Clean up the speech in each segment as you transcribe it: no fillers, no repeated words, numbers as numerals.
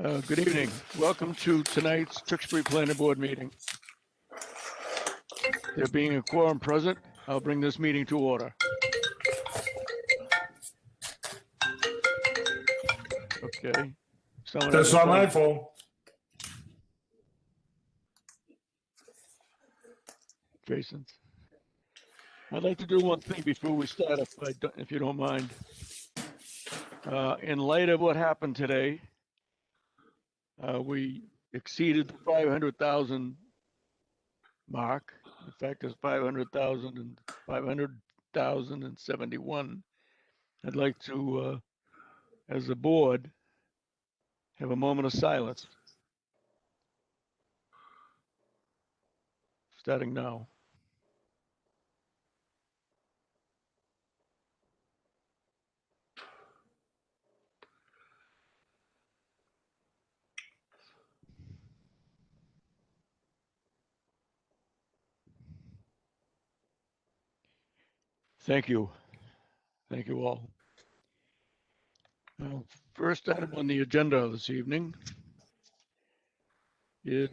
Good evening. Welcome to tonight's Tewksbury Planning Board meeting. There being a quorum present, I'll bring this meeting to order. Okay. That's not my fault. Jason. I'd like to do one thing before we start, if you don't mind. In light of what happened today, we exceeded the 500,000 mark. In fact, it's 500,000 and 500,071. I'd like to, as a board, have a moment of silence. Starting now. Thank you. Thank you all. First item on the agenda this evening is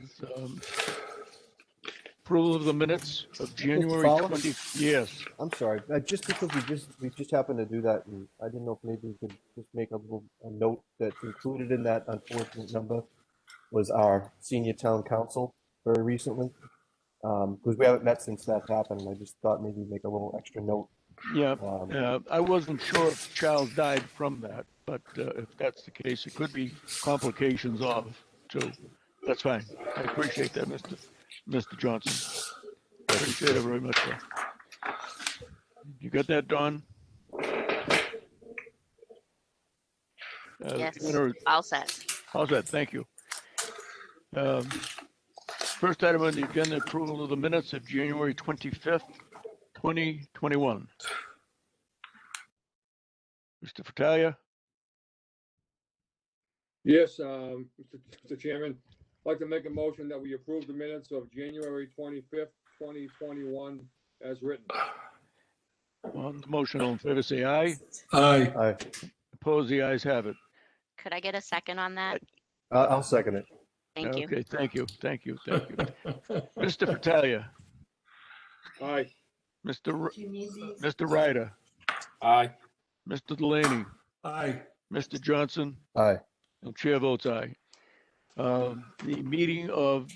approval of the minutes of January Fowler? 20. Yes. I'm sorry, just because we just happened to do that, and I didn't know if maybe we could just make a note that included in that unfortunate number was our senior town council very recently. Because we haven't met since that happened, and I just thought maybe make a little extra note. Yeah. I wasn't sure if Charles died from that, but if that's the case, it could be complications of too. That's fine. I appreciate that, Mr. Johnson. Appreciate it very much, sir. You got that, Don? Yes, all set. All set. Thank you. First item on the agenda, approval of the minutes of January 25th, 2021. Mr. Fratalia? Yes, Mr. Chairman, I'd like to make a motion that we approve the minutes of January 25th, 2021 as written. On the motion, all in favor, say aye. Aye. Aye. Opposed, the ayes have it. Could I get a second on that? I'll second it. Thank you. Okay, thank you. Mr. Fratalia? Aye. Mr. Ryder? Aye. Mr. Delaney? Aye. Mr. Johnson? Aye. And chair votes aye. The meeting of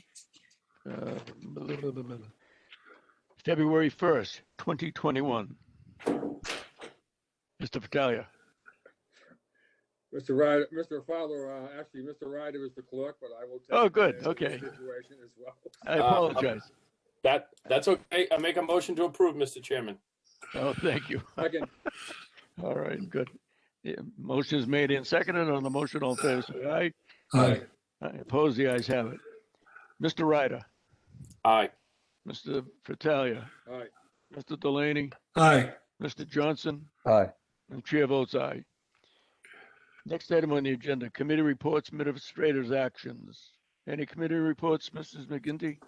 February 1st, 2021. Mr. Fratalia? Mr. Fowler, actually, Mr. Ryder is the clerk, but I will take. Oh, good. the Okay. Situation as well. I apologize. That's okay. I make a motion to approve, Mr. Chairman. Oh, thank you. Second. All right, good. Yeah, motion is made and seconded on the motion. All in favor, say aye. Aye. Opposed, the ayes have it. Mr. Ryder? Aye. Mr. Fratalia? Aye. Mr. Delaney? Aye. Mr. Johnson? Aye. And chair votes aye. Next item on the agenda, committee reports, administrators' actions. Any committee reports, Mrs. McGinty?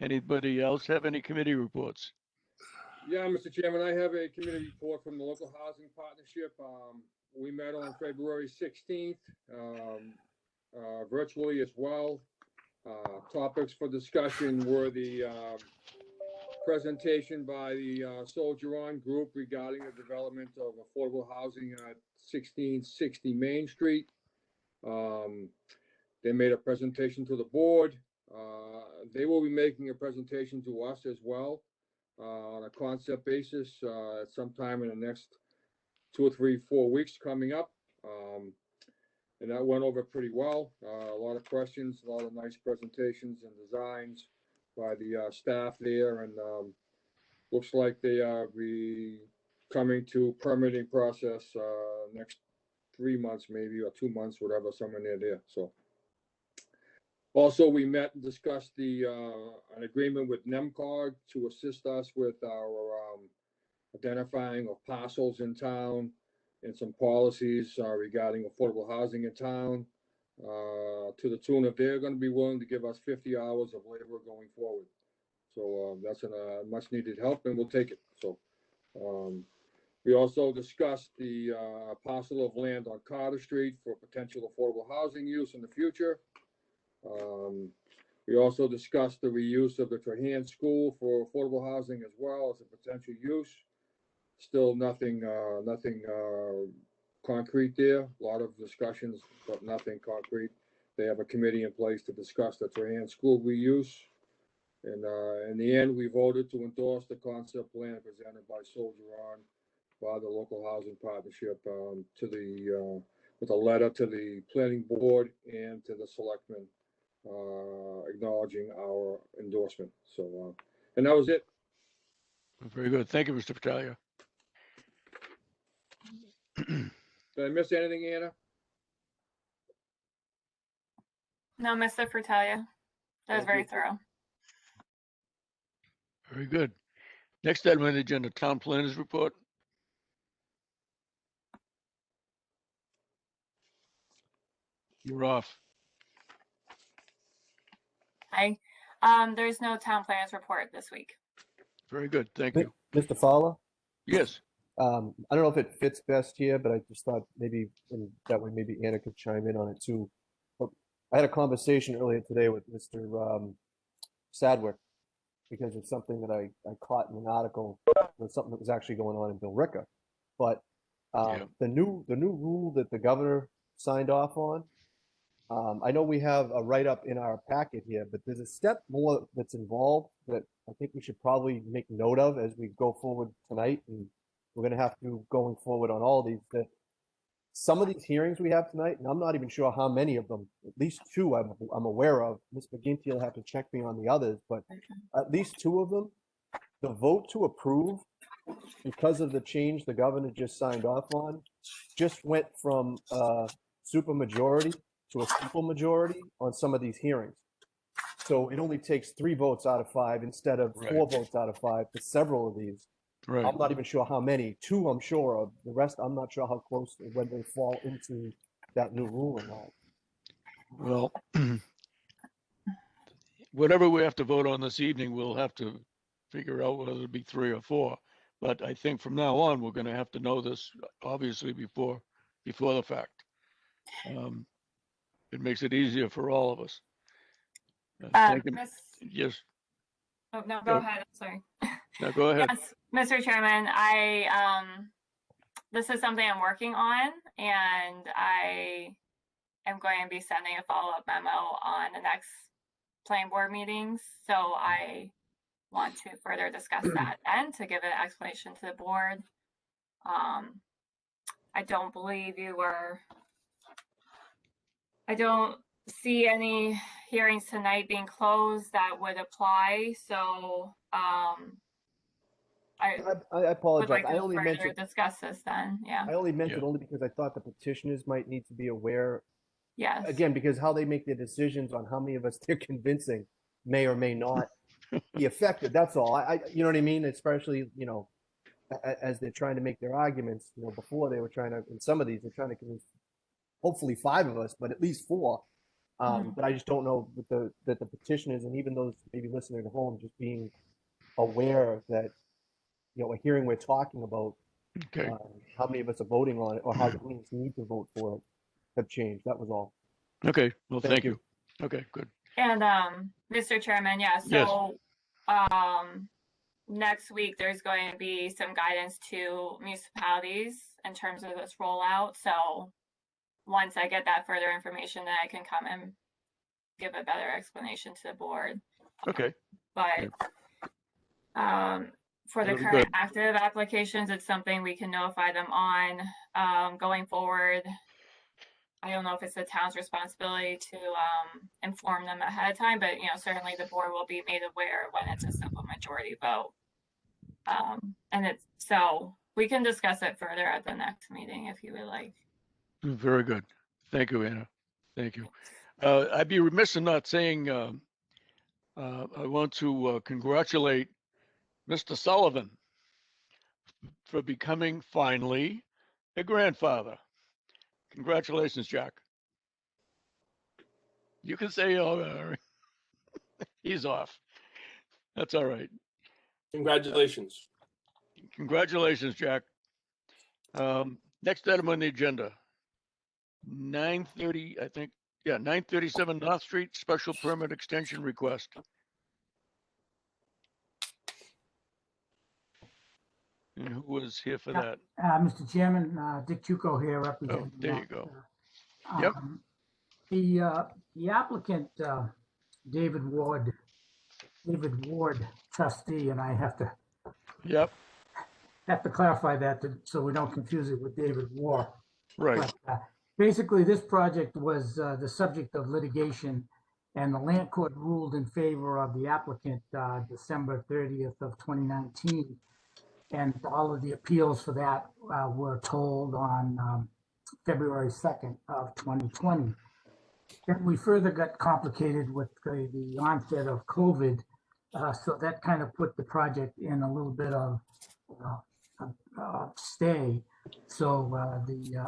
Anybody else have any committee reports? Yeah, Mr. Chairman, I have a committee report from the local housing partnership. We met on February 16th, virtually as well. Topics for discussion were the presentation by the Soldier On Group regarding the development of affordable housing at 1660 Main Street. They made a presentation to the board. They will be making a presentation to us as well on a concept basis at some time in the next 2 or 3, 4 weeks coming up. And that went over pretty well. A lot of questions, a lot of nice presentations and designs by the staff there, and looks like they are coming to permitting process next 3 months maybe, or 2 months, whatever, somewhere near there. So also we met and discussed an agreement with NEMCOG to assist us with our identifying of parcels in town and some policies regarding affordable housing in town, to the tune of they're going to be willing to give us 50 hours of labor going forward. So that's a much needed help, and we'll take it. So We also discussed the parcel of land on Carter Street for potential affordable housing use in the future. We also discussed the reuse of the Trahan School for affordable housing as well as a potential use. Still nothing concrete there. A lot of discussions, but nothing concrete. They have a committee in place to discuss the Trahan School reuse. And in the end, we voted to endorse the concept plan presented by Soldier On by the local housing partnership with a letter to the planning board and to the selectmen acknowledging our endorsement. So, and that was it. Very good. Thank you, Mr. Battaglia. Did I miss anything, Anna? No, Mr. Fratellia. That was Thank very you. thorough. Very good. Next item on the agenda, town planners report. You're off. Hi. There's no town planners report this week. Very good. Thank you. Mr. Fowler, Yes. I don't know if it fits best here, but I just thought maybe in that way, maybe Anna could chime in on it too. But I had a conversation earlier today with Mr. Sadwick because of something that I caught in an article, something that was actually going on in Billerica. But Yeah. the new rule that the governor signed off on, I know we have a write-up in our packet here, but there's a step more that's involved that I think we should probably make note of as we go forward tonight. And we're going to have to going forward on all these. That some of these hearings we have tonight, and I'm not even sure how many of them, at least two I'm aware of. Ms. McGinty will have to check me on the others, but at least two of them, the vote to approve because of the change the governor just signed off on, just went from super majority to a simple majority on some of these hearings. So it only takes 3 votes out of 5 instead of 4 Right. votes out of 5 for several of these. Right. I'm not even sure how many. 2 I'm sure of. The rest I'm not sure how close when they fall into that new rule or not. Well, whatever we have to vote on this evening, we'll have to figure out whether it be 3 or 4. But I think from now on, we're going to have to know this obviously before the fact. It makes it easier for all of us. Thank you. Yes. Oh, no, Go. go ahead. Sorry. Now go ahead. Yes, Mr. Chairman, this is something I'm working on, and I am going to be sending a follow-up memo on the next planning board meetings. So I want to further discuss that and to give an explanation to the board. I don't believe I don't see any hearings tonight being closed that would apply. So I would apologize. like I to only further mentioned discuss this then. Yeah. I only meant it Yeah. only because I thought the petitioners might need to be aware Yes. again, because how they make their decisions on how many of us they're convincing may or may not be affected. That's all. You know what I mean? Especially, as they're trying to make their arguments, before they were trying to, in some of these, they're trying to convince hopefully 5 of us, but at least 4. But I just don't know that the petitioners and even those maybe listening at home, just being aware that, a hearing we're talking about, Okay. how many of us are voting on it or how many of us need to vote for it have changed. That was all. Okay. Well, Thank thank you. Okay, good. And Mr. Chairman, yeah, so next week there's going to be some guidance to municipalities in terms of this rollout. So once I get that further information, then I can come and give a better explanation to the board. Okay. But for the That'll be current good. active applications, it's something we can notify them on going forward. I don't know if it's the town's responsibility to inform them ahead of time, but certainly the board will be made aware when it's a simple majority vote. So we can discuss it further at the next meeting if you would like. Very good. Thank you, Anna. Thank you. I'd be remiss in not saying I want to congratulate Mr. Sullivan for becoming finally a grandfather. Congratulations, Jack. You can say, oh, he's off. That's all right. Congratulations. Congratulations, Jack. Next item on the agenda. 9:30, I think, yeah, 937 North Street, special permit extension request. And who was here for Yeah. that? Mr. Chairman, Dick Chuko here Oh, representing. there you go. uh, Yep. The applicant, David Ward, trustee, and I have Yep, to clarify that so we don't confuse it with David War. right. But basically, this project was the subject of litigation, and the land court ruled in favor of the applicant December 30th of 2019. And all of the appeals for that were told on February 2nd of 2020. Then we further got complicated with the onset of COVID. So that kind of put the project in a little bit of stay. So the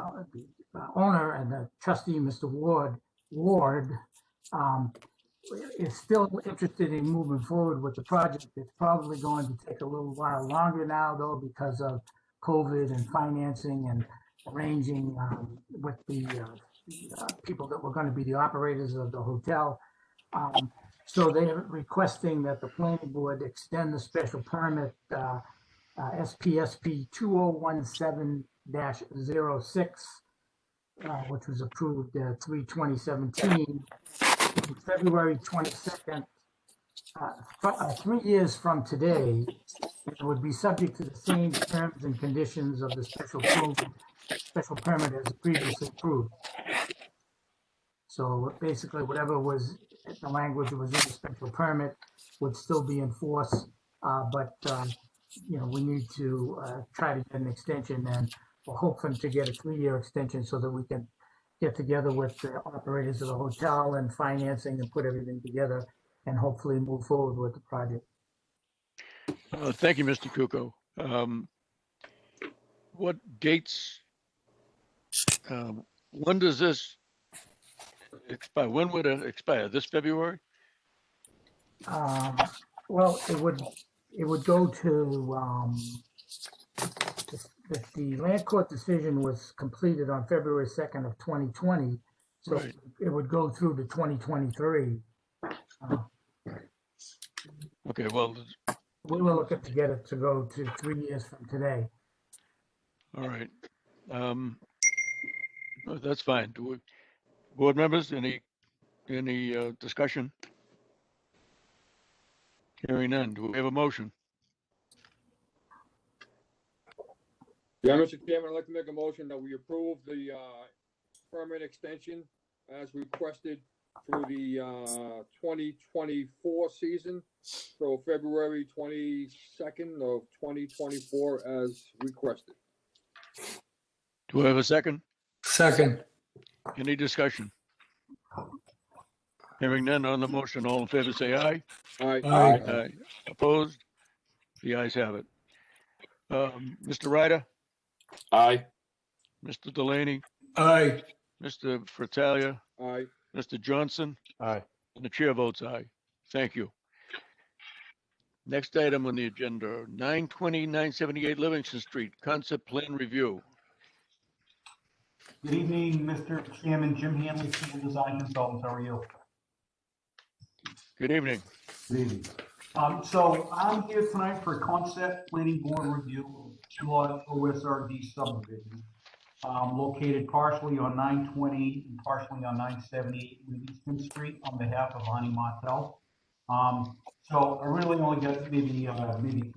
owner and the trustee, Mr. Ward, is still interested in moving forward with the project. It's probably going to take a little while longer now, though, because of COVID and financing and arranging with the people that were going to be the operators of the hotel. So they're requesting that the planning board extend the special permit SPSP 2017-06, which was approved 3/2017, to February 22nd, 3 years from today. It would be subject to the same terms and conditions of the special permit as previously approved. So basically, whatever was the language that was in the special permit would still be in force, but we need to try to get an extension, and we're hoping to get a 3-year extension so that we can get together with the operators of the hotel and financing and put everything together and hopefully move forward with the project. Thank you, Mr. Kuko. What dates, when does this expire? When would it expire? This February? Well, it would go to the land court decision was completed on February 2nd of 2020, so Right. it would go through to 2023. Okay, well, We were looking to get it to go to 3 years from today. all right. That's fine. Board members, any discussion? Hearing none. Do we have a motion? Yeah, Mr. Chairman, I'd like to make a motion that we approve the permit extension as requested through the 2024 season. So February 22nd of 2024 as requested. Do we have a second? Second. Any discussion? Hearing none on the motion, all in favor say aye. Aye. Aye. Aye. Opposed? The ayes have it. Mr. Ryder, Aye. Mr. Delaney, Aye. Mr. Fratalia, Aye. Mr. Johnson, Aye. and the chair votes aye. Thank you. Next item on the agenda, 920, 978 Livingston Street, concept plan review. Good evening, Mr. Chairman. Jim Hanley, Civil Design Consultants. How are you? Good evening. Good evening. So I'm here tonight for a concept planning board review of two-lot OSRD subdivision, located partially on 920 and partially on 978 Livingston Street on behalf of Honey Martel. So I really only got maybe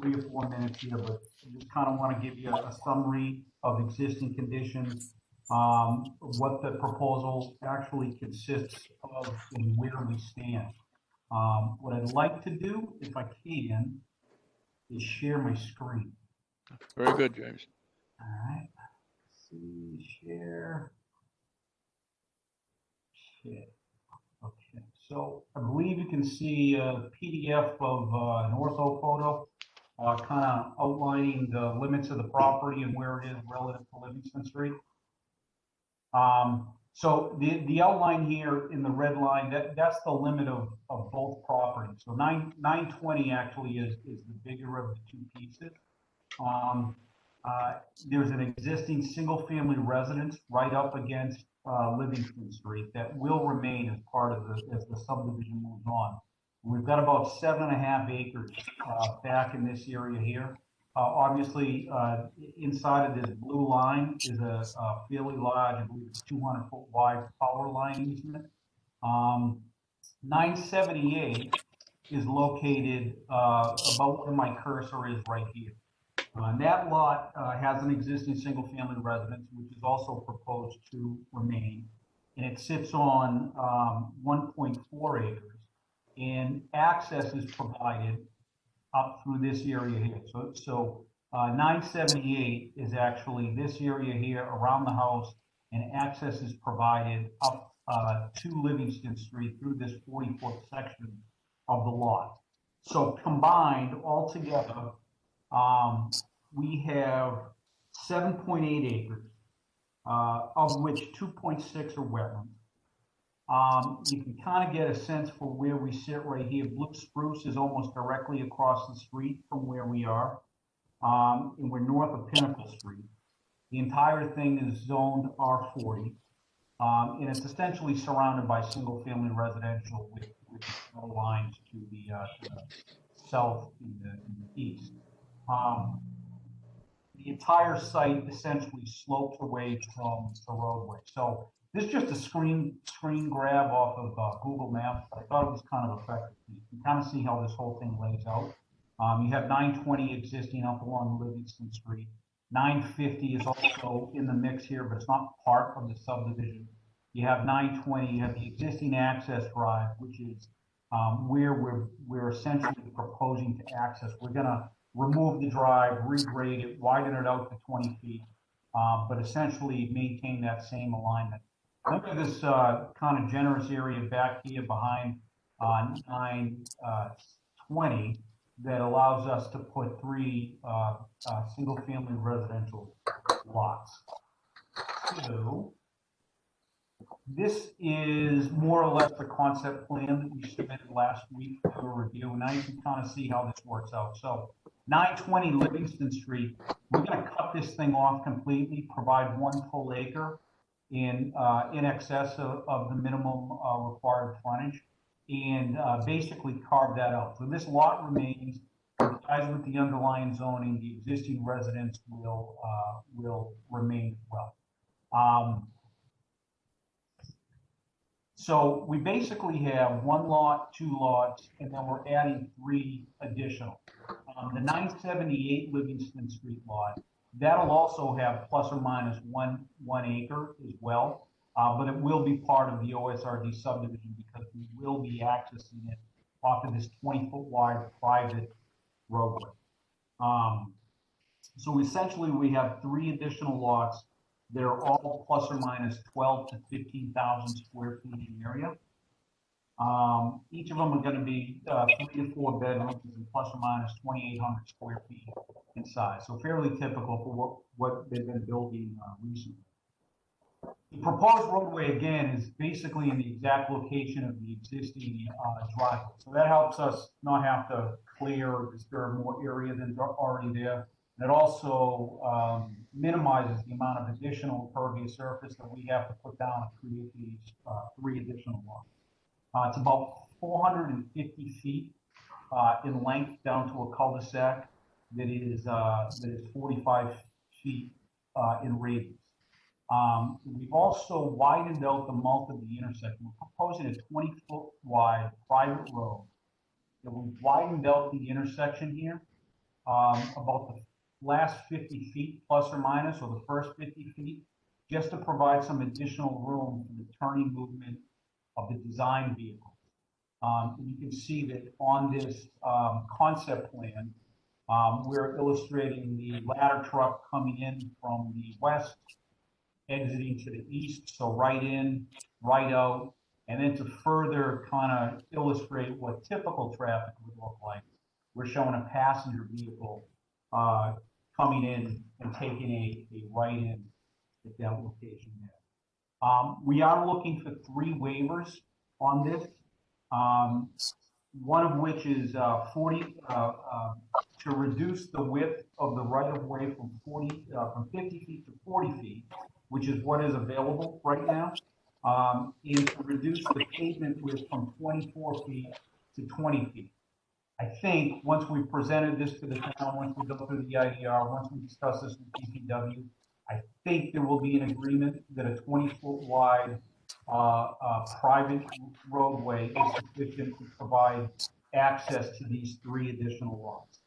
3 or 4 minutes here, but I just kind of want to give you a summary of existing conditions, what the proposal actually consists of, and where we stand. What I'd like to do, if I can, is share my screen. Very good, James. All right. Let's see, share. Okay. Okay. So I believe you can see a PDF of an ortho photo, kind of outlining the limits of the property and where it is relative to Livingston Street. So the outline here in the red line, that's the limit of both properties. So 920 actually is the bigger of the two pieces. There's an existing single-family residence right up against Livingston Street that will remain as part of as the subdivision moves on. We've got about 7.5 acres back in this area here. Obviously, inside of this blue line is a fairly large, I believe it's 200-foot wide power line easement. 978 is located about where my cursor is right here. That lot has an existing single-family residence, which is also proposed to remain, and it sits on 1.4 acres, and access is provided up through this area here. So 978 is actually this area here around the house, and access is provided up to Livingston Street through this 40-foot section of the lot. So combined, altogether, we have 7.8 acres, of which 2.6 are wetlands. You can kind of get a sense for where we sit right here. Blue Spruce is almost directly across the street from where we are, and we're north of Pinnacle Street. The entire thing is zoned R40, and it's essentially surrounded by single-family residential with no lines to the south and the east. The entire site essentially slopes away from the roadway. So this is just a screen grab off of Google Maps. I thought it was kind of effective. You can kind of see how this whole thing lays out. You have 920 existing up along Livingston Street. 950 is also in the mix here, but it's not part of the subdivision. You have 920, you have the existing access drive, which is where we're essentially proposing to access. We're gonna remove the drive, regrade it, widen it out to 20 feet, but essentially maintain that same alignment. Look at this kind of generous area back here behind 920 that allows us to put 3 single-family residential lots. So this is more or less the concept plan that we submitted last week for review. Now you can kind of see how this works out. So 920 Livingston Street, we're going to cut this thing off completely, provide 1 full acre in excess of the minimum required frontage, and basically carve that out. So this lot remains, as with the underlying zoning, the existing residence will remain as well. So we basically have 1 lot, 2 lots, and then we're adding 3 additional. The 978 Livingston Street lot, that'll also have plus or minus one acre as well, but it will be part of the OSRD subdivision because we will be accessing it off of this 20-foot wide private roadway. So essentially we have 3 additional lots. They're all plus or minus 12 to 15,000 square feet in area. Each of them are going to be 3 to 4 bedrooms and plus or minus 2,800 square feet in size. So fairly typical for what they've been building recently. The proposed roadway, again, is basically in the exact location of the existing driveway. So that helps us not have to clear or disturb more area than already there. And it also minimizes the amount of additional impervious surface that we have to put down to create these 3 additional lots. It's about 450 feet in length down to a cul-de-sac that is 45 feet in radius. We've also widened out the mouth of the intersection. We're proposing a 20-foot wide private road. And we've widened out the intersection here about the last 50 feet plus or minus, or the first 50 feet, just to provide some additional room for the turning movement of the design vehicle. And you can see that on this concept plan, we're illustrating the ladder truck coming in from the west, exiting to the east, so right in, right out, and then to further kind of illustrate what typical traffic would look like, we're showing a passenger vehicle coming in and taking a right in at that location there. We are looking for 3 waivers on this, one of which is to reduce the width of the right-of-way from 50 feet to 40 feet, which is what is available right now, and to reduce the pavement width from 24 feet to 20 feet. I think once we've presented this to the town, once we go through the IDR, once we discuss this with DPW, I think there will be an agreement that a 20-foot wide private roadway is sufficient to provide access to these 3 additional lots.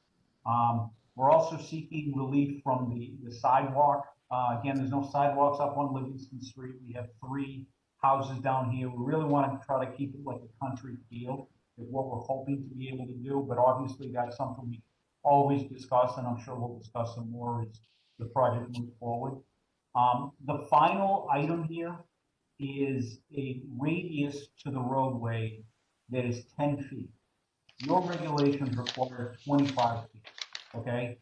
We're also seeking relief from the sidewalk. Again, there's no sidewalks up on Livingston Street. We have 3 houses down here. We really want to try to keep it like a country feel, is what we're hoping to be able to do. But obviously, that's something we always discuss, and I'm sure we'll discuss some more as the project moves forward. The final item here is a radius to the roadway that is 10 feet. Your regulations require 25 feet, okay?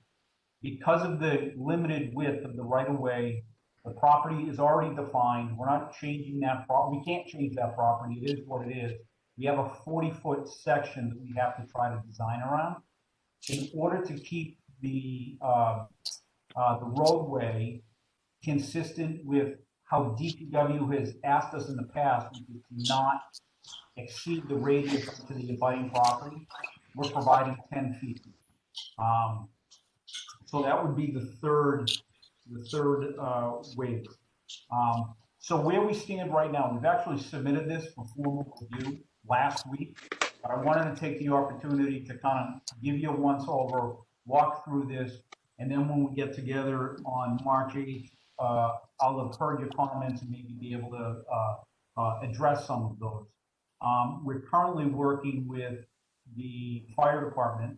Because of the limited width of the right-of-way, the property is already defined. We're not changing that property. We can't change that property. It is what it is. We have a 40-foot section that we have to try to design around. In order to keep the roadway consistent with how DPW has asked us in the past, which is to not exceed the radius to the abutting property, we're providing 10 feet. So that would be the third waiver. So where we stand right now, we've actually submitted this for formal review last week, but I wanted to take the opportunity to kind of give you a once over, walk through this, and then when we get together on March 8th, I'll have heard your comments and maybe be able to address some of those. We're currently working with the fire department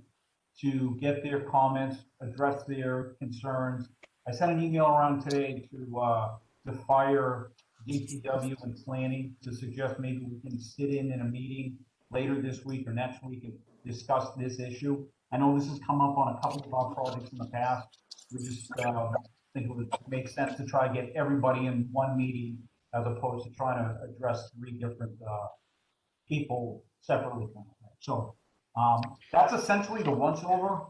to get their comments, address their concerns. I sent an email around today to fire, DPW, and planning to suggest maybe we can sit in a meeting later this week or next week and discuss this issue. I know this has come up on a couple of our projects in the past. We just think it would make sense to try to get everybody in one meeting as opposed to trying to address 3 different people separately. So that's essentially the once over.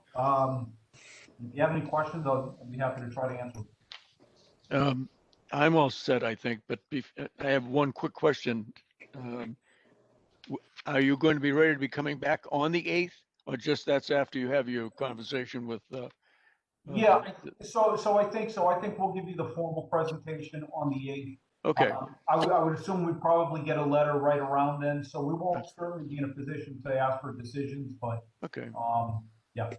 If you have any questions, I'll be happy to try to answer. I'm all set, I think, but I have one quick question. Are you going to be ready to be coming back on the 8th, or just that's after you have your conversation with? Yeah, so I think so. I think we'll give you the formal presentation on the 8th. Okay. I would assume we'd probably get a letter right around then, so we won't certainly be in a position to ask for decisions, but okay. Yeah.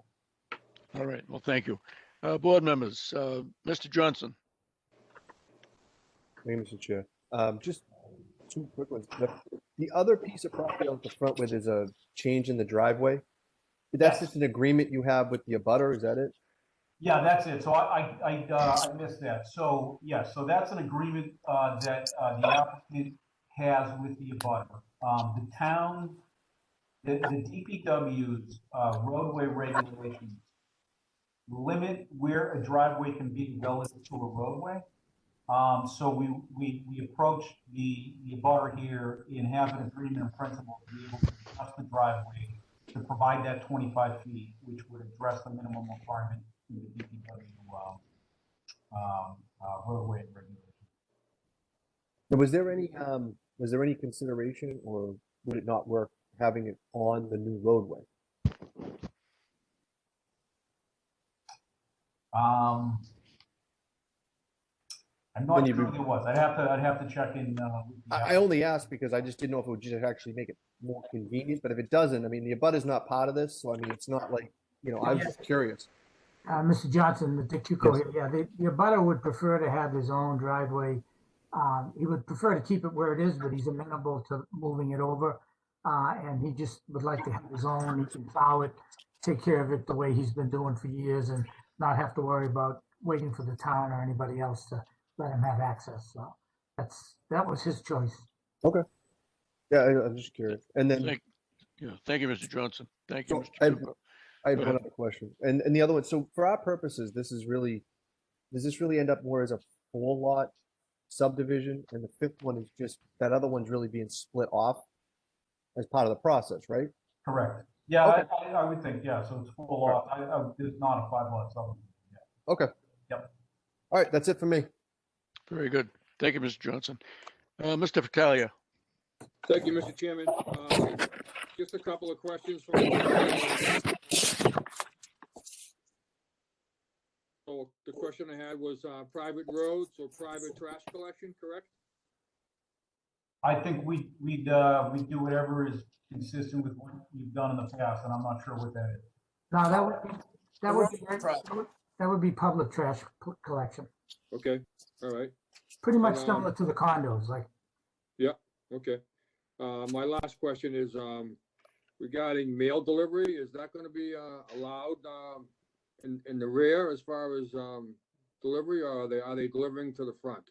All right. Well, thank you. Board members, Mr. Johnson. Thank you, Mr. Chair. Just 2 quick ones. The other piece of property on the front where there's a change in the driveway, that's just an agreement you have with the abutter, is that it? Yeah, that's it. So I missed that. So yeah, so that's an agreement that the applicant has with the abutter. The town, the DPW's roadway regulations limit where a driveway can be relative to a roadway. So we approach the abutter here and have an agreement in principle to be able to adjust the driveway to provide that 25 feet, which would address the minimum requirement in the DPW roadway regulation. Was there any consideration, or would it not work having it on the new roadway? I'm not sure there was. I'd have to check in. I only asked because I just didn't know if it would just actually make it more convenient. But if it doesn't, I mean, the abutter's not part of this, so I mean, it's not like, you know, I was just curious. Mr. Johnson, Dick Cuco here. Yeah, the abutter would prefer to have his own driveway. He would prefer to keep it where it is, but he's amenable to moving it over. And he just would like to have his own. He can plow it, take care of it the way he's been doing for years, and not have to worry about waiting for the town or anybody else to let him have access. So that was his choice. Okay. Yeah, I'm just curious. And then, thank you, Mr. Johnson. Thank you, so Mr. Cuco. I have one other question. And the other one, so for our purposes, does this really end up more as a 4-lot subdivision? And the 5th one is just, that other one's really being split off as part of the process, right? Correct. Yeah, Okay. I would think, yeah, so it's 4 lots. There's not a 5 lot subdivision. Yeah. Okay. Yep. All right, that's it for me. Very good. Thank you, Mr. Johnson. Mr. Fattalia. Thank you, Mr. Chairman. Just a couple of questions from the So the question I had was private roads or private trash collection, correct? I think we'd do whatever is consistent with what you've done in the past, and I'm not sure what that is. No, that would be public trash collection. Okay, all right, Pretty much And, similar to the condos, like, okay. My last question is regarding mail delivery. Is that going to be allowed in the rear as far as delivery, or are they delivering to the front?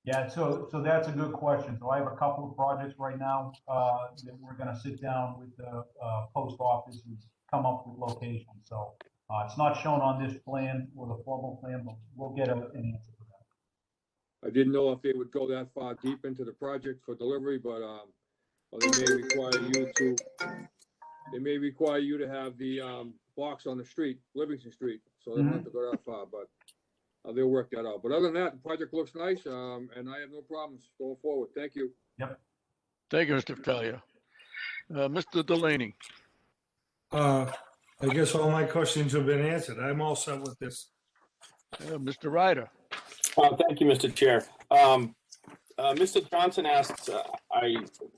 Yeah, so that's a good question. So I have a couple of projects right now that we're gonna sit down with the post office and come up with locations. So it's not shown on this plan or the formal plan, but we'll get an answer for that. I didn't know if they would go that far deep into the project for delivery, but they may require you to have the box on the street, Livingston Street, so they don't have to go that far, but they'll work that out. But other than that, the project looks nice, and I have no problems going forward. Thank you. Yep. Thank you, Mr. Fattalia. Mr. Delaney. I guess all my questions have been answered. I'm all set with this. Mr. Ryder. Thank you, Mr. Chair. Mr. Johnson asked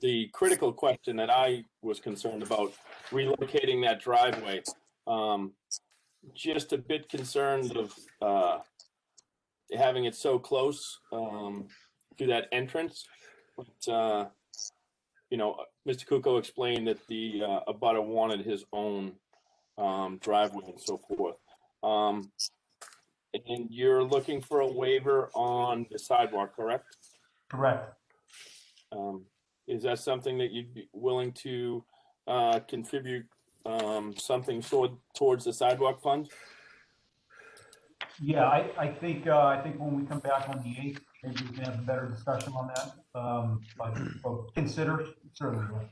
the critical question that I was concerned about, relocating that driveway. Just a bit concerned of having it so close to that entrance. But, you know, Mr. Kuko explained that the abutter wanted his own driveway and so forth. And you're looking for a waiver on the sidewalk, correct? Correct. Is that something that you'd be willing to contribute something towards the sidewalk fund? Yeah, I think when we come back on the 8th, maybe we can have a better discussion on that. But consider, certainly.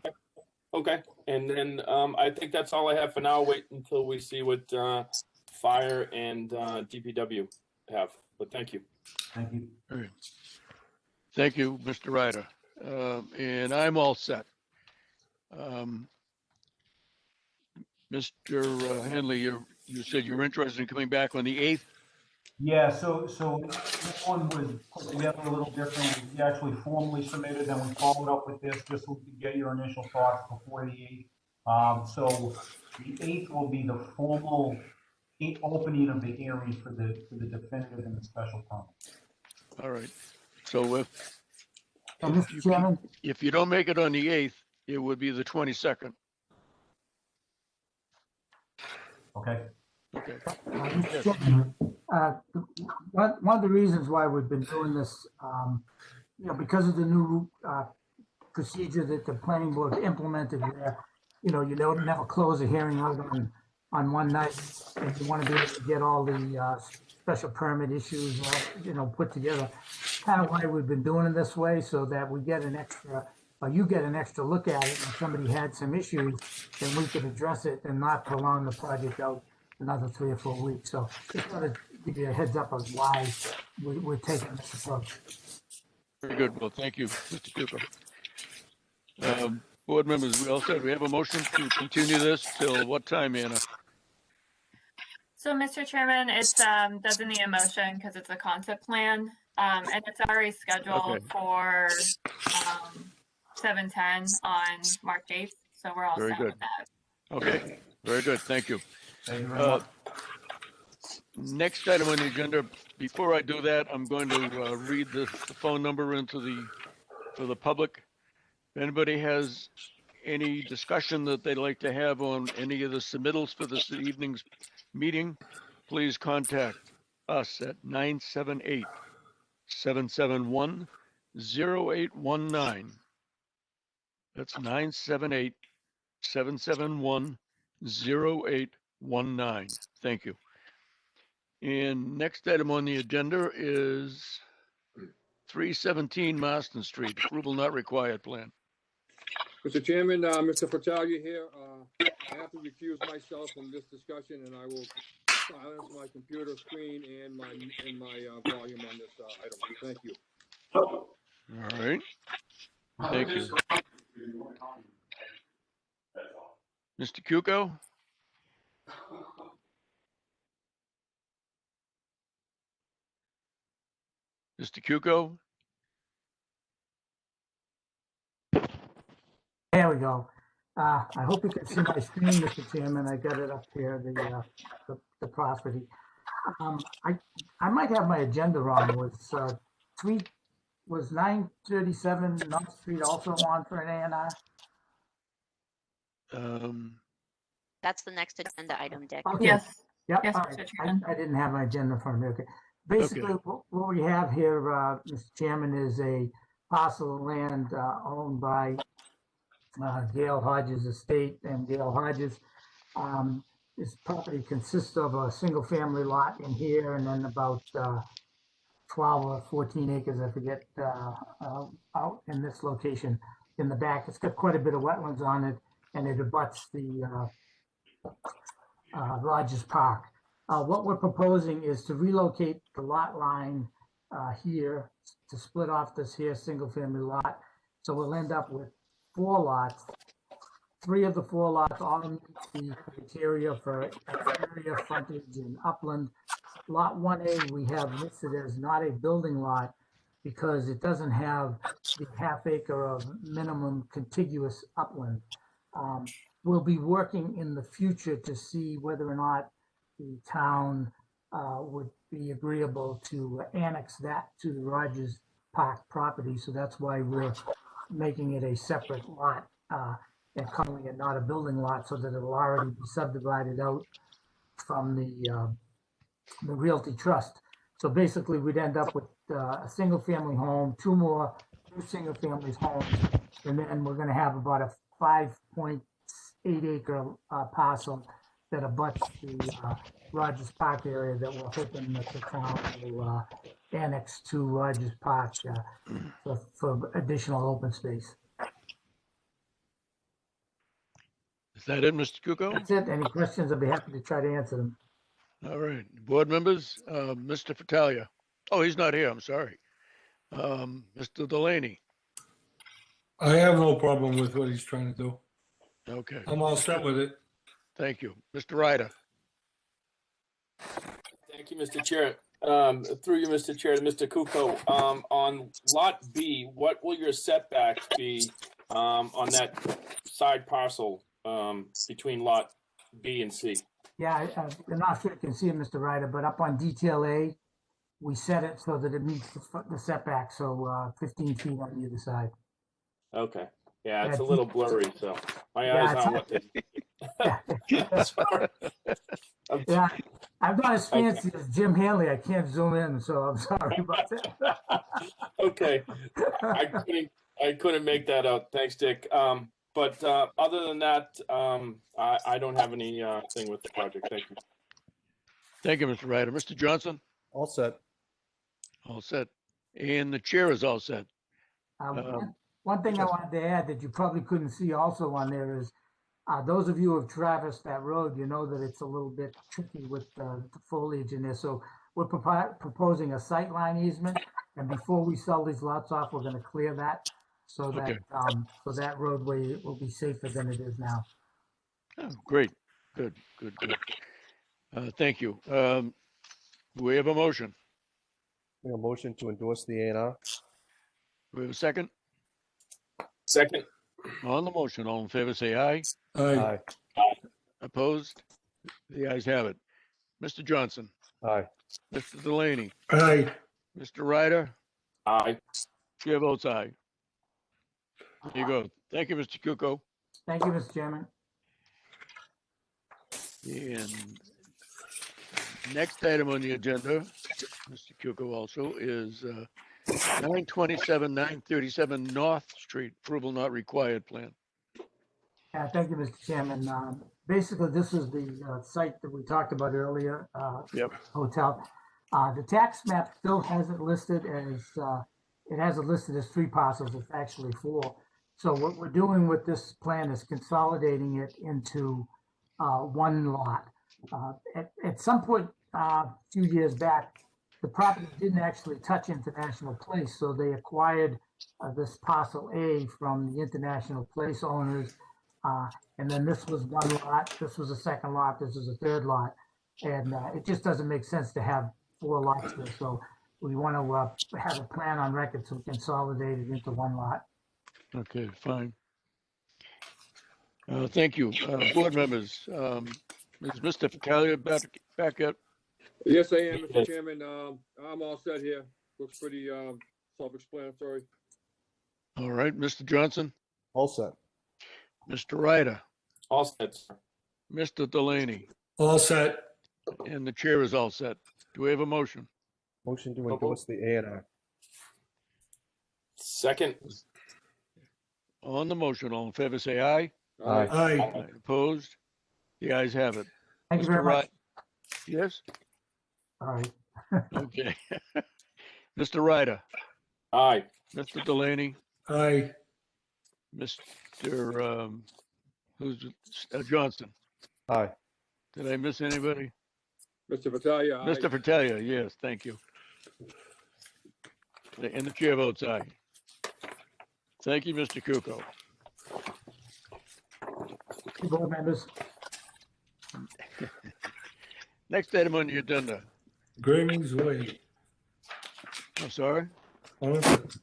Okay, and then I think that's all I have for now. Wait until we see what fire and DPW have. But thank you. Thank you. All right. Thank you, Mr. Ryder. And I'm all set. Mr. Henley, you said you're interested in coming back on the 8th? Yeah, so this one was put together a little different. We actually formally submitted, and we followed up with this just so we could get your initial thoughts before the 8th. So the 8th will be the formal opening of the hearing for the definitive and the special permit. All right. So Mr. Chairman, if you don't make it on the 8th, it would be the 22nd. Okay. Okay. Mr. Chairman, one of the reasons why we've been doing this, you know, because of the new procedure that the planning board implemented where, you know, you don't never close a hearing on one night, and you want to be able to get all the special permit issues, you know, put together. Kind of why we've been doing it this way, so that we get an extra, or you get an extra look at it. If somebody had some issues, then we could address it and not prolong the project out another 3 or 4 weeks. So just want to give you a heads up of why we're taking this approach. Very good. Well, thank you, Mr. Cooper. Board members, we all said we have a motion to continue this till what time, Anna? So, Mr. Chairman, it doesn't need a motion because it's a concept plan, and it's already scheduled for 7:10 on March 8th. So we're all Very set good. with that. Okay, very good. Thank you. Thank you very much. Next item on the agenda, before I do that, I'm going to read the phone number for the public. If anybody has any discussion that they'd like to have on any of the submittals for this evening's meeting, please contact us at 978-771-0819. That's 978-771-0819. Thank you. And next item on the agenda is 317 Marston Street, approval not required plan. Mr. Chairman, Mr. Fratelli here, I have to recuse myself from this discussion, and I will silence my computer screen and my volume on this item. Thank you. All right. Thank you. Mr. Cuco? Mr. Cuco? There we go. I hope you can see my screen, Mr. Chairman. I got it up here, the property. I might have my agenda wrong. Was 937 North Street also on for an A&R? That's the next agenda item, Dick. Okay. Yes. Yep. Yes, all Mr. right. Chairman. I didn't have my agenda in front of me. Okay. Basically, what we have here, Mr. Chairman, is a parcel of land owned by Gail Hodges Estate and Gail Hodges. This property consists of a single-family lot in here, and then about 12 or 14 acres, I forget, out in this location in the back. It's got quite a bit of wetlands on it, and it abuts the Rogers Park. What we're proposing is to relocate the lot line here to split off this here single-family lot. So we'll end up with 4 lots. 3 of the 4 lots all meet the criteria for area, frontage, and upland. Lot 1A we have listed as not a building lot because it doesn't have the half acre of minimum contiguous upland. We'll be working in the future to see whether or not the town would be agreeable to annex that to the Rogers Park property. So that's why we're making it a separate lot and calling it not a building lot so that it'll already be subdivided out from the Realty Trust. So basically we'd end up with a single family home, 2 more single family homes, and then we're gonna have about a 5.8 acre parcel that abuts the Rogers Park area that we're hoping that the town will annex to Rogers Park for additional open space. Is that it, Mr. Cuco? That's it. Any questions? I'll be happy to try to answer them. All right. Board members, Mr. Fratelli. Oh, he's not here. I'm sorry. Mr. Delaney. I have no problem with what he's trying to do. Okay. I'm all set with it. Thank you. Mr. Ryder. Thank you, Mr. Chair. Through you, Mr. Chair, to Mr. Kuko, on Lot B, what will your setbacks be on that side parcel between Lot B and C? Yeah, I'm not sure you can see it, Mr. Ryder, but up on detail A, we set it so that it meets the setback, so 15 feet on either side. Okay. Yeah, it's Yeah, a little blurry, so my eyes it's- aren't what they. Sorry. Yeah, I'm not as fancy as Jim Hanley. I can't zoom in, so I'm sorry about that. Okay. I couldn't make that out. Thanks, Dick. But other than that, I don't have any thing with the project. Thank you. Thank you, Mr. Ryder. Mr. Johnson? All set. All set. And the chair is all set. One thing I wanted to add that you probably couldn't see also on there is those of you who have traversed that road, you know that it's a little bit tricky with the foliage in there. So we're proposing a sightline easement, and before we sell these lots off, we're going to clear that so that Okay. so that roadway will be safer than it is now. Oh, great. Good. Thank you. We have a motion. A motion to endorse the A&R. We have a second. Second. On the motion, all in favor, say aye. Aye. Opposed? The ayes have it. Mr. Johnson, Aye. Mr. Delaney, Aye. Mr. Ryder, Aye. chair votes aye. There you go. Thank you, Mr. Kuko. Thank you, Mr. Chairman. And next item on the agenda, Mr. Kuko also, is 927, 937 North Street, approval not required plan. Yeah, thank you, Mr. Chairman. Basically, this is the site that we talked about earlier. Yep. Hotel. The tax map still has it listed as, it has it listed as 3 parcels. It's actually 4. So what we're doing with this plan is consolidating it into one lot. At some point, a few years back, the property didn't actually touch International Place, so they acquired this parcel A from the International Place owners. And then this was one lot, this was a second lot, this is a third lot. And it just doesn't make sense to have 4 lots there. So we want to have a plan on record to consolidate it into one lot. Okay, fine. Thank you. Board members, is Mr. Fattalia back up? Yes, I am, Mr. Chairman. I'm all set here. Looks pretty self-explanatory. All right, Mr. Johnson, All set. Mr. Ryder, All set, sir. Mr. Delaney, All set. and the chair is all set. Do we have a motion? Motion to endorse the A&R. Second. On the motion, all in favor, say aye. Aye. Aye. Opposed? The ayes have it. Thank you Mr. very much. Ry- Yes? All right. Okay. Mr. Ryder, Aye. Mr. Delaney, Aye. Mr. Johnson. Aye. Did I miss anybody? Mr. Fattalia, aye. Mr. Fratelli, yes, thank you. And the chair votes aye. Thank you, Mr. Kuko. Board members. Next item on the agenda. Gravings Way. I'm sorry. All set.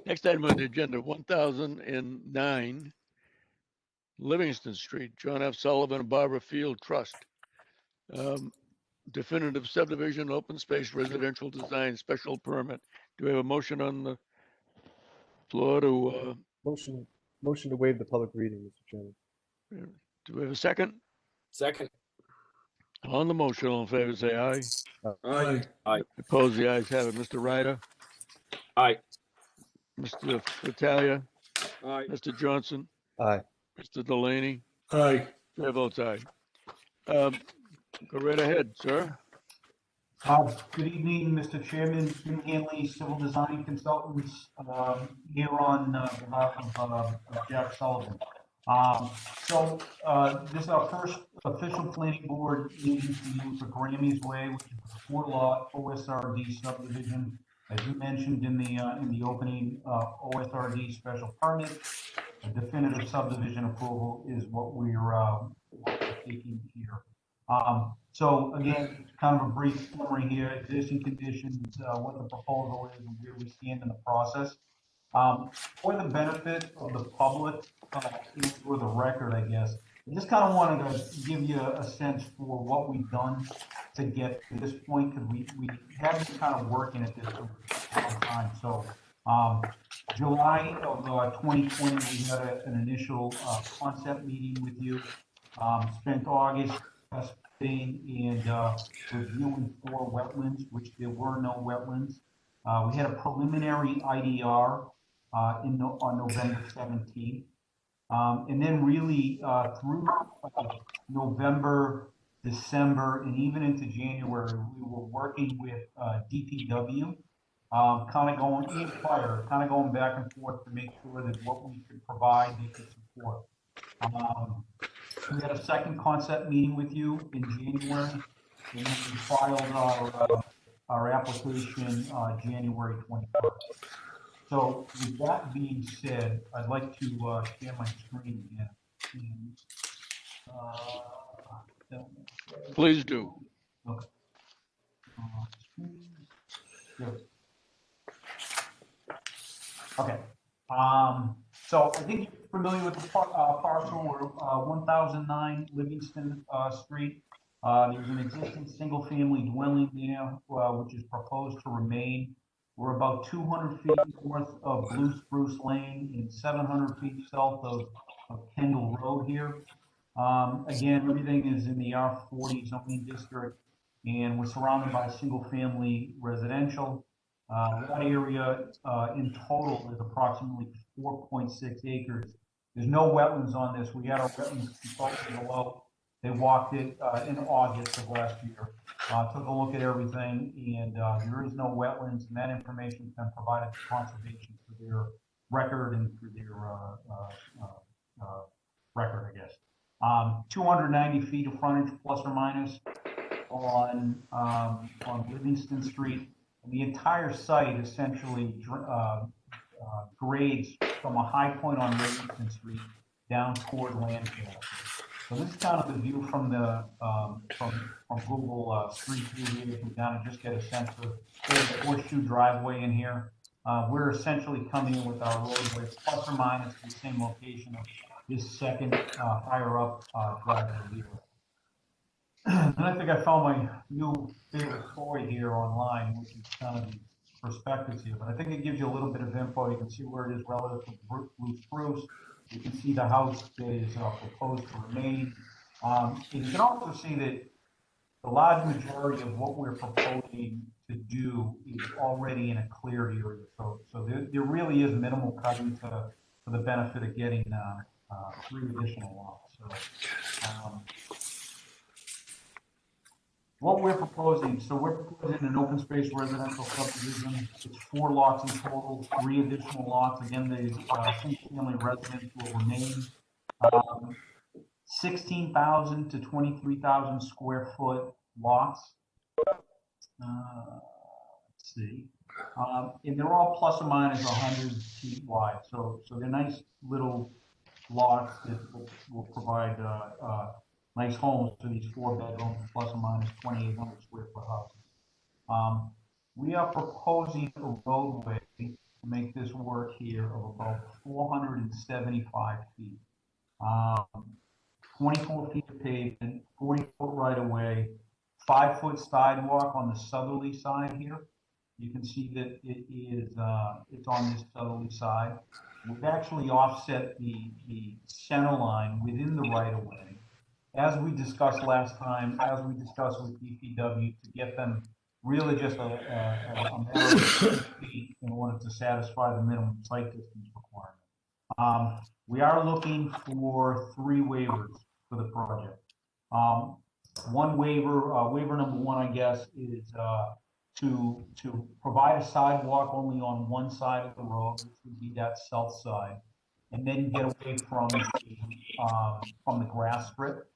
Next item on the agenda, 1009 Livingston Street, John F. Sullivan and Barbara Field Trust. Definitive subdivision, open space, residential design, special permit. Do we have a motion on the floor to, Motion to waive the public reading, Mr. Chairman. do we have a second? Second. On the motion, all in favor, say aye. Aye. Opposed, the ayes have it. Mr. Ryder, Aye. Mr. Fattalia, Aye. Mr. Johnson, Aye. Mr. Delaney, Aye. chair votes aye. Go right ahead, sir. Good evening, Mr. Chairman, Jim Hanley, Civil Design Consultants, here on behalf of Jack Sullivan. This is our first official planning board meeting for you for Grammys Way, which is a 4-lot OSRD subdivision. As you mentioned in the opening, OSRD special permit, a definitive subdivision approval is what we're taking here. So again, kind of a brief summary here, existing conditions, what the proposal is and where we stand in the process. For the benefit of the public, or the record, I guess, I just kind of wanted to give you a sense for what we've done to get to this point, because we have been kind of working at this for a long time. So July of 2020, we had an initial concept meeting with you, spent August and reviewing 4 wetlands, which there were no wetlands. We had a preliminary IDR on November 17th. And then really through November, December, and even into January, we were working with DPW, kind of going back and forth to make sure that what we could provide, they could support. We had a second concept meeting with you in January, and then we filed our application January 21st. So with that being said, I'd like to share my screen again. Please do. Okay. Okay. So I think you're familiar with the parcel, or 1009 Livingston Street. There's an existing single-family dwelling there, which is proposed to remain. We're about 200 feet north of Blue Spruce Lane and 700 feet south of Kendall Road here. Again, everything is in the R40 zoning district, and we're surrounded by single-family residential. That area in total is approximately 4.6 acres. There's no wetlands on this. We had our wetlands consultant below. They walked it in August of last year, took a look at everything, and there is no wetlands, and that information has been provided to conservation through their record and for their record, I guess. 290 feet of frontage plus or minus on Livingston Street. And the entire site essentially grades from a high point on Livingston Street down toward Landfill. So this is kind of the view from the from Google Street View here. You can down and just get a sense of the horseshoe driveway in here. We're essentially coming in with our roadway plus or minus the same location of this second higher up driveway here. And I think I found my new favorite toy here online, which is kind of the perspectives here. But I think it gives you a little bit of info. You can see where it is relative to Blue Spruce. You can see the house that is proposed to remain. And you can also see that the large majority of what we're proposing to do is already in a cleared area. So there really is minimal cutting for the benefit of getting 3 additional lots. So, what we're proposing, so we're proposing an open space residential subdivision. It's 4 lots in total, 3 additional lots. Again, the single-family residence will remain. 16,000 to 23,000 square foot lots. Let's see. And they're all plus or minus 100 feet wide. So they're nice little lots that will provide nice homes to these 4 bedrooms, plus or minus 2,800 square foot houses. We are proposing a roadway to make this work here of about 475 feet. 24 feet of pavement, 40 foot right of way, 5 foot sidewalk on the southerly side here. You can see that it is it's on this southerly side. We've actually offset the center line within the right of way, as we discussed last time, as we discussed with DPW, to get them really just a matter of feet in order to satisfy the minimum site distance requirement. We are looking for 3 waivers for the project. One waiver, waiver number 1, I guess, is to provide a sidewalk only on one side of the road, which would be that south side, and then get away from the grass strip.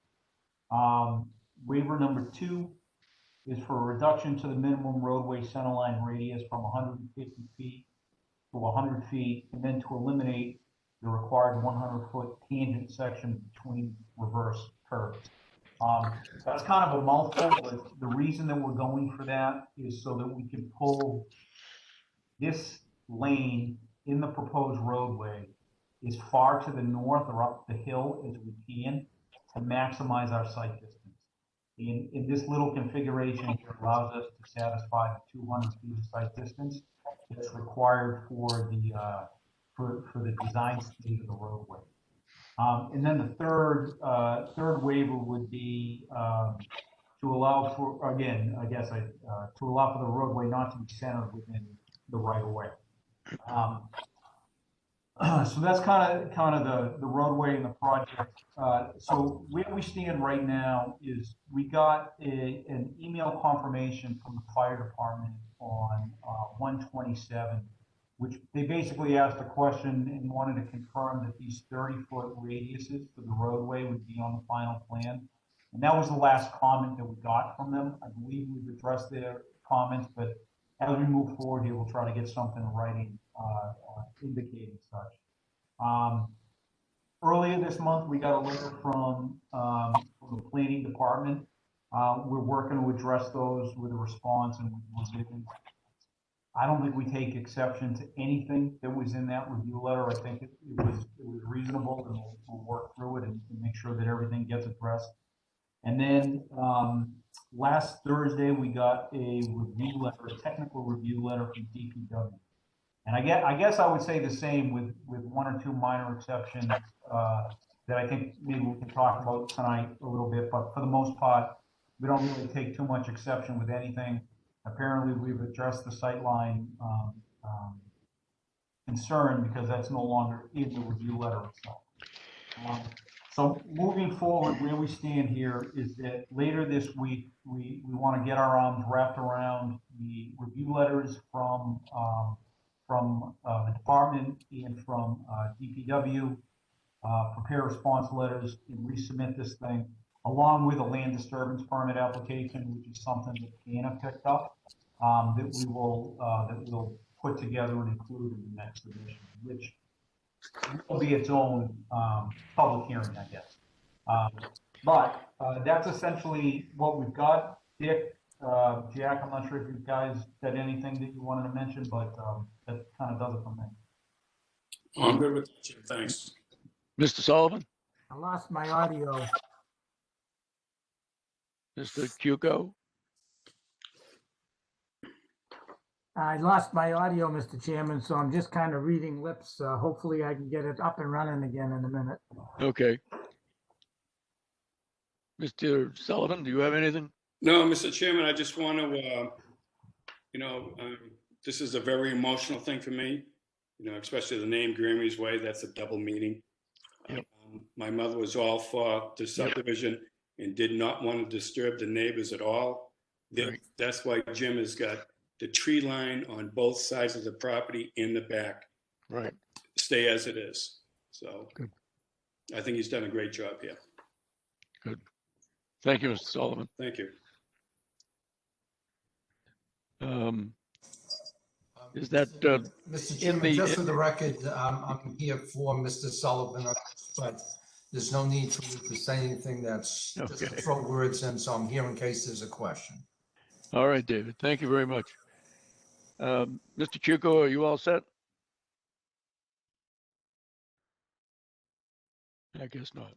Waiver number 2 is for a reduction to the minimum roadway centerline radius from 150 feet to 100 feet, and then to eliminate the required 100-foot tangent section between reverse curves. That's kind of a mouthful, but the reason that we're going for that is so that we can pull this lane in the proposed roadway as far to the north or up the hill as we can to maximize our site distance. In this little configuration here allows us to satisfy the 200 feet of site distance that's required for the design stage of the roadway. And then the third waiver would be to allow for, again, I guess to allow for the roadway not to be centered within the right of way. So that's kind of the roadway and the project. So where we stand right now is we got an email confirmation from the fire department on 127, which they basically asked a question and wanted to confirm that these 30-foot radiuses for the roadway would be on the final plan. And that was the last comment that we got from them. I believe we've addressed their comments, but as we move forward here, we'll try to get something in writing indicating such. Earlier this month, we got a letter from the planning department. We're working to address those with a response and revisions. I don't think we take exception to anything that was in that review letter. I think it was reasonable, and we'll work through it and make sure that everything gets addressed. And then last Thursday, we got a review letter, a technical review letter from DPW. And I guess I would say the same with 1 or 2 minor exceptions that I think maybe we can talk about tonight a little bit. But for the most part, we don't really take too much exception with anything. Apparently, we've addressed the sightline concern because that's no longer in the review letter itself. So moving forward, where we stand here is that later this week, we want to get our arms wrapped around the review letters from from the department and from DPW, prepare response letters and resubmit this thing, along with a land disturbance permit application, which is something that Dana picked up, that we'll put together and include in the next submission, which will be its own public hearing, I guess. But that's essentially what we've got. Dick, Jack, I'm not sure if you guys had anything that you wanted to mention, but that kind of does it for me. I'm good with that, Jim. Thanks. Mr. Sullivan, I lost my audio. Mr. Cuco, I lost my audio, Mr. Chairman, so I'm just kind of reading lips. Hopefully I can get it up and running again in a minute. okay. Mr. Sullivan, do you have anything? No, Mr. Chairman, I just want to, this is a very emotional thing for me, especially the name Grammy's Way. That's a double meaning. Yep. My mother was all for the subdivision and did not want to disturb the neighbors at all. Right. That's why Jim has got the tree line on both sides of the property in the back. Right. Stay as it is. So good. I think he's done a great job here. Good. Thank you, Mr. Sullivan. Thank you. Is that Mr. in Chairman, the- just for the record, I'm here for Mr. Sullivan, but there's no need for me to say anything that's just to Okay. throw words in, so I'm here in case there's a question. all right, David? Thank you very much. Mr. Cuco, are you all set? I guess not.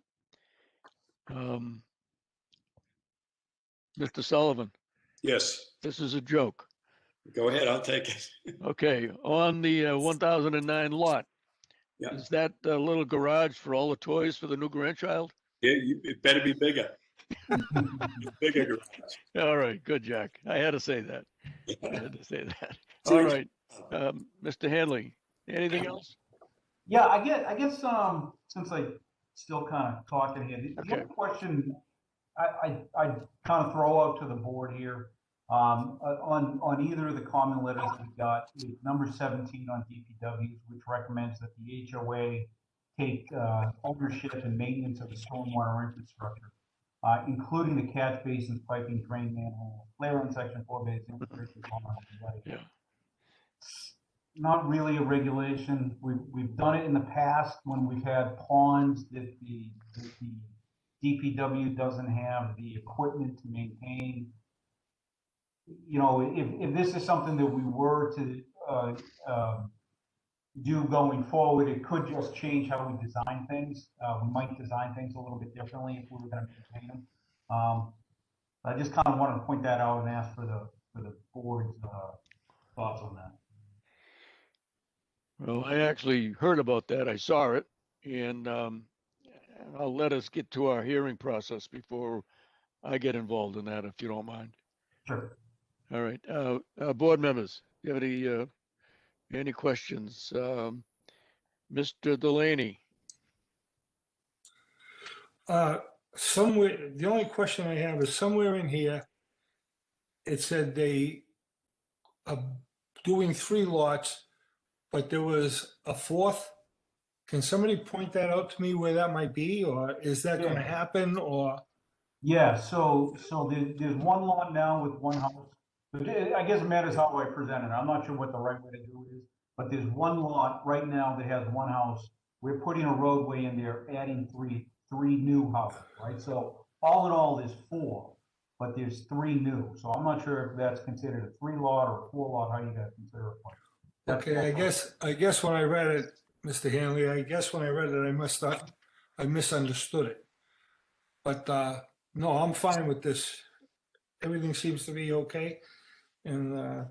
Mr. Sullivan, Yes, this is a joke. go ahead. I'll take it. Okay, on the 1009 lot, Yeah. is that a little garage for all the toys for the new grandchild? It better be bigger. Bigger garage. All right, good, Jack. I had to say that. I had to say that. So All it's- right, Mr. Hanley, anything else? Yeah, I guess since I still kind of talking here, the Okay. other question I kind of throw out to the board here, on either of the comment letters we've got, number 17 on DPWs, which recommends that the HOA take ownership and maintenance of the stormwater infrastructure, including the catch basins, piping, drain manhole, flare on section 4 bays, infiltration, Yeah. not really a regulation. We've done it in the past when we've had ponds that the DPW doesn't have the equipment to maintain. If this is something that we were to do going forward, it could just change how we design things. We might design things a little bit differently if we were going to maintain them. I just kind of wanted to point that out and ask for the board's thoughts on that. Well, I actually heard about that. I saw it, and I'll let us get to our hearing process before I get involved in that, if you don't mind. Sure. All right, board members, you have any questions? Mr. Delaney, Somewhere, the only question I have is somewhere in here, it said they are doing 3 lots, but there was a 4th. Can somebody point that out to me where that might be, or is that going to Yeah. happen, or? Yeah, so there's one lot now with one house. But I guess it matters how I present it. I'm not sure what the right way to do it is, but there's one lot right now that has one house. We're putting a roadway in there, adding three new houses, right? So all in all, there's 4, but there's 3 new. So I'm not sure if that's considered a 3 lot or a 4 lot, how you guys consider it. Okay, I guess when I read it, Mr. Hanley, I misunderstood it. But no, I'm fine with this. Everything seems to be okay. And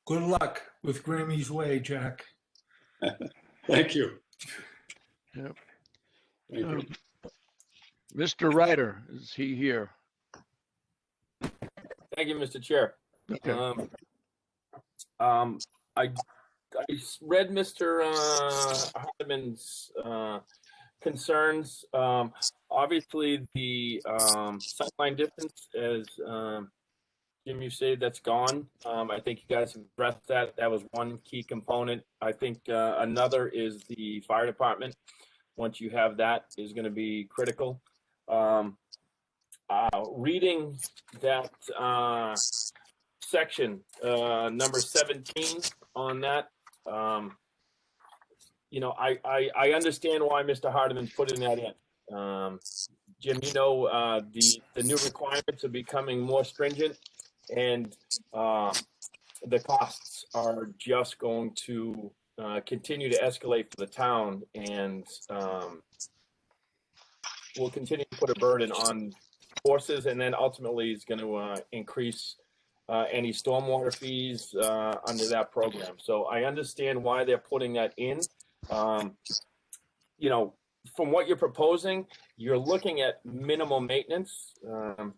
good luck with Grammy's Way, Jack. Thank you. Yep. Thank you. Mr. Ryder, is he here? Thank you, Mr. Chair. Okay. I read Mr. Hardeman's concerns. Obviously, the sightline distance, as Jim, you say that's gone. I think you guys have addressed that. That was one key component. I think another is the fire department. Once you have that, is going to be critical. Reading that section, number 17 on that, I understand why Mr. Hardiman's putting that in. Jim, the new requirements are becoming more stringent, and the costs are just going to continue to escalate for the town, and will continue to put a burden on forces, and then ultimately is going to increase any stormwater fees under that program. So I understand why they're putting that in. From what you're proposing, you're looking at minimal maintenance.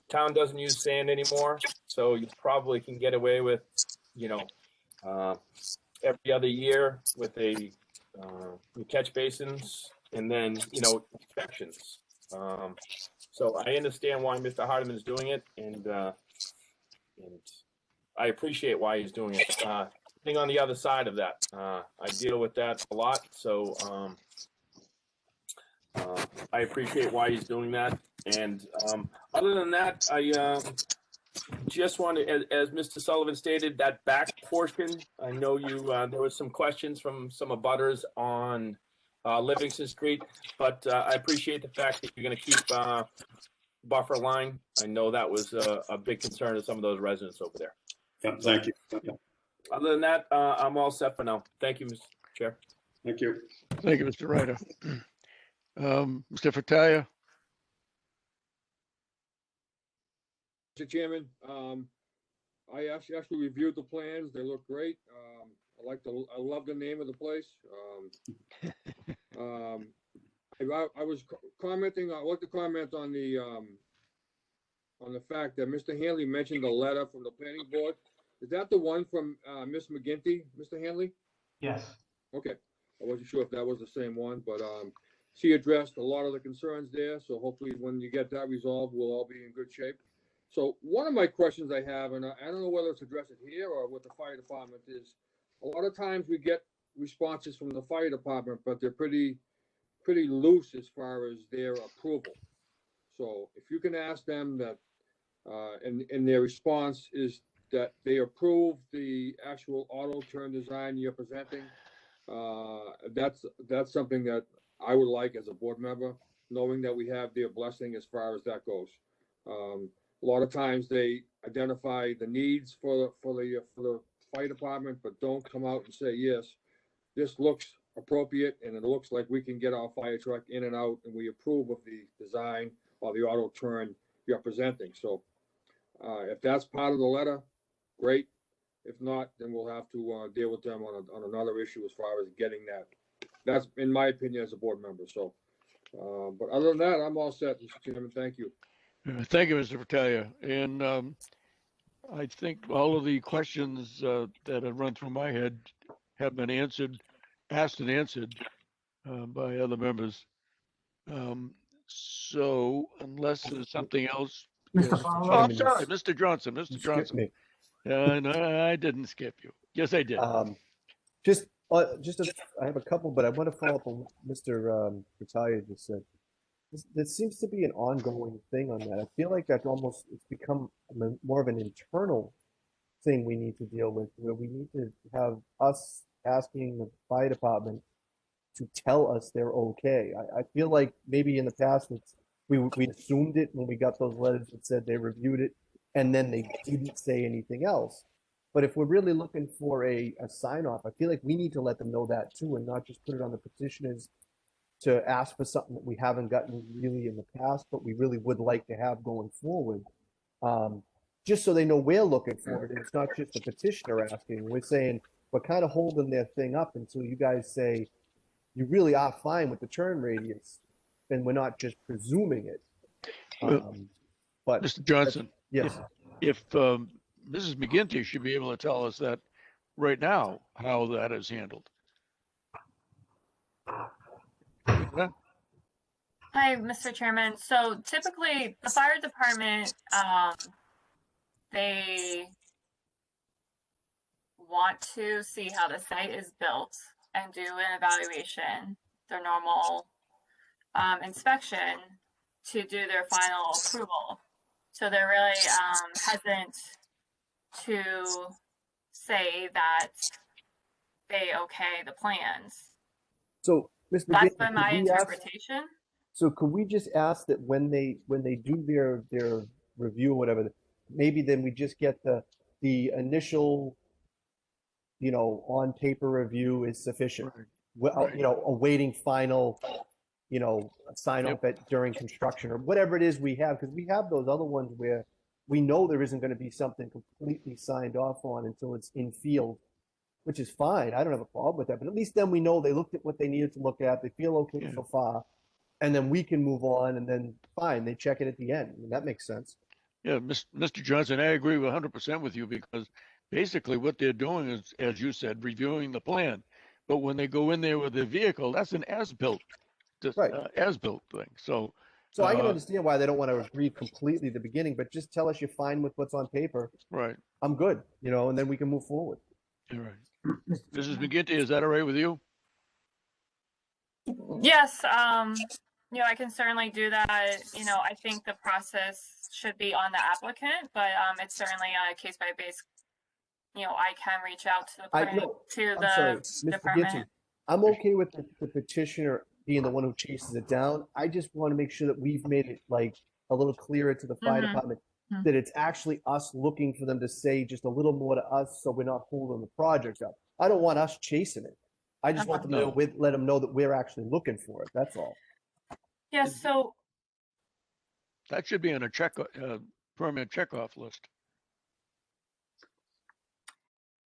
Town doesn't use sand anymore, so you probably can get away with, every other year with catch basins, and then, inspections. So I understand why Mr. Hardiman is doing it, and I appreciate why he's doing it. Thing on the other side of that, I deal with that a lot, so I appreciate why he's doing that. And other than that, I just want to, as Mr. Sullivan stated, that back portion, I know there was some questions from some abutters on Livingston Street, but I appreciate the fact that you're going to keep buffer line. I know that was a big concern of some of those residents over there. Yeah, thank you. Yeah. Other than that, I'm all set for now. Thank you, Mr. Chair. Thank you. Thank you, Mr. Ryder. Mr. Fratalia? Mr. Chairman, I actually reviewed the plans. They look great. I love the name of the place. I was commenting. I'd like to comment on the fact that Mr. Hanley mentioned a letter from the planning board. Is that the one from Miss McGinty, Mr. Hanley? Yes. Okay, I wasn't sure if that was the same one, but she addressed a lot of the concerns there. So hopefully, when you get that resolved, we'll all be in good shape. So one of my questions I have, and I don't know whether it's addressed here or with the fire department, is a lot of times we get responses from the fire department, but they're pretty loose as far as their approval. So if you can ask them that, and their response is that they approve the actual auto turn design you're presenting, that's something that I would like as a board member, knowing that we have their blessing as far as that goes. A lot of times they identify the needs for the fire department, but don't come out and say, yes, this looks appropriate and it looks like we can get our fire truck in and out, and we approve of the design or the auto turn you're presenting. So if that's part of the letter, great. If not, then we'll have to deal with them on another issue as far as getting that. That's in my opinion as a board member. So, but other than that, I'm all set, Mr. Chairman. Thank you. Thank you, Mr. Fratalia. And I think all of the questions that have run through my head have been asked and answered by other members. So unless there's something else. Mr. Yes. Fowler? Oh, I'm sorry, Mr. Johnson, You Mr. skipped Johnson. me. No, I didn't skip you. Yes, I did. I have a couple, but I want to follow up on what Mr. Fratalia just said. There seems to be an ongoing thing on that. I feel like it's become more of an internal thing we need to deal with, where we need to have us asking the fire department to tell us they're okay. I feel like maybe in the past we assumed it when we got those letters that said they reviewed it, and then they didn't say anything else. But if we're really looking for a sign off, I feel like we need to let them know that too, and not just put it on the petitioners to ask for something that we haven't gotten really in the past, but we really would like to have going forward. Just so they know we're looking for it. And it's not just the petitioner asking. We're saying we're kind of holding their thing up until you guys say you really are fine with the turn radius, and we're not just presuming it. But Mr. Johnson, yes, if Mrs. McGinty should be able to tell us that right now, how that is handled. Yeah. Hi, Mr. Chairman. So typically the fire department they want to see how the site is built and do an evaluation, their normal inspection, to do their final approval. So they're really hesitant to say that they okay the plans. So, Mr. That's McGinty, been my could we ask- interpretation. So could we just ask that when they do their review or whatever, maybe then we just get the initial, on paper review is sufficient. Right. Well, Right. Awaiting final, sign off during construction or whatever it is we have, because we have those other ones where we know there isn't going to be something completely signed off on until it's in field, which is fine. I don't have a problem with that, but at least then we know they looked at what they needed to look at. They feel okay Yeah. so far. And then we can move on, and then fine, they check it at the end. I mean, that makes sense. Yeah, Mr. Johnson, I agree 100% with you, because basically what they're doing is, as you said, reviewing the plan. But when they go in there with their vehicle, that's an as-built, Right. As-built thing. So, So I can understand why they don't want to agree completely at the beginning, but just tell us you're fine with what's on paper. right, I'm good, and then we can move forward. all right. Mrs. McGinty, is that all right with you? Yes, I can certainly do that. I think the process should be on the applicant, but it's certainly on a case by case. I can reach out to I'm sorry, Ms. department. McGinty. I'm okay with the petitioner being the one who chases it down. I just want to make sure that we've made it like a little clearer to the fire department that it's actually us looking for them to say just a little more to us, so we're not holding the project up. I don't want us chasing it. I just want them to let them know that we're actually looking for it. That's all. Yeah, so That should be on a permit checkoff list.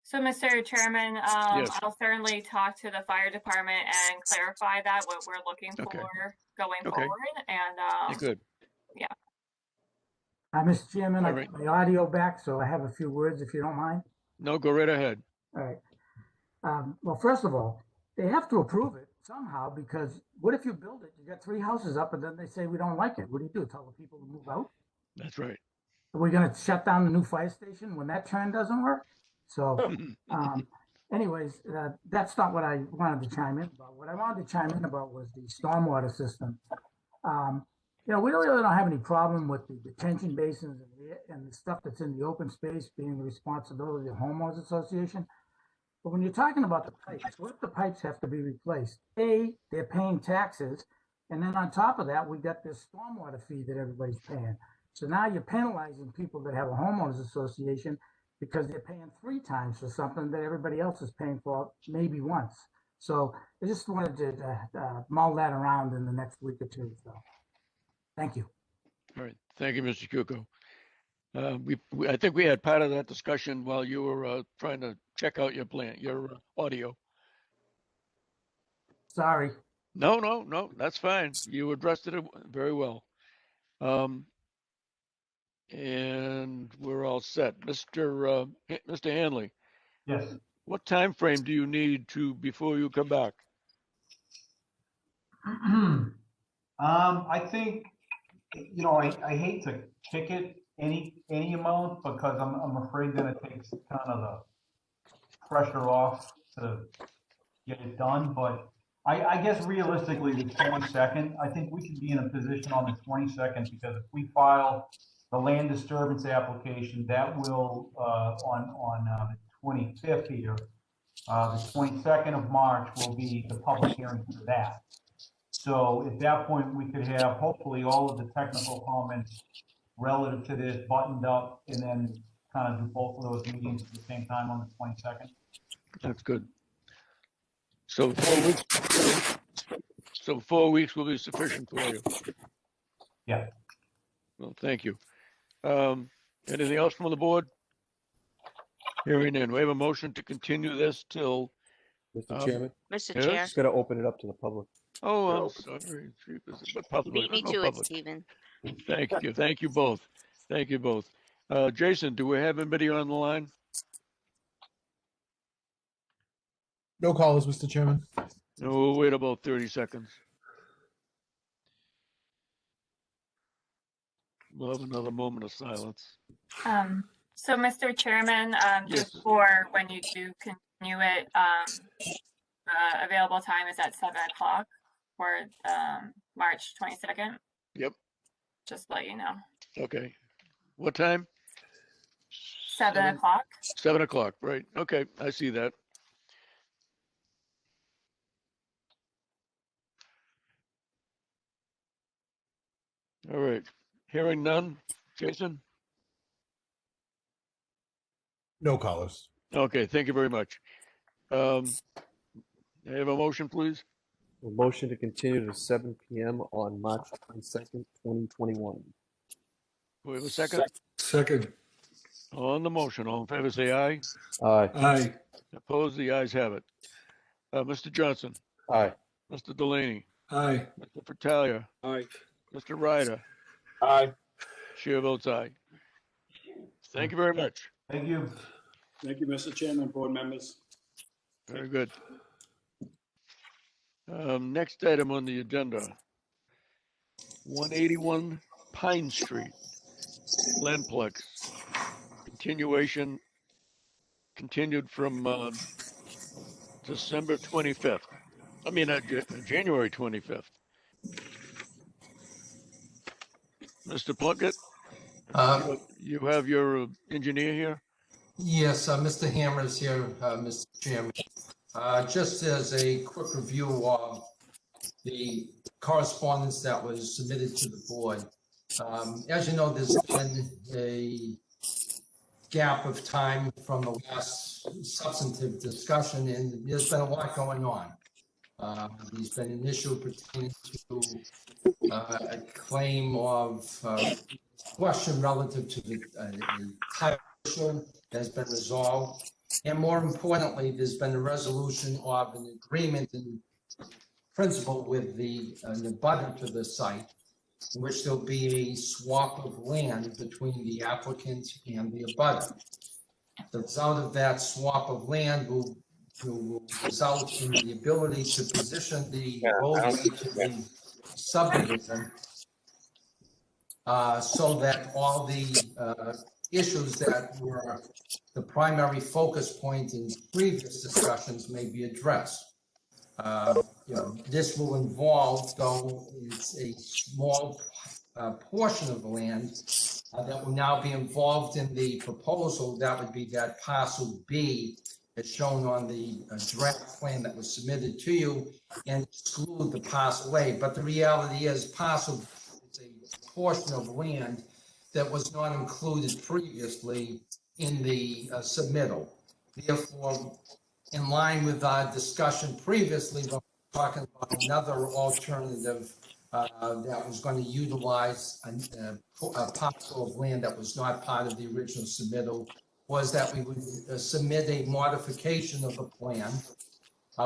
So, Mr. Chairman, Yes. I'll certainly talk to the fire department and clarify that, what we're looking Okay. for going Okay. forward. And Yeah, good. Mr. Chairman, All I right. got my audio back, so I have a few words if you don't mind. No, go right ahead. All right. Well, first of all, they have to approve it somehow, because what if you build it, you got 3 houses up, and then they say we don't like it? What do? Tell the people to move out? That's right. Are we going to shut down the new fire station when that turn doesn't work? So, anyways, that's not what I wanted to chime in about. What I wanted to chime in about was the stormwater system. We really don't have any problem with the detention basins and the stuff that's in the open space being the responsibility of the homeowners association. But when you're talking about the pipes, what if the pipes have to be replaced? They're paying taxes, and then on top of that, we got this stormwater fee that everybody's paying. So now you're penalizing people that have a homeowners association because they're paying 3 times for something that everybody else is paying for maybe once. So I just wanted to mull that around in the next week or two. So thank you. All right. Thank you, Mr. Kuko. I think we had part of that discussion while you were trying to check out your plan, your audio. Sorry. No, that's fine. You addressed it very well. And we're all set. Mr. Hanley, Yes. what time frame do you need before you come back? I think, I hate to kick it any amount, because I'm afraid then it takes kind of the pressure off to get it done. But I guess realistically, the 22nd, I think we should be in a position on the 22nd, because if we file the land disturbance application, that will on the 25th here, the 22nd of March will be the public hearing for that. So at that point, we could have hopefully all of the technical comments relative to this buttoned up, and then kind of do both of those meetings at the same time on the 22nd. That's good. So 4 weeks. So 4 weeks will be sufficient for you. Yeah. Well, thank you. Anything else from the board? Hearing none. We have a motion to continue this till. Mr. Chairman, Mr. Yes? Chair, just got to open it up to the public. Oh, I'm sorry. But public, beat me no to it, public. Stephen. Thank you. Thank you both. Thank you both. Jason, do we have anybody on the line? No callers, Mr. Chairman. No, we'll wait about 30 seconds. We'll have another moment of silence. So, Mr. Chairman, Yes. just for when you do continue it, available time is at 7 o'clock for March 22nd. Yep. Just to let you know. Okay. What time? 7 o'clock. 7 o'clock, right. Okay, I see that. All right. Hearing none. Jason? No callers. Okay, thank you very much. I have a motion, please. A motion to continue to 7 PM on March 22nd, 2021. Do we have a second? Second. On the motion, all in favor, say aye. Aye. Aye. Opposed, the ayes have it. Mr. Johnson, Aye. Mr. Delaney, Aye. Mr. Fratalia, Aye. Mr. Ryder, Aye. chair votes aye. Thank you very much. Thank you. Thank you, Mr. Chairman, board members. Very good. Next item on the agenda, 181 Pine Street, Glenplex. Continued from December 25th. I mean, January 25th. Mr. Plunkett, you have your engineer here? Yes, Mr. Hammer is here, Mr. Chairman. Just as a quick review of the correspondence that was submitted to the board. As you know, there's been a gap of time from the last substantive discussion, and there's been a lot going on. There's been an issue pertaining to a claim of question relative to the title issue that has been resolved. And more importantly, there's been a resolution of an agreement in principle with the abutter to the site, in which there'll be a swap of land between the applicant and the abutter. The result of that swap of land will result in the ability to position the roadway to the subdivision so that all the issues that were the primary focus point in previous discussions may be addressed. This will involve, though it's a small portion of the land that will now be involved in the proposal. That would be that parcel B as shown on the draft plan that was submitted to you, and exclude the parcel A. But the reality is parcel is a portion of land that was not included previously in the submittal. Therefore, in line with our discussion previously, we're talking about another alternative that was going to utilize a parcel of land that was not part of the original submittal, was that we would submit a modification of the plan.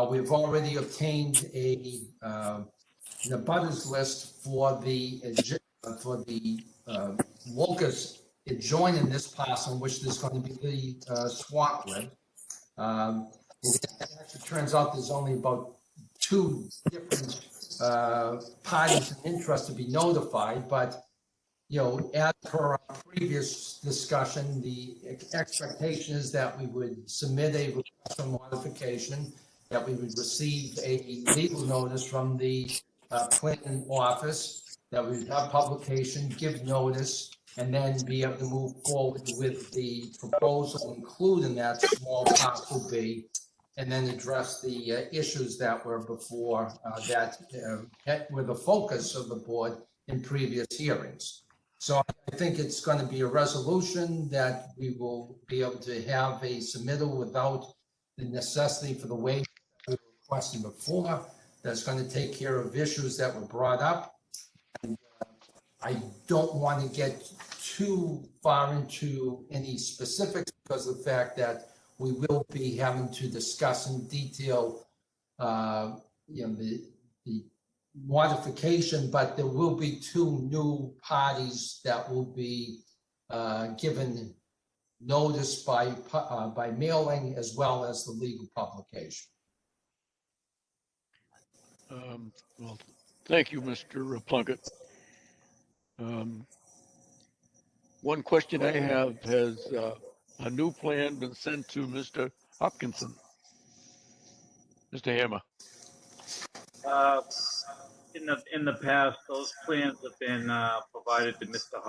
We've already obtained an abutters list for the locus adjoining this parcel, in which there's going to be the swap with. It actually turns out there's only about 2 different parties in interest to be notified, but as per our previous discussion, the expectation is that we would submit a request for modification, that we would receive a legal notice from the planning office, that we would have publication, give notice, and then be able to move forward with the proposal, including that small parcel B, and then address the issues that were before that were the focus of the board in previous hearings. So I think it's going to be a resolution that we will be able to have a submittal without the necessity for the waiver that we were requesting before. That's going to take care of issues that were brought up. And I don't want to get too far into any specifics because of the fact that we will be having to discuss in detail, the modification, but there will be 2 new parties that will be given notice by mailing, as well as the legal publication. Well, thank you, Mr. Plunkett. One question I have, has a new plan been sent to Mr. Hopkinson? Mr. Hammer? In the past, those plans have been provided to Mr.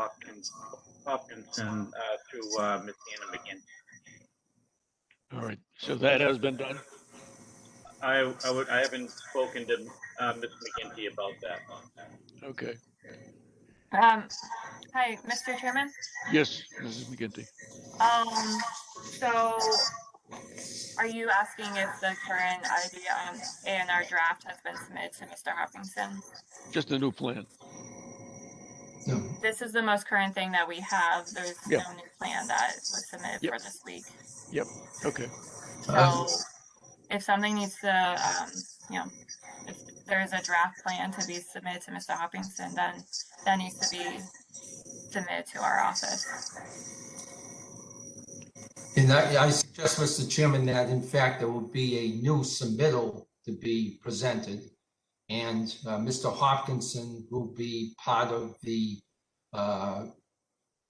Hopkinson through Ms. Anna McGinn. All right, so that has been done? I haven't spoken to Ms. McGinty about that. Okay. Hi, Mr. Chairman. Yes, Mrs. McGinty. So are you asking if the current A&R draft has been submitted to Mr. Hopkinson? Just a new plan. This is the most current thing that we have. There's Yeah. no new plan that was submitted for this week. Yep, okay. So if something needs to, if there's a draft plan to be submitted to Mr. Hopkinson, then that needs to be submitted to our office. And I suggest, Mr. Chairman, that in fact there will be a new submittal to be presented. And Mr. Hopkinson will be part of the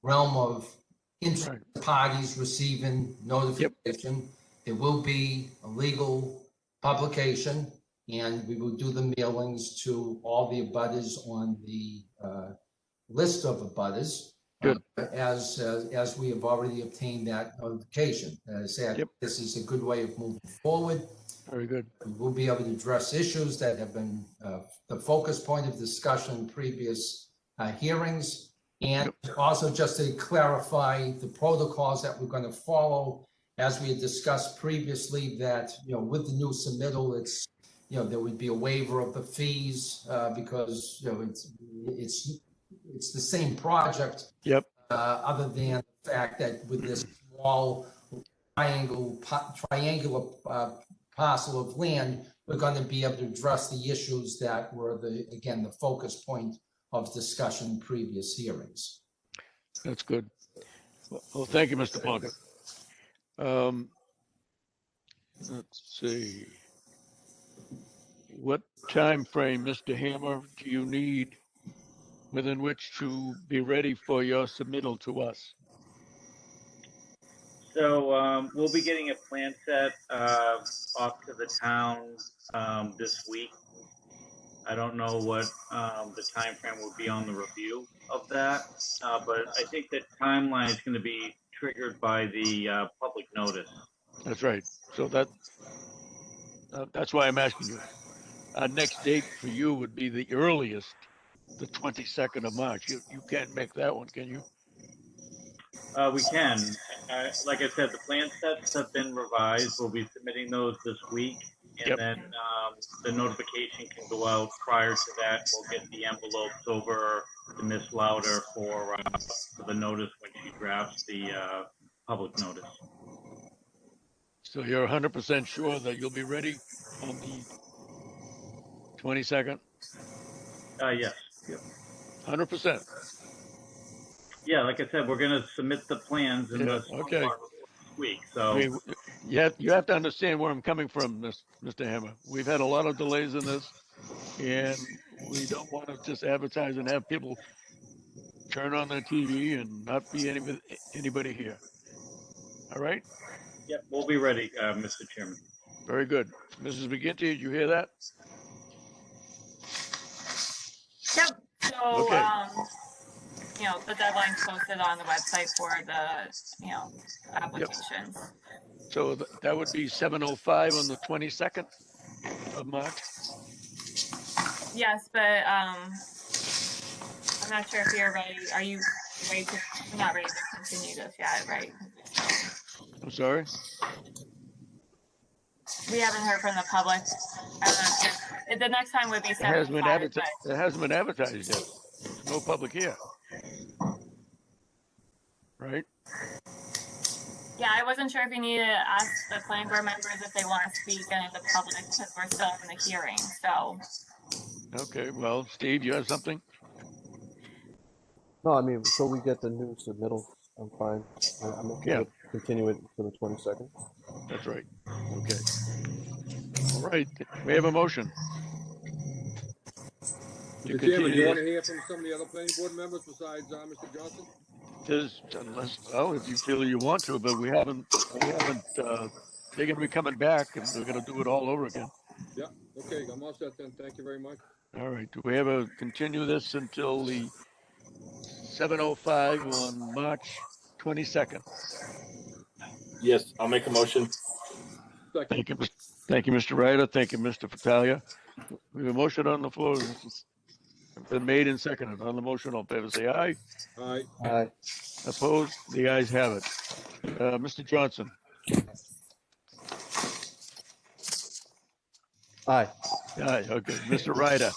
realm of interested parties receiving notification. Yep. There will be a legal publication, and we will do the mailings to all the abutters on the list of abutters. As we have already obtained that notification. As I said, this is a good way of moving forward. Very good. We will be able to address issues that have been the focus point of discussion in previous hearings. And also just to clarify the protocols that we're going to follow, as we had discussed previously, that, with the new submittal, it's, there would be a waiver of the fees because, it's the same project. Yep. Other than the fact that with this small triangular parcel of land, we're going to be able to address the issues that were the focus point of discussion in previous hearings. That's good. Well, thank you, Mr. Plunkett. Let's see. What time frame, Mr. Hammer, do you need within which to be ready for your submittal to us? So we'll be getting a plan set off to the town this week. I don't know what the time frame will be on the review of that, but I think that timeline is going to be triggered by the public notice. That's right. So that's why I'm asking you. Our next date for you would be the earliest, the 22nd of March. You can't make that one, can you? We can. Like I said, the plan sets have been revised. We'll be submitting those this week. And then the notification can go out prior to that. We'll get the envelopes over to Ms. Lauder for the notice when she drafts the public notice. So you're 100% sure that you'll be ready on the 22nd? Yes. Yep. 100%. Yeah, like I said, we're going to submit the plans in the week. So you have to understand where I'm coming from, Mr. Hammer. We've had a lot of delays in this, and we don't want to just advertise and have people turn on their TV and not be anybody here. All right? Yep, we'll be ready, Mr. Chairman. Very good. Mrs. McGinty, did you hear that? Yep. So, the deadline's posted on the website for the, applications. Yep. So that would be 7:05 on the 22nd of March? Yes, but I'm not sure if you're ready. Are you ready to, you're not ready to continue this yet, right? I'm sorry? We haven't heard from the public. The next time would be 7:05. It hasn't been advertised yet. There's no public here. Right? Yeah, I wasn't sure if you needed to ask the planning board members if they want to speak in the public because we're still in the hearing, so. Okay, well, Steve, you have something? No, I mean, until we get the new submittal, I'm fine. I'm okay with continue it to the 22nd. That's right. Okay. All right, we have a motion. Mr. Chairman, do you want to hear from some of the other planning board members besides Mr. Johnson? There's, unless, well, if you feel you want to, but we haven't, they're gonna be coming back and we're gonna do it all over again. Yeah, okay, I'm all set then. Thank you very much. All right, do we have a, continue this until the 7:05 on March 22nd? Yes, I'll make a motion. Second, Thank you, thank you, Mr. Ryder. Thank you, Mr. Fattalia. We have a motion on the floor. This has been made and seconded. On the motion, all in favor, say aye. all right, Aye. Opposed? The ayes have it. Mr. Johnson, Aye. aye, okay. Mr. Ryder?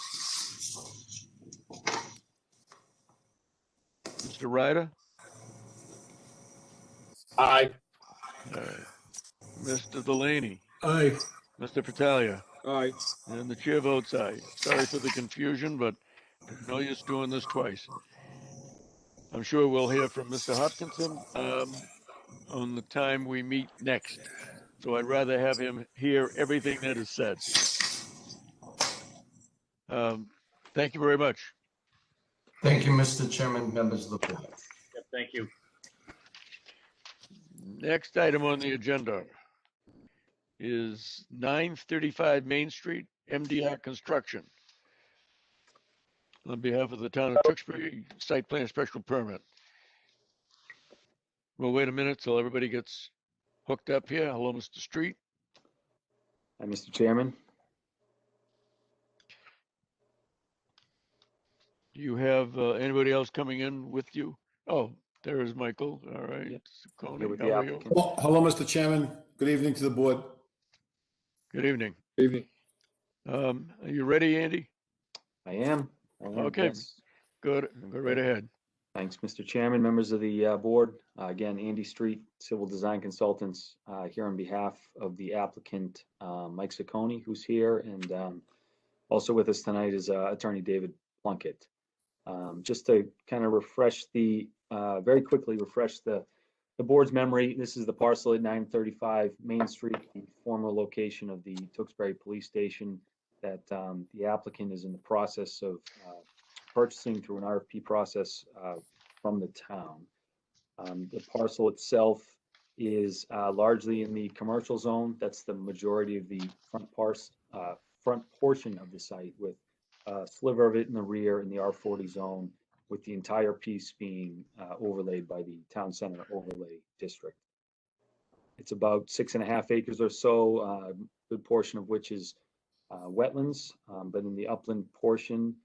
Mr. Ryder? Aye. All right. Mr. Delaney? Aye. Mr. Fattalia? all right. And the chair votes aye. Sorry for the confusion, but there's no use doing this twice. I'm sure we'll hear from Mr. Hopkinson on the time we meet next. So I'd rather have him hear everything that is said. Thank you very much. Thank you, Mr. Chairman, members of the board. Yep, thank you. Next item on the agenda is 935 Main Street, MDR Construction. On behalf of the town of Tewksbury, site plan special permit. We'll wait a minute till everybody gets hooked up here. Hello, Mr. Street. Hi, Mr. Chairman. Do you have anybody else coming in with you? Oh, there is Michael. All right. Yep. Coney, Here with how the are you? applicant. Well, hello, Mr. Chairman. Good evening to the board. Good evening. Evening. Are you ready, Andy? I am. Okay. Yes. Good. Go right ahead. Thanks, Mr. Chairman, members of the board. Again, Andy Street, Civil Design Consultants, here on behalf of the applicant, Mike Saccone, who's here, and also with us tonight is Attorney David Plunkett. Just to kind of refresh very quickly refresh the board's memory, this is the parcel at 935 Main Street, the former location of the Tewksbury Police Station that the applicant is in the process of purchasing through an RFP process from the town. The parcel itself is largely in the commercial zone. That's the majority of the front portion of the site, with a sliver of it in the rear in the R40 zone, with the entire piece being overlaid by the Town Center Overlay District. It's about 6.5 acres or so, a good portion of which is wetlands, but in the upland portion,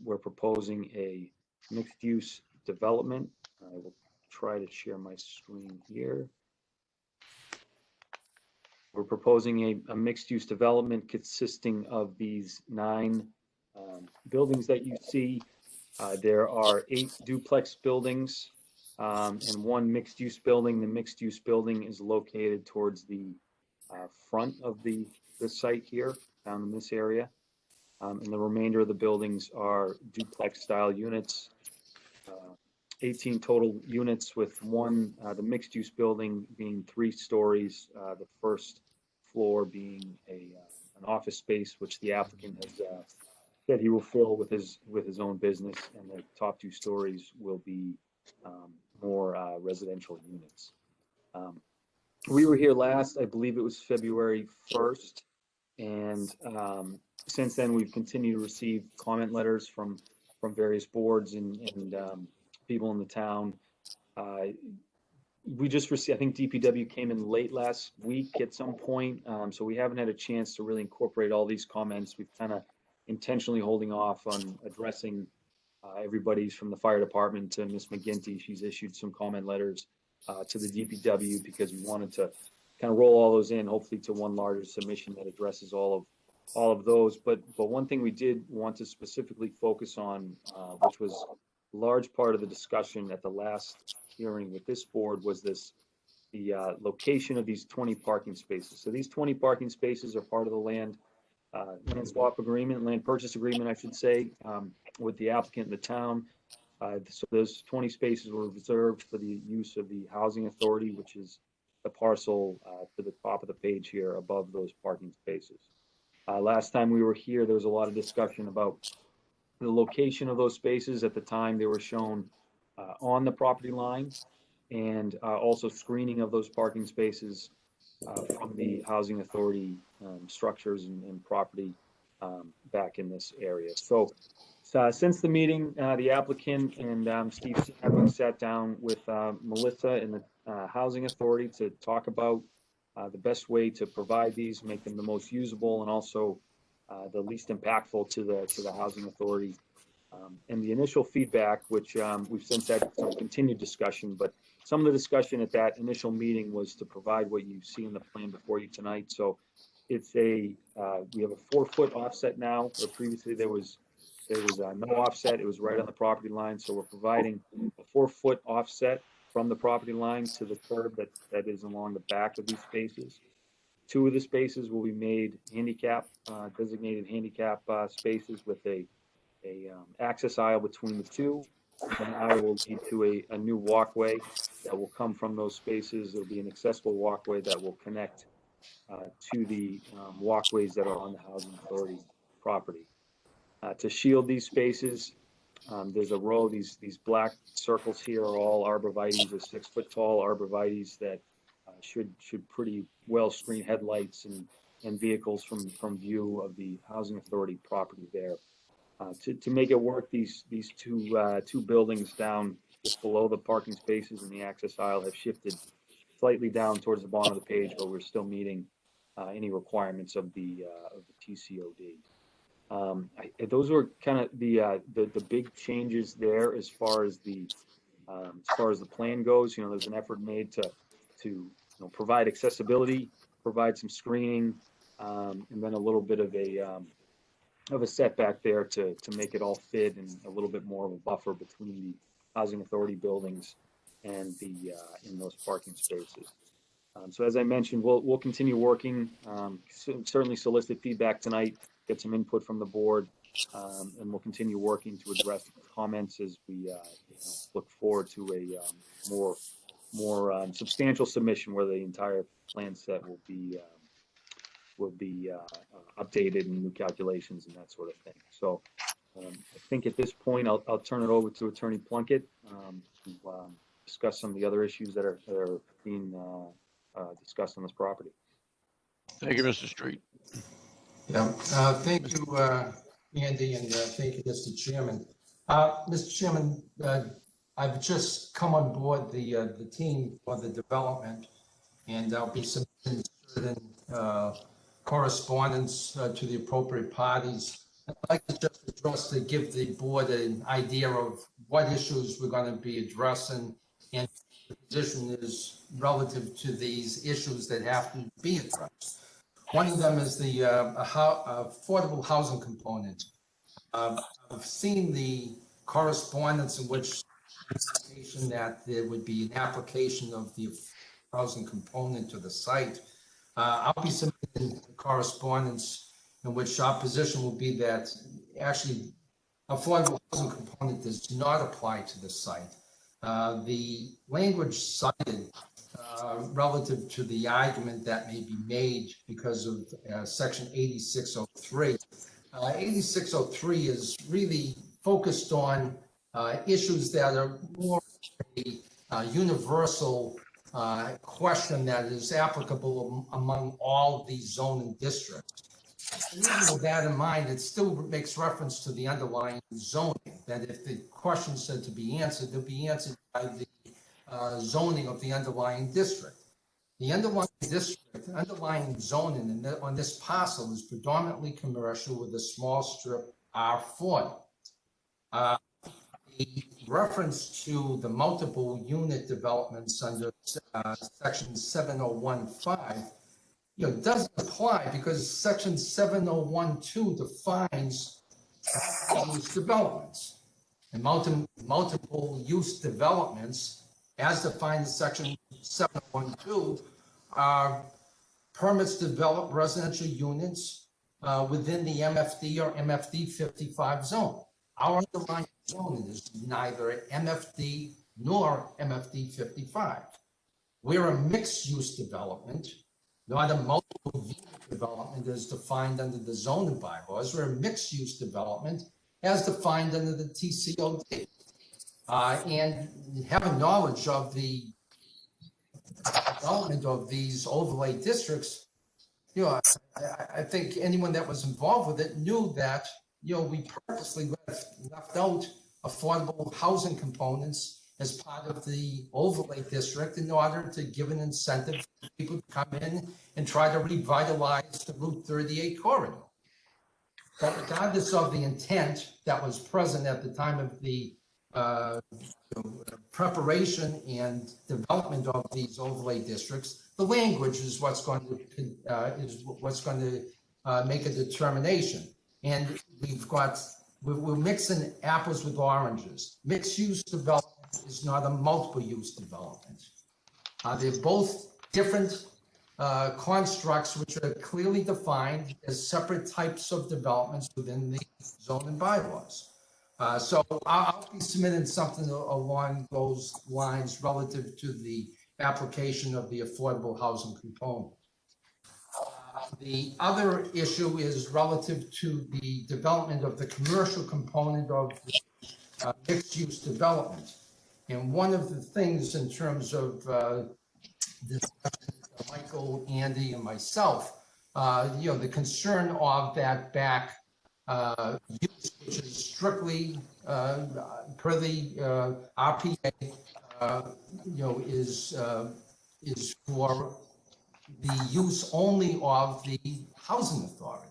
we're proposing a mixed-use development. I will try to share my screen here. We're proposing a mixed-use development consisting of these 9 buildings that you see. There are 8 duplex buildings and 1 mixed-use building. The mixed-use building is located towards the front of the site here, down in this area. And the remainder of the buildings are duplex style units, 18 total units, with the mixed use building being 3 stories, the first floor being an office space, which the applicant has said he will fill with his own business, and the top 2 stories will be more residential units. We were here last, I believe it was February 1st, and since then, we've continued to receive comment letters from various boards and people in the town. We just received, I think DPW came in late last week at some point, so we haven't had a chance to really incorporate all these comments. We've kind of intentionally holding off on addressing everybody's, from the fire department to Ms. McGinty. She's issued some comment letters to the DPW because we wanted to kind of roll all those in, hopefully to one larger submission that addresses all of those. But one thing we did want to specifically focus on, which was a large part of the discussion at the last hearing with this board, was the location of these 20 parking spaces. So these 20 parking spaces are part of the land swap agreement, land purchase agreement, I should say, with the applicant and the town. So those 20 spaces were reserved for the use of the housing authority, which is the parcel to the top of the page here above those parking spaces. Last time we were here, there was a lot of discussion about the location of those spaces. At the time, they were shown on the property line, and also screening of those parking spaces from the housing authority structures and property back in this area. So since the meeting, the applicant and Steve Savage sat down with Melissa and the housing authority to talk about the best way to provide these, make them the most usable, and also the least impactful to the housing authority. And the initial feedback, which we've since had some continued discussion, but some of the discussion at that initial meeting was to provide what you see in the plan before you tonight. So it's we have a 4-foot offset now, where previously there was no offset. It was right on the property line. So we're providing a 4-foot offset from the property line to the curb that is along the back of these spaces. 2 of the spaces will be made handicap, designated handicap spaces with a access aisle between the 2. And the aisle will lead to a new walkway that will come from those spaces. It'll be an accessible walkway that will connect to the walkways that are on the housing authority property. To shield these spaces, there's a row, these black circles here are all arborvitaes, are 6-foot tall arborvitaes that should pretty well screen headlights and vehicles from view of the housing authority property there. To make it work, these two buildings down just below the parking spaces and the access aisle have shifted slightly down towards the bottom of the page, but we're still meeting any requirements of the TCOD. Those were kind of the big changes there as far as the plan goes. You know, there's an effort made to provide accessibility, provide some screening, and then a little bit of a setback there to make it all fit, and a little bit more of a buffer between the housing authority buildings and in those parking spaces. So as I mentioned, we'll continue working, certainly solicit feedback tonight, get some input from the board, and we'll continue working to address comments as we look forward to a more substantial submission where the entire plan set will be updated and new calculations and that sort of thing. So I think at this point, I'll turn it over to Attorney Plunkett to discuss some of the other issues that are being discussed on this property. Thank you, Mr. Street. Yeah, thank you, Andy, and thank you, Mr. Chairman. Mr. Chairman, I've just come on board the team for the development, and I'll be submitting certain correspondence to the appropriate parties. I'd like to just address to give the board an idea of what issues we're going to be addressing and the position is relative to these issues that have to be addressed. One of them is the affordable housing component. I've seen the correspondence in which that there would be an application of the housing component to the site. I'll be submitting correspondence in which our position will be that actually affordable housing component does not apply to the site. The language cited relative to the argument that may be made because of section 8603. 8603 is really focused on issues that are more a universal question that is applicable among all these zoning districts. And even with that in mind, it still makes reference to the underlying zoning, that if the question said to be answered, they'll be answered by the zoning of the underlying district. The underlying zoning on this parcel is predominantly commercial with a small strip R40. The reference to the multiple unit developments under section 7015, doesn't apply because section 7012 defines use developments, and multiple use developments, as defined in section 712, are permits to develop residential units within the MFD or MFD 55 zone. Our underlying zone is neither MFD nor MFD 55. We're a mixed-use development, not a multiple development as defined under the zoning bylaws. We're a mixed-use development as defined under the TCOD. and having knowledge of the development of these overlay districts, you know, I think anyone that was involved with it knew that, you know, we purposely left out affordable housing components as part of the overlay district in order to give an incentive for people to come in and try to revitalize the Route 38 corridor. But regardless of the intent that was present at the time of the preparation and development of these overlay districts, the language is what's going to make a determination. And we're mixing apples with oranges. Mixed use development is not a multiple use development. They're both different constructs which are clearly defined as separate types of developments within the zoning bylaws. So I'll be submitting something along those lines relative to the application of the affordable housing component. The other issue is relative to the development of the commercial component of the mixed-use development. And one of the things in terms of Michael, Andy, and myself, you know, the concern of that back use, which is strictly per the RPA, you know, is for the use only of the housing authority.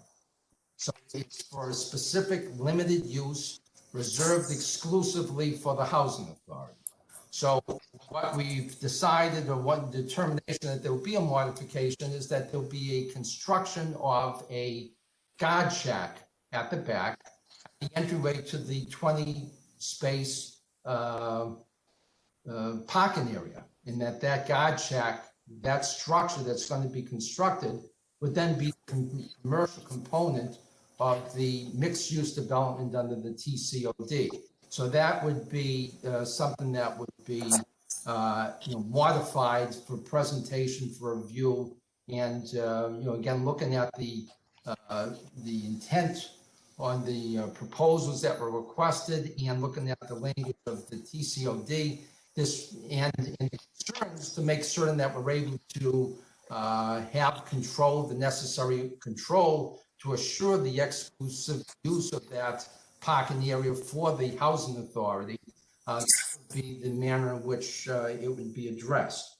So it's for a specific limited use reserved exclusively for the housing authority. So what we've decided, or what determination that there will be a modification, is that there'll be a construction of a guard shack at the back, the entryway to the 20 space parking area, and that guard shack, that structure that's going to be constructed, would then be the commercial component of the mixed use development under the TCOD. So that would be something that would be you know, modified for presentation for review, and you know, again, looking at the intent on the proposals that were requested and looking at the language of the TCOD, this and the concerns, to make certain that we're able to have control, the necessary control, to assure the exclusive use of that parking area for the housing authority. That would be the manner in which it would be addressed.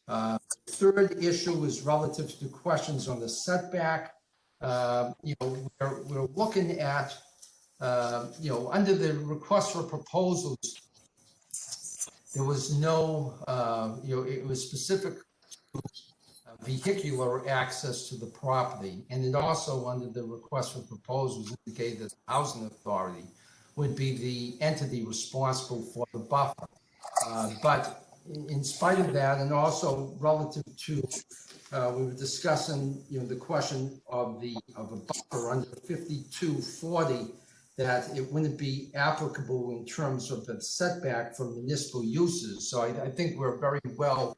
The third issue is relative to questions on the setback. You know, we're looking at, you know, under the request for proposals, there was no, you know, it was specific to vehicular access to the property. And it also, under the request for proposals, indicated that the housing authority would be the entity responsible for the buffer. But in spite of that, and also relative to, we were discussing, you know, the question of a buffer under 5240, that it wouldn't be applicable in terms of the setback for municipal uses. So I think we're very well,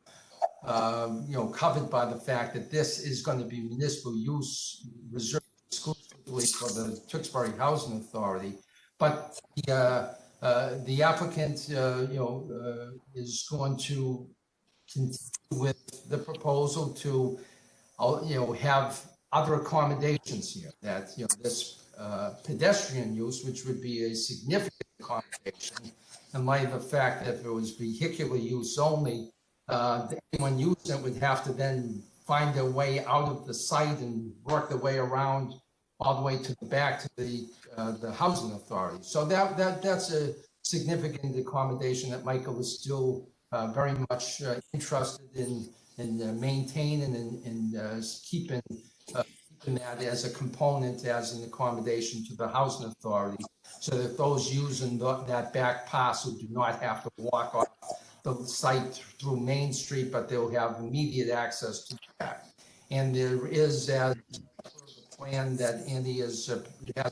you know, covered by the fact that this is going to be municipal use reserved exclusively for the Tewksbury Housing Authority. But the applicant, you know, is going to continue with the proposal to, you know, have other accommodations here. That, you know, this pedestrian use, which would be a significant accommodation, in light of the fact that if it was vehicular use only, anyone using it would have to then find their way out of the site and work their way around all the way to the back to the housing authority. So that's a significant accommodation that Michael is still very much interested in maintaining and keeping that as a component, as an accommodation to the housing authority, so that those using that back parcel do not have to walk off the site through Main Street, but they'll have immediate access to that. And there is, as the plan that Andy has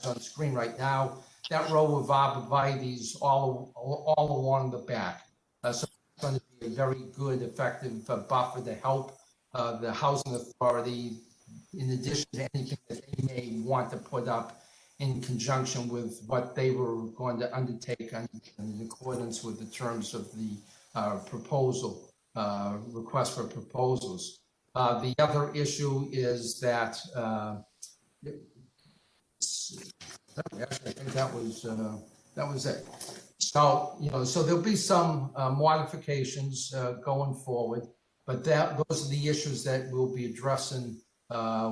on screen right now, that row of arborvitae's all along the back. So it's going to be a very good, effective buffer to help the housing authority, in addition to anything that they may want to put up in conjunction with what they were going to undertake in accordance with the terms of the proposal, request for proposals. The other issue is that, actually, I think that was it. So, so there'll be some modifications going forward, but those are the issues that we'll be addressing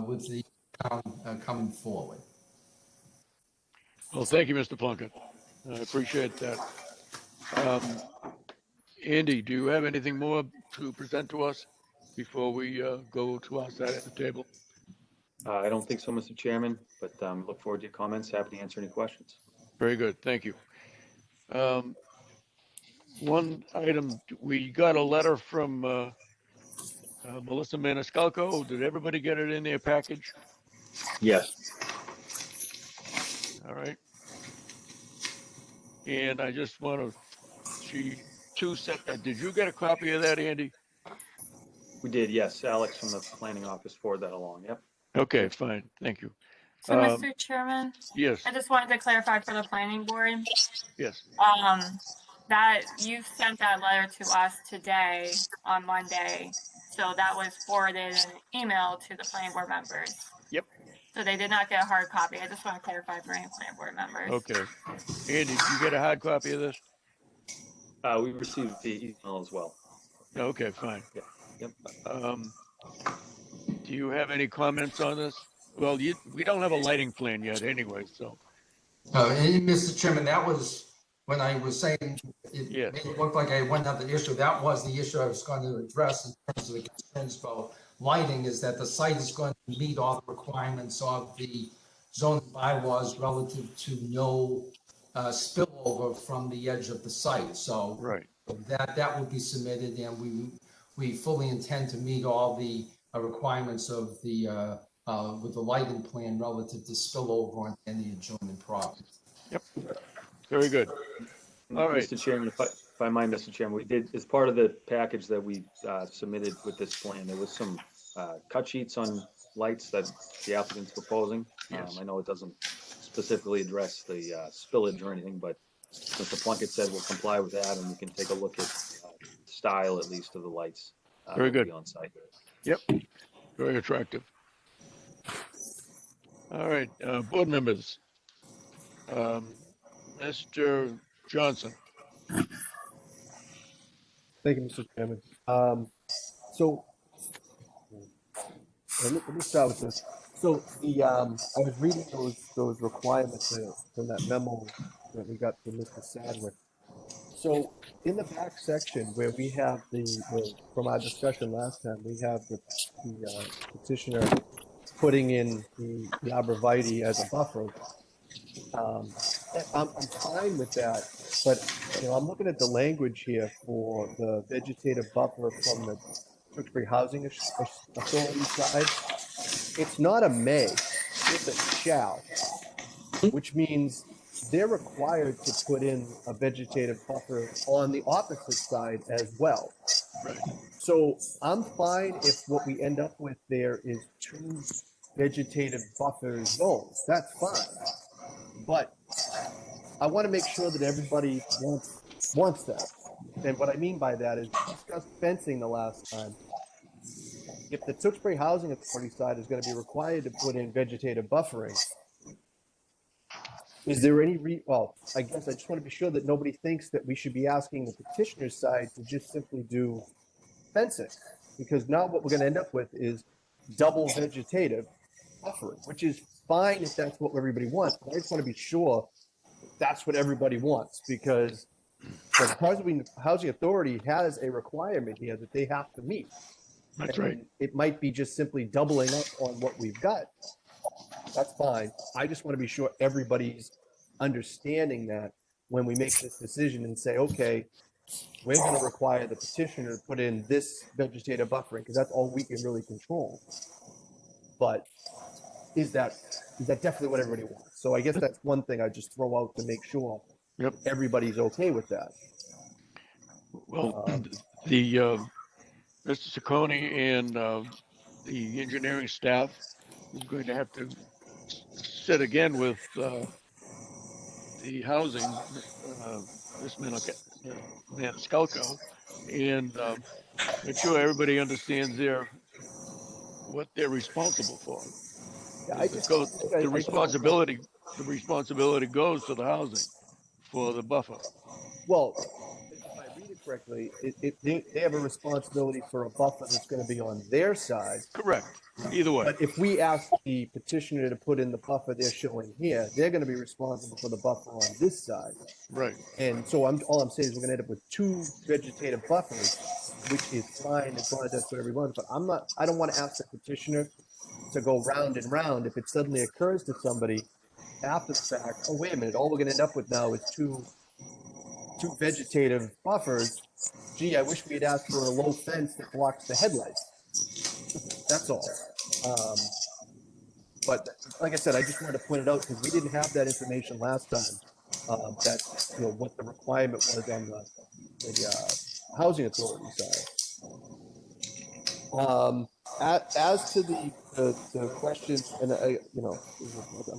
with the town coming forward. Well, thank you, Mr. Plunkett. I appreciate that. Andy, do you have anything more to present to us before we go to our side of the table? I don't think so, Mr. Chairman, but look forward to your comments. Happy to answer any questions. Very good, thank you. One item, we got a letter from Melissa Maniscalco. Did everybody get it in their package? Yes. All right. And I just want to, she too said that. Did you get a copy of that, Andy? We did, yes. Alex from the planning office forwarded that along. Yep. Okay, fine. Thank you. So, Mr. Chairman? Yes. I just wanted to clarify for the planning board. Yes. That you sent that letter to us today on Monday. So that was forwarded in an email to the planning board members. Yep. So they did not get a hard copy. I just want to clarify for any planning board members. Okay. Andy, did you get a hard copy of this? We received the email as well. Okay, fine. Yeah. Yep. Do you have any comments on this? Well, we don't have a lighting plan yet anyway, so. And Mr. Chairman, that was when I was saying it Yes. made it look like I went on the issue. That was the issue I was going to address in terms of the concerns about lighting, is that the site is going to meet all the requirements of the zoning bylaws relative to no spillover from the edge of the site. So right. that will be submitted, and we fully intend to meet all the requirements of the with the lighting plan relative to spillover on any adjoining property. Yep. Very good. All right. Mr. Chairman, if I might, Mr. Chairman, we did, as part of the package that we submitted with this plan, there was some cut sheets on lights that the applicant's proposing. Yes. I know it doesn't specifically address the spillage or anything, but Mr. Plunkett said we'll comply with that, and we can take a look at style, at least, of the lights. Very good. On site. Yep. Very attractive. All right, board members. Mr. Johnson. Thank you, Mr. Chairman. So let me start with this. So I was reading those requirements from that memo that we got from Mr. Sadler. So in the back section where we have from our discussion last time, we have the petitioner putting in the arborvitae as a buffer. I'm fine with that, but I'm looking at the language here for the vegetative buffer from the Tewksbury Housing Authority side. It's not a may, it's a shall, which means they're required to put in a vegetative buffer on the opposite side as well. Right. So I'm fine if what we end up with there is 2 vegetative buffer zones. That's fine. But I want to make sure that everybody wants that. And what I mean by that is, we discussed fencing the last time. If the Tewksbury Housing Authority side is going to be required to put in vegetative buffering, is there any well, I guess I just want to be sure that nobody thinks that we should be asking the petitioner's side to just simply do fencing, because now what we're going to end up with is double vegetative buffering, which is fine if that's what everybody wants. But I just want to be sure that's what everybody wants, because the Housing Authority has a requirement here that they have to meet. That's and right. It might be just simply doubling up on what we've got. That's fine. I just want to be sure everybody's understanding that when we make this decision and say, okay, we're going to require the petitioner to put in this vegetative buffering, because that's all we can really control. But is that definitely what everybody wants? So I guess that's one thing I just throw out to make sure everybody's okay with that. Well, Mr. Ciccone and the engineering staff is going to have to said again with the housing, this Maniscalco, and make sure everybody understands what they're responsible for. Yeah, Is it goes, the I responsibility goes to the housing for the buffer. well, if I read it correctly, they have a responsibility for a buffer that's going to be on their side. Correct. Either way. But if we ask the petitioner to put in the buffer they're showing here, they're going to be responsible for the buffer on this side. Right. And so all I'm saying is we're going to end up with two vegetative buffers, which is fine as long as that's what everyone. But I don't want to ask the petitioner to go round and round if it suddenly occurs to somebody after the fact. Oh, wait a minute! All we're going to end up with now is two vegetative buffers. Gee, I wish we had asked for a low fence that blocks the headlights. That's all. But like I said, I just wanted to point it out because we didn't have that information last time. That what the requirement was on the housing authority side. As to the question, and I'm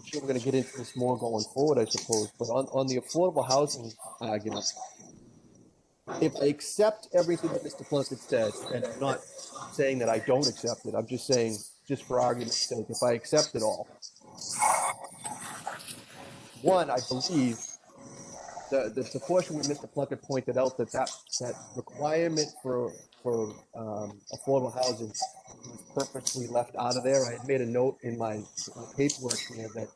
sure we're going to get into this more going forward, I suppose. But on the affordable housing argument, if I accept everything that Mr. Plunkett said, and I'm not saying that I don't accept it, I'm just saying, just for argument's sake, if I accept it all, one, I believe the portion where Mr. Plunkett pointed out that requirement for affordable housing was purposely left out of there. I had made a note in my paperwork here that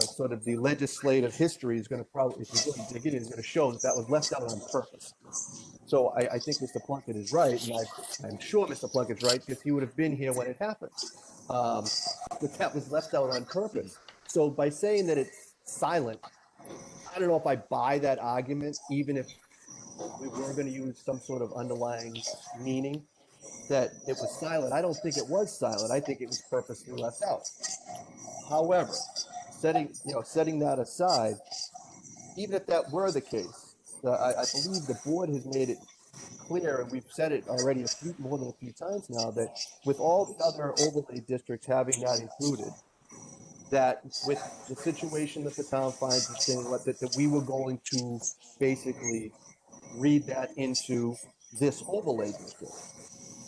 sort of the legislative history is going to probably, if you really dig in, is going to show that was left out on purpose. So I think Mr. Plunkett is right, and I'm sure Mr. Plunkett's right because he would have been here when it happened. But that was left out on purpose. So by saying that it's silent, I don't know if I buy that argument, even if we were going to use some sort of underlying meaning that it was silent. I don't think it was silent. I think it was purposely left out. However, setting that aside, even if that were the case, I believe the board has made it clear, and we've said it already more than a few times now, that with all the other overlay districts having that included, that with the situation that the town finds itself in, that we were going to basically read that into this overlay district.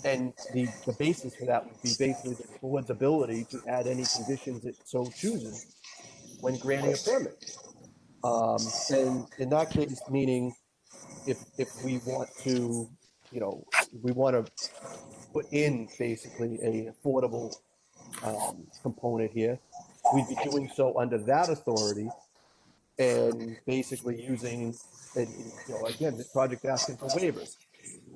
And the basis for that would be basically the board's ability to add any conditions it so chooses when granting a permit. And in that case, meaning if we want to, we want to put in basically a affordable component here, we'd be doing so under that authority and basically using, again, this project asking for waivers.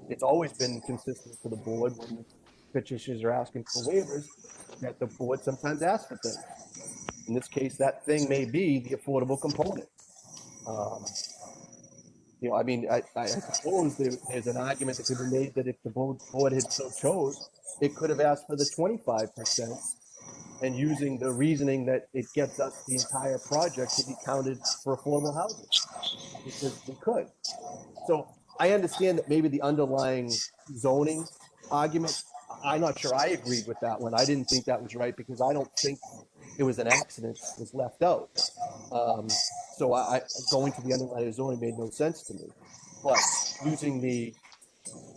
It's always been consistent for the board when petitioners are asking for waivers that the board sometimes asks for things. In this case, that thing may be the affordable component. I suppose there's an argument that could be made that if the board had so chose, it could have asked for the 25%, and using the reasoning that it gets us the entire project to be counted for affordable housing, because we could. So I understand that maybe the underlying zoning argument, I'm not sure I agreed with that one. I didn't think that was right because I don't think it was an accident that was left out. So going to the underlying zoning made no sense to me. But using the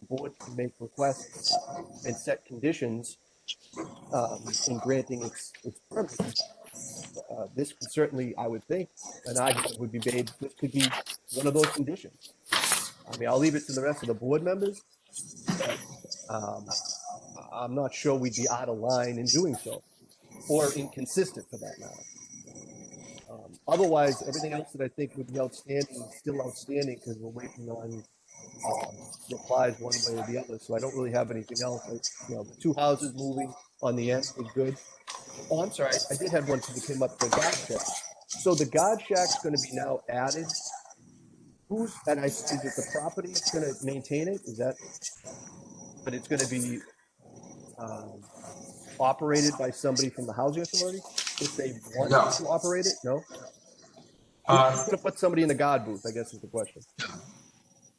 board to make requests and set conditions in granting its permit, this could certainly, I would think, an argument would be made. This could be one of those conditions. I mean, I'll leave it to the rest of the board members. But, I'm not sure we'd be out of line in doing so, or inconsistent for that matter. Otherwise, everything else that I think would be outstanding is still outstanding because we're waiting on replies one way or the other. So I don't really have anything else. The two houses moving on the end is good. Oh, I'm sorry. I did have one that came up, the guard shack. So the guard shack's going to be now added. Is it the property that's going to maintain it? Is that? But it's going to be operated by somebody from the housing authority if they want to operate it. No. Who's going to put somebody in the guard booth, I guess is the question.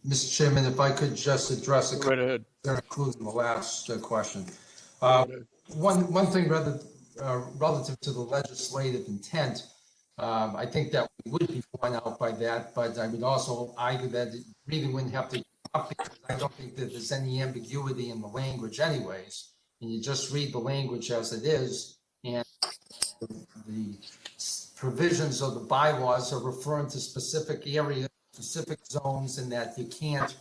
Mr. Chairman, if I could just address a Right ahead. including the last question. One thing rather relative to the legislative intent, I think that we would be borne out by that, but I would also argue that it really wouldn't have to come up because I don't think that there's any ambiguity in the language anyways. And you just read the language as it is, and the provisions of the bylaws are referring to specific areas, specific zones, and that you can't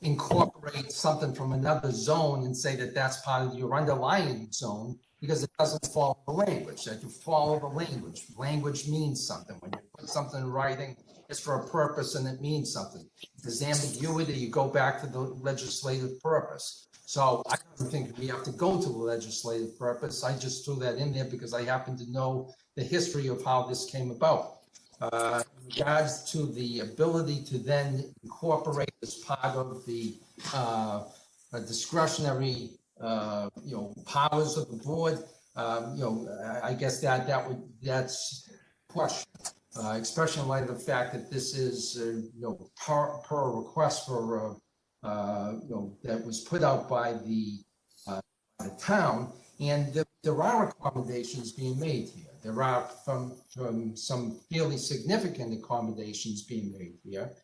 incorporate something from another zone and say that that's part of your underlying zone because it doesn't follow the language. That you follow the language. Language means something. When you put something in writing, it's for a purpose and it means something. If there's ambiguity, you go back to the legislative purpose. So I don't think we have to go to the legislative purpose. I just threw that in there because I happen to know the history of how this came about. In regards to the ability to then incorporate as part of the discretionary, powers of the board, I guess that's question, especially in light of the fact that this is, per request for, that was put out by the town, and there are accommodations being made here. There are from some fairly significant accommodations being made here,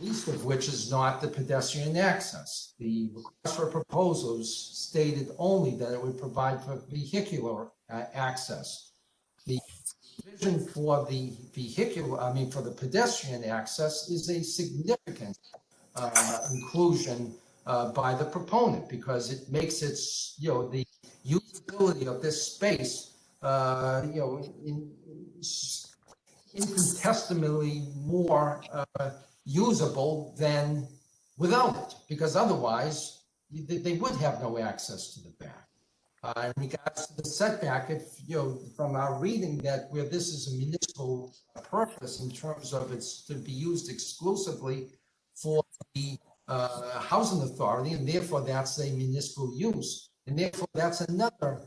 least of which is not the pedestrian access. The request for proposals stated only that it would provide for vehicular access. The vision for the for the pedestrian access is a significant inclusion by the proponent because it makes its, the usability of this space, infinitesimally more usable than without it, because otherwise they would have no access to the back. In regards to the setback, if from our reading that where this is a municipal purpose in terms of it's to be used exclusively for the housing authority, and therefore that's a municipal use, and therefore that's another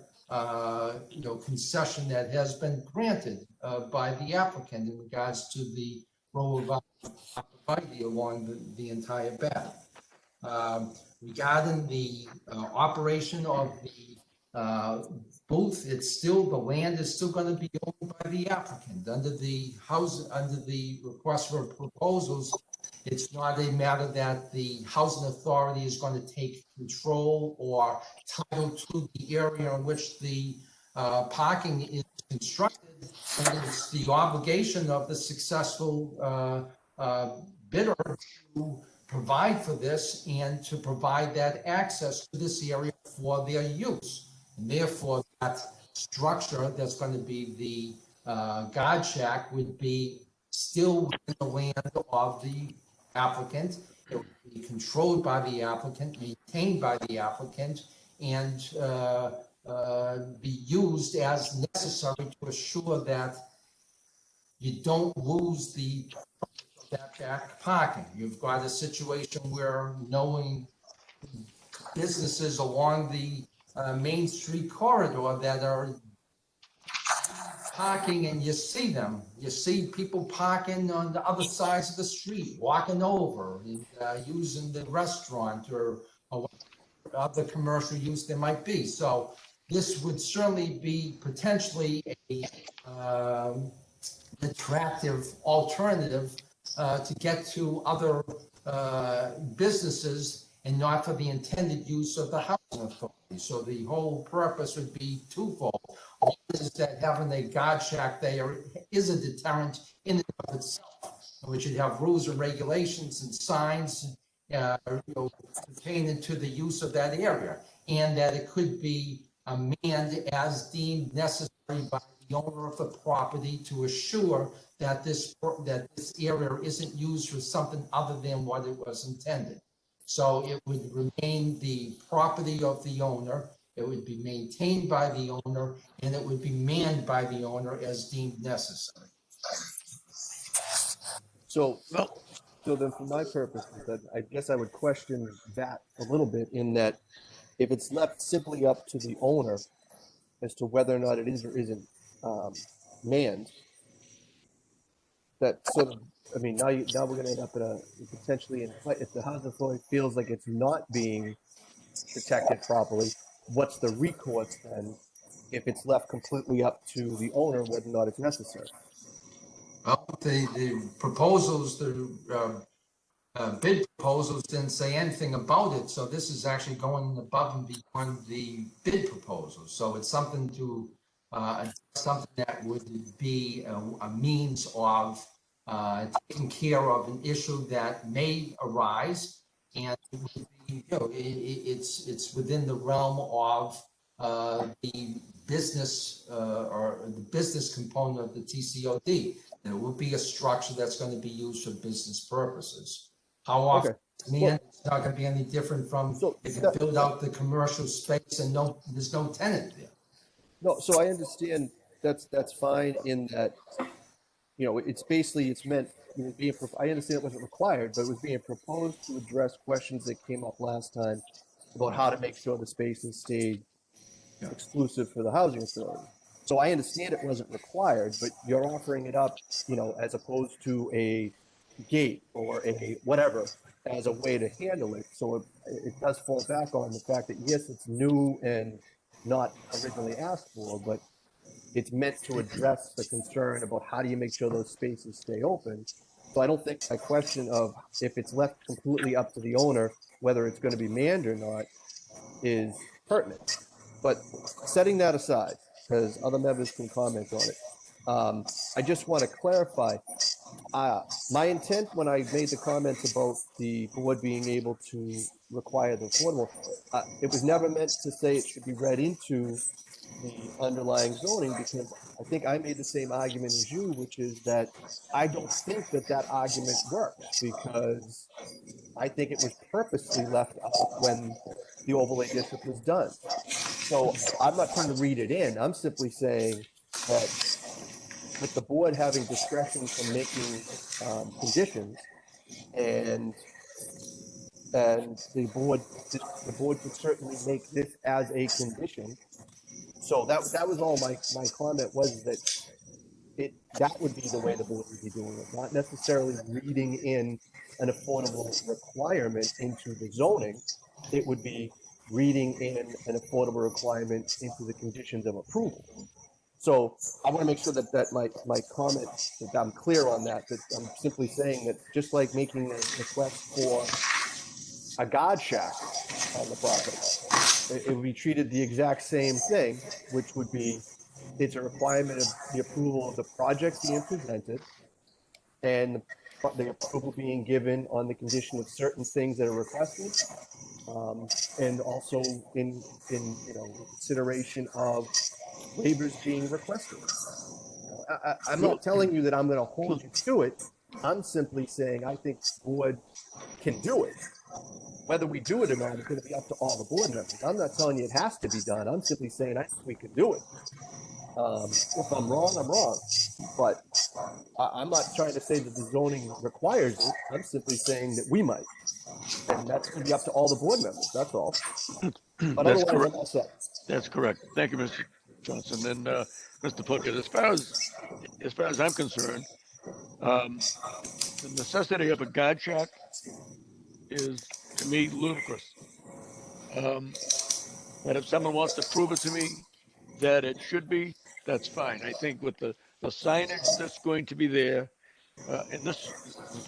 concession that has been granted by the applicant in regards to the row of arborvitae along the entire back. Regarding the operation of the booth, the land is still going to be owned by the applicant under the request for proposals. It's not a matter that the housing authority is going to take control or title to the area in which the parking is constructed. And it's the obligation of the successful bidder to provide for this and to provide that access to this area for their use. And therefore, that structure that's going to be the guard shack would be still within the land of the applicant. It would be controlled by the applicant, maintained by the applicant, and be used as necessary to assure that you don't lose that back parking. You've got a situation where knowing businesses along the Main Street corridor that are parking, and you see them. You see people parking on the other sides of the street, walking over, and, using the restaurant or other commercial use there might be. So this would certainly be potentially a attractive alternative to get to other businesses and not for the intended use of the housing authority. So the whole purpose would be twofold. One is that having a guard shack there is a deterrent in and of itself. We should have rules and regulations and signs pertaining to the use of that area, and that it could be manned as deemed necessary by the owner of the property to assure that this area isn't used for something other than what it was intended. So it would remain the property of the owner, it would be maintained by the owner, and it would be manned by the owner as deemed necessary. So then for my purposes, I guess I would question that a little bit in that if it's left simply up to the owner as to whether or not it is or isn't manned, that sort of, I mean, now we're going to end up in a potentially in fight. If the housing authority feels like it's not being protected properly, what's the recourse then if it's left completely up to the owner whether or not it's necessary. Well, the proposals, the bid proposals didn't say anything about it, so this is actually going above and beyond the bid proposals. So it's something to, something that would be a means of taking care of an issue that may arise, and it would be, you know, it's within the realm of the business or the business component of the TCOD. There will be a structure that's going to be used for business purposes. How often, man, it's not going to be any different from if you build out the commercial space and there's no tenant there. No, so I understand that's fine in that, you know, it's basically, it's meant, it was being, I understand it wasn't required, but it was being proposed to address questions that came up last time about how to make sure the spaces stayed exclusive for the housing authority. So I understand it wasn't required, but you're offering it up, you know, as opposed to a gate or a whatever as a way to handle it. So it does fall back on the fact that, yes, it's new and not originally asked for, but it's meant to address the concern about how do you make sure those spaces stay open. So I don't think a question of if it's left completely up to the owner, whether it's going to be manned or not, is pertinent. But setting that aside, because other members can comment on it, I just want to clarify, my intent when I made the comments about the board being able to require the affordable, it was never meant to say it should be read into the underlying zoning, because I think I made the same argument as you, which is that I don't think that that argument works, because I think it was purposely left out when the overlay district was done. So I'm not trying to read it in. I'm simply saying that with the board having discretion for making conditions, and the board could certainly make this as a condition. So that was all my comment was, that that would be the way the board would be doing it, not necessarily reading in an affordable requirement into the zoning. It would be reading in an affordable requirement into the conditions of approval. So I want to make sure that my comment, that I'm clear on that I'm simply saying that just like making a request for a guard shack on the property, it would be treated the exact same thing, which would be, it's a requirement of the approval of the project being presented and the approval being given on the condition of certain things that are requested, and also in consideration of waivers being requested. I'm not telling you that I'm going to hold you to it. I'm simply saying I think the board can do it. Whether we do it or not is going to be up to all the board members. I'm not telling you it has to be done. I'm simply saying I think we can do it. If I'm wrong, I'm wrong. But I'm not trying to say that the zoning requires it. I'm simply saying that we might. And that's going to be up to all the board members. That's all. But That's otherwise, correct. I'm all set. That's correct. Thank you, Mr. Johnson. And Mr. Puckett, as far as I'm concerned, the necessity of a guard shack is, to me, ludicrous. But if someone wants to prove it to me that it should be, that's fine. I think with the signage that's going to be there, and this,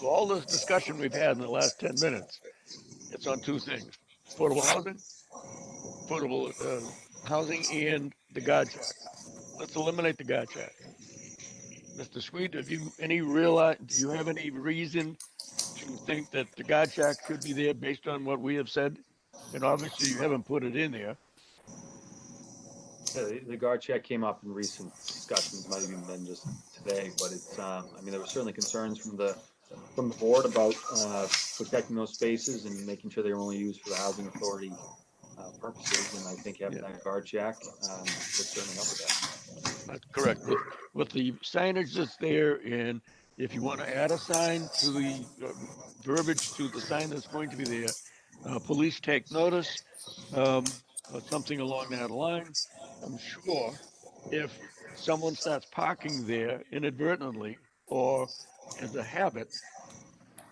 all this discussion we've had in the last 10 minutes, it's on two things: affordable housing and the guard shack. Let's eliminate the guard shack. Mr. Sweet, do you have any reason to think that the guard shack should be there based on what we have said? And obviously you haven't put it in there. The guard check came up in recent discussions, might have even been just today, but it's, I mean, there were certainly concerns from the board about protecting those spaces and making sure they were only used for the housing authority purposes. And I think having that guard check would certainly help with that. That's correct. With the signage that's there, and if you want to add a sign to the verbiage to the sign that's going to be there, police take notice, or something along that line. I'm sure if someone starts parking there inadvertently or as a habit,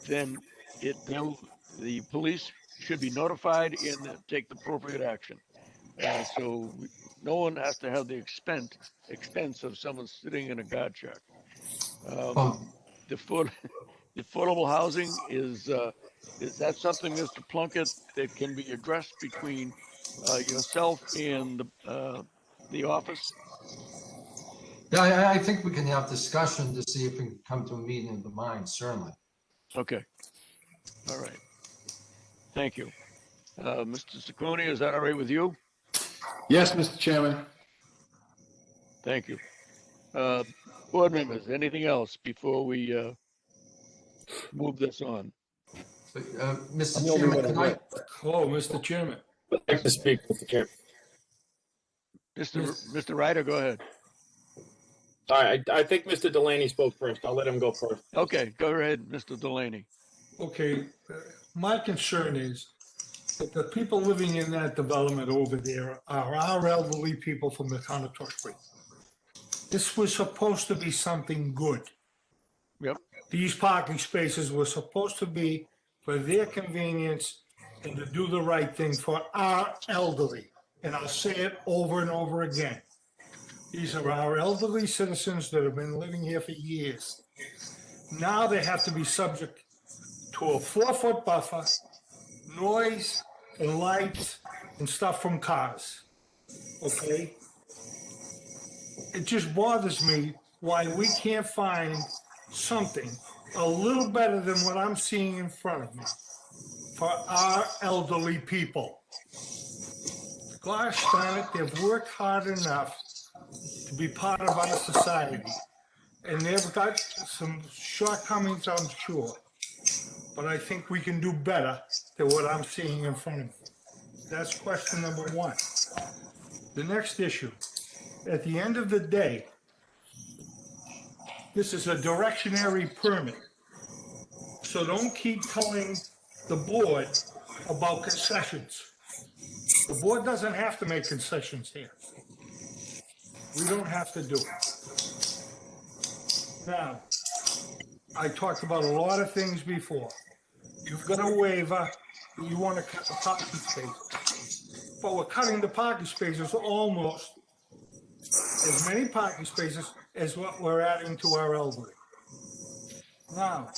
then the police should be notified and take the appropriate action. So no one has to have the expense of someone sitting in a guard shack. The affordable housing is that something, Mr. Plunkett, that can be addressed between yourself and the office? Yeah, I think we can have discussion to see if we can come to a meeting of the minds, certainly. Okay. All right. Thank you. Mr. Ciccone, is that all right with you? Yes, Mr. Chairman. Thank you. Board members, anything else before we move this on? Mr. I'm the only Chairman, one could on I, red. Oh, Mr. Chairman. I'd like to speak, Mr. Chairman. Mr. Ryder, go ahead. All right, I think Mr. Delaney spoke first. I'll let him go first. Okay, go ahead, Mr. Delaney. Okay, my concern is that the people living in that development over there are our elderly people from the town of Tewksbury. This was supposed to be something good. Yep. These parking spaces were supposed to be for their convenience and to do the right thing for our elderly. And I'll say it over and over again. These are our elderly citizens that have been living here for years. Now they have to be subject to a 4-foot buffer, noise and lights and stuff from cars. Okay? It just bothers me why we can't find something a little better than what I'm seeing in front of me for our elderly people. Gosh darn it, they've worked hard enough to be part of our society. And they've got some shortcomings, I'm sure. But I think we can do better than what I'm seeing in front of me. That's question number one. The next issue, at the end of the day, this is a directionary permit. So don't keep telling the board about concessions. The board doesn't have to make concessions here. We don't have to do it. Now, I talked about a lot of things before. You've got a waiver, you want to cut the parking spaces. But we're cutting the parking spaces almost as many parking spaces as what we're adding to our elderly. Now,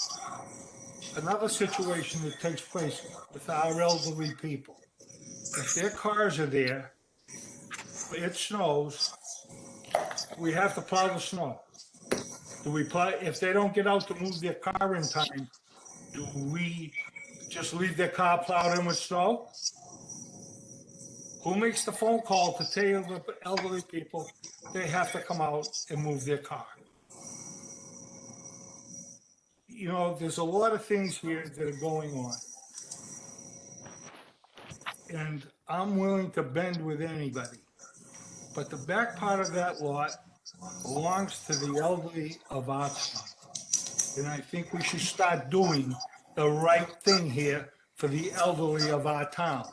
another situation that takes place with our elderly people. If their cars are there, it snows, we have to plow the snow. Do we plow, if they don't get out to move their car in time, do we just leave their car plowed in with snow? Who makes the phone call to tell the elderly people they have to come out and move their car? You know, there's a lot of things here that are going on. And I'm willing to bend with anybody. But the back part of that lot belongs to the elderly of our town. And I think we should start doing the right thing here for the elderly of our town.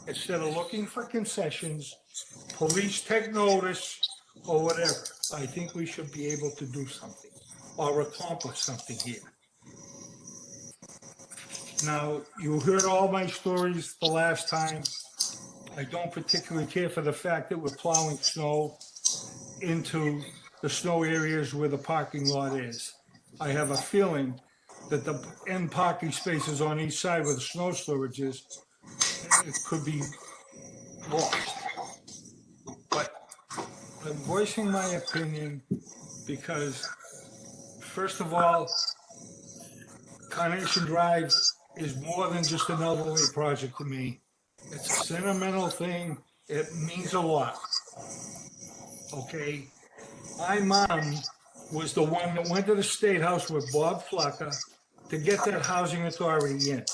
Instead of looking for concessions, police take notice, or whatever. I think we should be able to do something or accomplish something here. Now, you heard all my stories the last time. I don't particularly care for the fact that we're plowing snow into the snow areas where the parking lot is. I have a feeling that the end parking spaces on each side where the snow storage is, it could be lost. But I'm voicing my opinion because, first of all, Carnation Drive is more than just an elderly project to me. It's a sentimental thing. It means a lot. Okay? My mom was the one that went to the State House with Bob Flucker to get that housing authority in.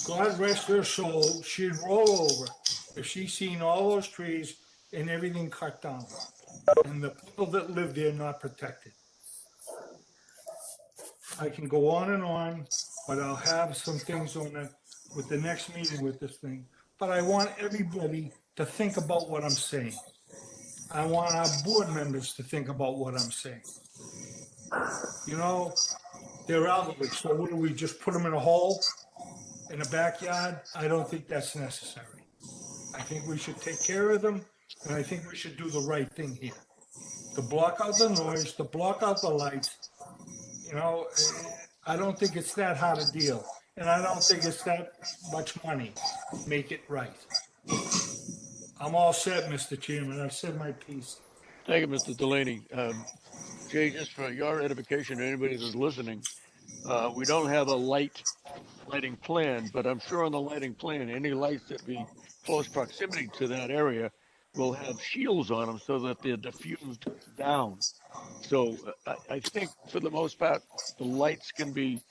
God rest her soul, she'd roll over if she'd seen all those trees and everything cut down, and the people that live there not protected. I can go on, but I'll have some things on the, with the next meeting with this thing. But I want everybody to think about what I'm saying. I want our board members to think about what I'm saying. You know, they're elderly, so what do we just put them in a hole in the backyard? I don't think that's necessary. I I think we should take care of them, and I think we should do the right thing here. To block out the noise, to block out the lights, you know, I don't think it's that hard a deal, and I don't think it's that much money. Make it right. I'm all set, Mr. Chairman. I've said my piece. Thank you, Mr. Delaney. Jay, just for your edification, anybody that's listening, we don't have a lighting plan, but I'm sure on the lighting plan, any lights that be close proximity to that area will have shields on them so that they're diffused down. So I think for the most part, the lights can be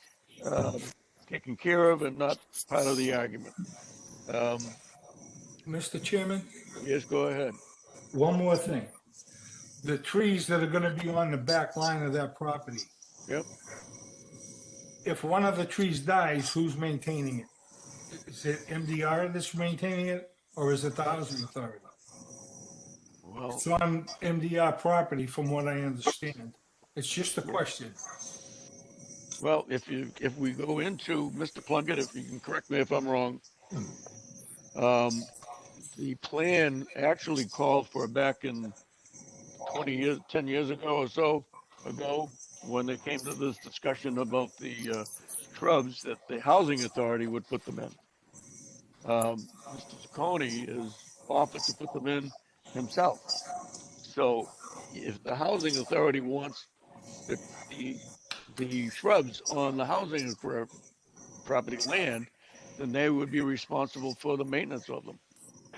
taken care of and not part of the argument. Mr. Chairman, Yes, go ahead. one more thing. The trees that are gonna be on the back line of that property, Yep. if one of the trees dies, who's maintaining it? Is it MDR that's maintaining it, or is it the housing authority? Well, It's on MDR property, from what I understand. It's just a question. well, if we go into Mr. Plunkett, if you can correct me if I'm wrong, the plan actually called for back in 20 years, 10 years ago or so ago, when they came to this discussion about the shrubs that the housing authority would put them in. Mr. Zacconi is offered to put them in himself. So if the housing authority wants the, the shrubs on the housing property land, then they would be responsible for the maintenance of them.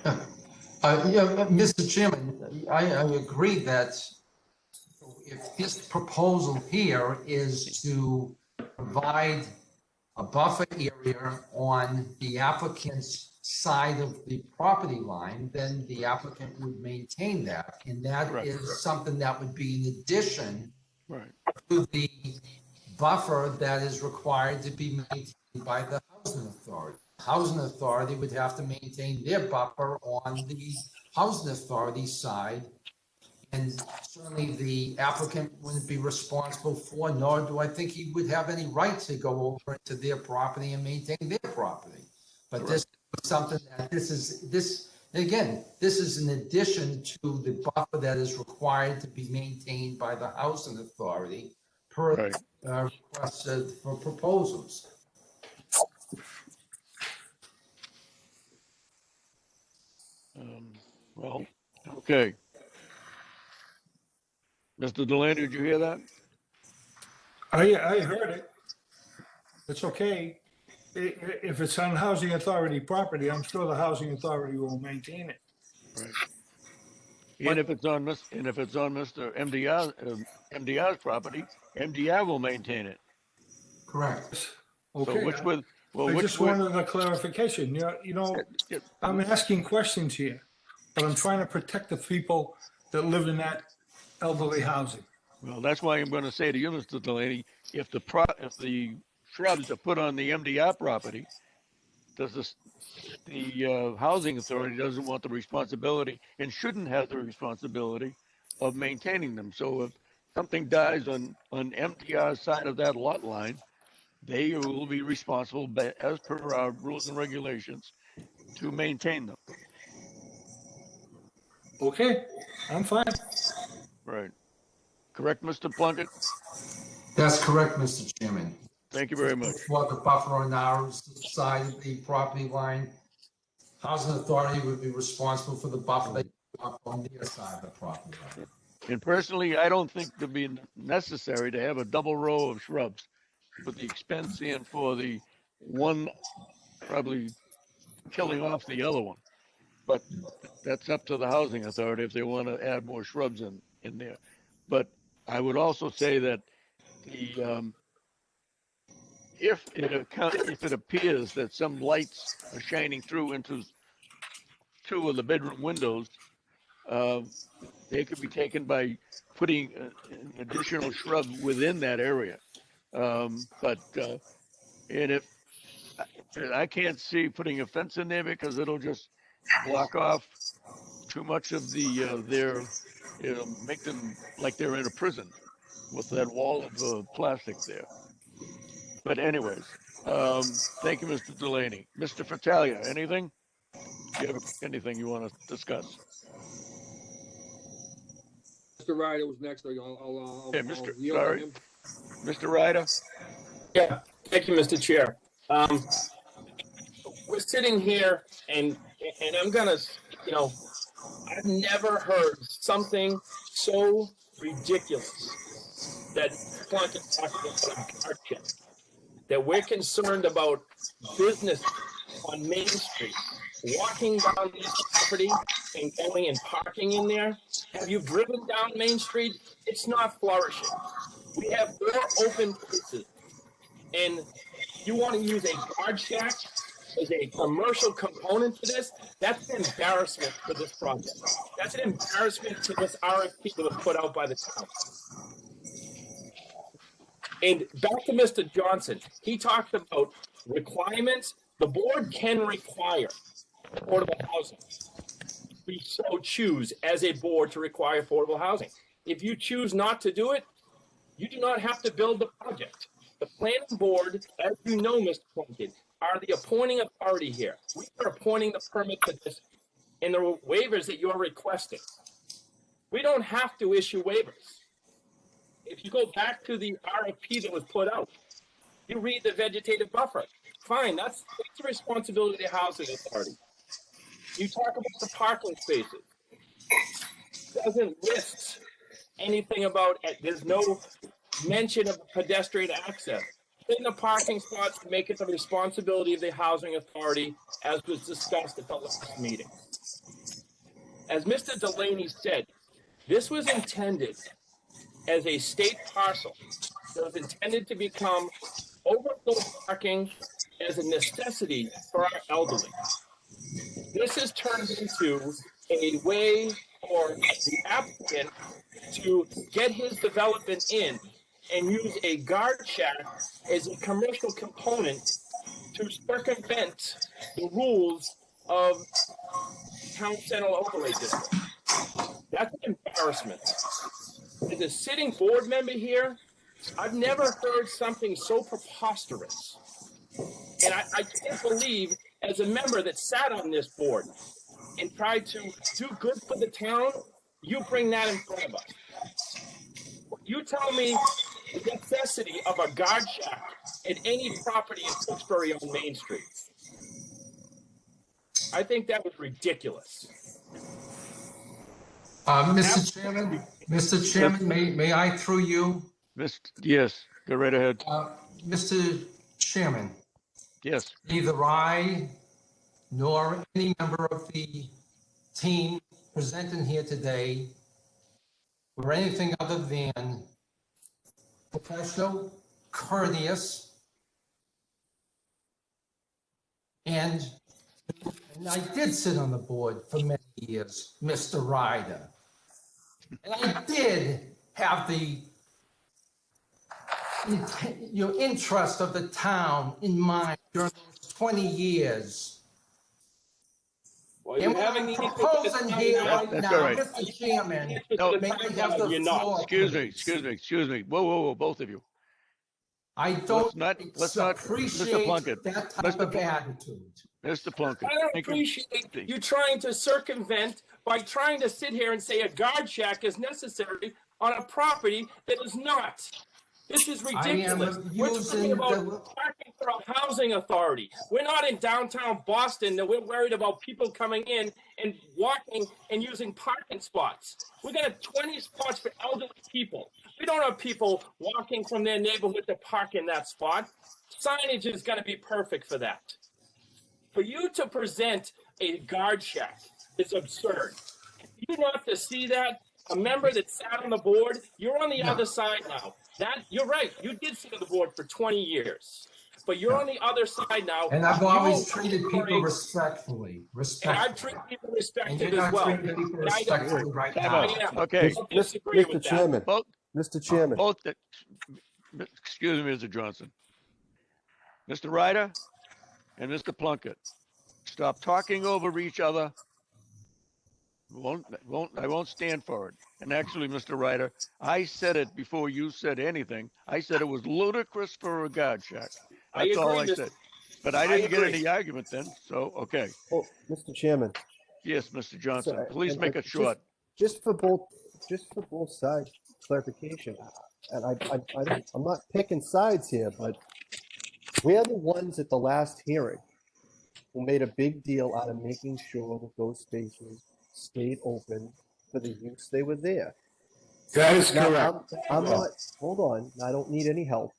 Yeah, Mr. Chairman, I agree that if this proposal here is to provide a buffer area on the applicant's side of the property line, then the applicant would maintain that. And that Correct. is something that would be in addition Right. to the buffer that is required to be maintained by the housing authority. Housing authority would have to maintain their buffer on the housing authority side. And certainly the applicant wouldn't be responsible for, nor do I think he would have any right to go over into their property and maintain their property. But this is something that this is in addition to the buffer that is required to be maintained by the housing authority per requests for proposals. Well, okay. Mr. Delaney, did you hear that? I heard it. It's okay. If it's on housing authority property, I'm sure the housing authority will maintain it. Right. And if it's on Mr. MDR's property, MDR will maintain it. Correct. Okay. So which would, well, I which just would, wanted a clarification. You know, I'm asking questions here, but I'm trying to protect the people that live in that elderly housing. well, that's why I'm going to say to you, Mr. Delaney, if the shrubs are put on the MDR property, does the housing authority doesn't want the responsibility and shouldn't have the responsibility of maintaining them. So if something dies on MDR's side of that lot line, they will be responsible, as per our rules and regulations, to maintain them. Okay, I'm fine. Right. Correct, Mr. Plunkett? That's correct, Mr. Chairman. Thank you very much. For the buffer on our side of the property line, housing authority would be responsible for the buffer they put up on their side of the property line. And personally, I don't think it'd be necessary to have a double row of shrubs for the expense and for the one probably killing off the other one. But that's up to the housing authority if they want to add more shrubs in there. But I would also say that the if it appears that some lights are shining through into two of the bedroom windows, they could be taken by putting an additional shrub within that area. And if I can't see putting a fence in there because it'll just block off too much of it'll make them like they're in a prison with that wall of plastic there. But anyways, thank you, Mr. Delaney. Mr. Fratalia, anything? Do you have anything you want to discuss? Mr. Ryder was next. I'll Hey, Mr. yield to Sorry, him. Mr. Ryder. Yeah, thank you, Mr. Chair. We're sitting here and I'm gonna, you know, I've never heard something so ridiculous that Plunkett talking about a guard check, that we're concerned about business on Main Street, walking down this property and going and parking in there. Have you driven down Main Street? It's not flourishing. We have more open places. And you want to use a guard shack as a commercial component to this? That's an embarrassment for this project. That's an embarrassment to this RFP that was put out by the town. And back to Mr. Johnson, he talked about requirements. The board can require affordable housing. We so choose as a board to require affordable housing. If you choose not to do it, you do not have to build the project. The planning board, as you know, Mr. Plunkett, are the appointing authority here. We are appointing the permit to this and the waivers that you're requesting. We don't have to issue waivers. If you go back to the RFP that was put out, you read the vegetative buffer. Fine, that's the responsibility of the housing authority. You talk about the parking spaces. It doesn't list anything about it. There's no mention of pedestrian access. In the parking spots, make it the responsibility of the housing authority, as was discussed at the last meeting. As Mr. Delaney said, this was intended as a state parcel that was intended to become overflow parking as a necessity for our elderly. This has turned into a way for the applicant to get his development in and use a guard shack as a commercial component to circumvent the rules of town central overlay district. That's an embarrassment. As a sitting board member here, I've never heard something so preposterous. And I can't believe, as a member that sat on this board and tried to do good for the town, you bring that in front of us. You tell me the necessity of a guard shack at any property in Tewksbury on Main Street. I think that was ridiculous. Mr. Chairman, may I through you? Yes, go right ahead. Mr. Chairman. Yes. Neither I nor any member of the team presenting here today were anything other than professional, courteous, and I did sit on the board for many years, Mr. Ryder. And I did have the interest of the town in mind during those 20 years. Well, you're having the proposing here right That's now, all right. Mr. Chairman, No, may I have the floor? Excuse me. Whoa, both of you. I don't let's not, Mr. appreciate Plunkett. that type of attitude. Mr. Plunkett. I don't appreciate you trying to circumvent by trying to sit here and say a guard shack is necessary on a property that is not. This is ridiculous. We're talking about parking for a housing authority. We're not in downtown Boston that we're worried about people coming in and walking and using parking spots. We got 20 spots for elderly people. We don't have people walking from their neighborhood to park in that spot. Signage is going to be perfect for that. For you to present a guard shack is absurd. You not to see that, a member that sat on the board, you're on the other side now. That you're right. You did sit on the board for 20 years, but you're on the other side now. And I've always treated people respectfully. And I've treated people respectfully as well. Right now. Okay, Mr. Chairman. Mr. Chairman. Excuse me, Mr. Johnson. Mr. Ryder and Mr. Plunkett, stop talking over each other. I won't stand for it. And actually, Mr. Ryder, I said it before you said anything. I said it was ludicrous for a guard shack. That's all I said. but I didn't get any argument then, so, okay. Well, Mr. Chairman. Yes, Mr. Johnson, so- please and- make and it short. Just for both sides clarification, and I'm not picking sides here, but we're the ones at the last hearing who made a big deal out of making sure that those spaces stayed open for the use they were there. That is Now, correct. I'm not, hold on, I don't need any help.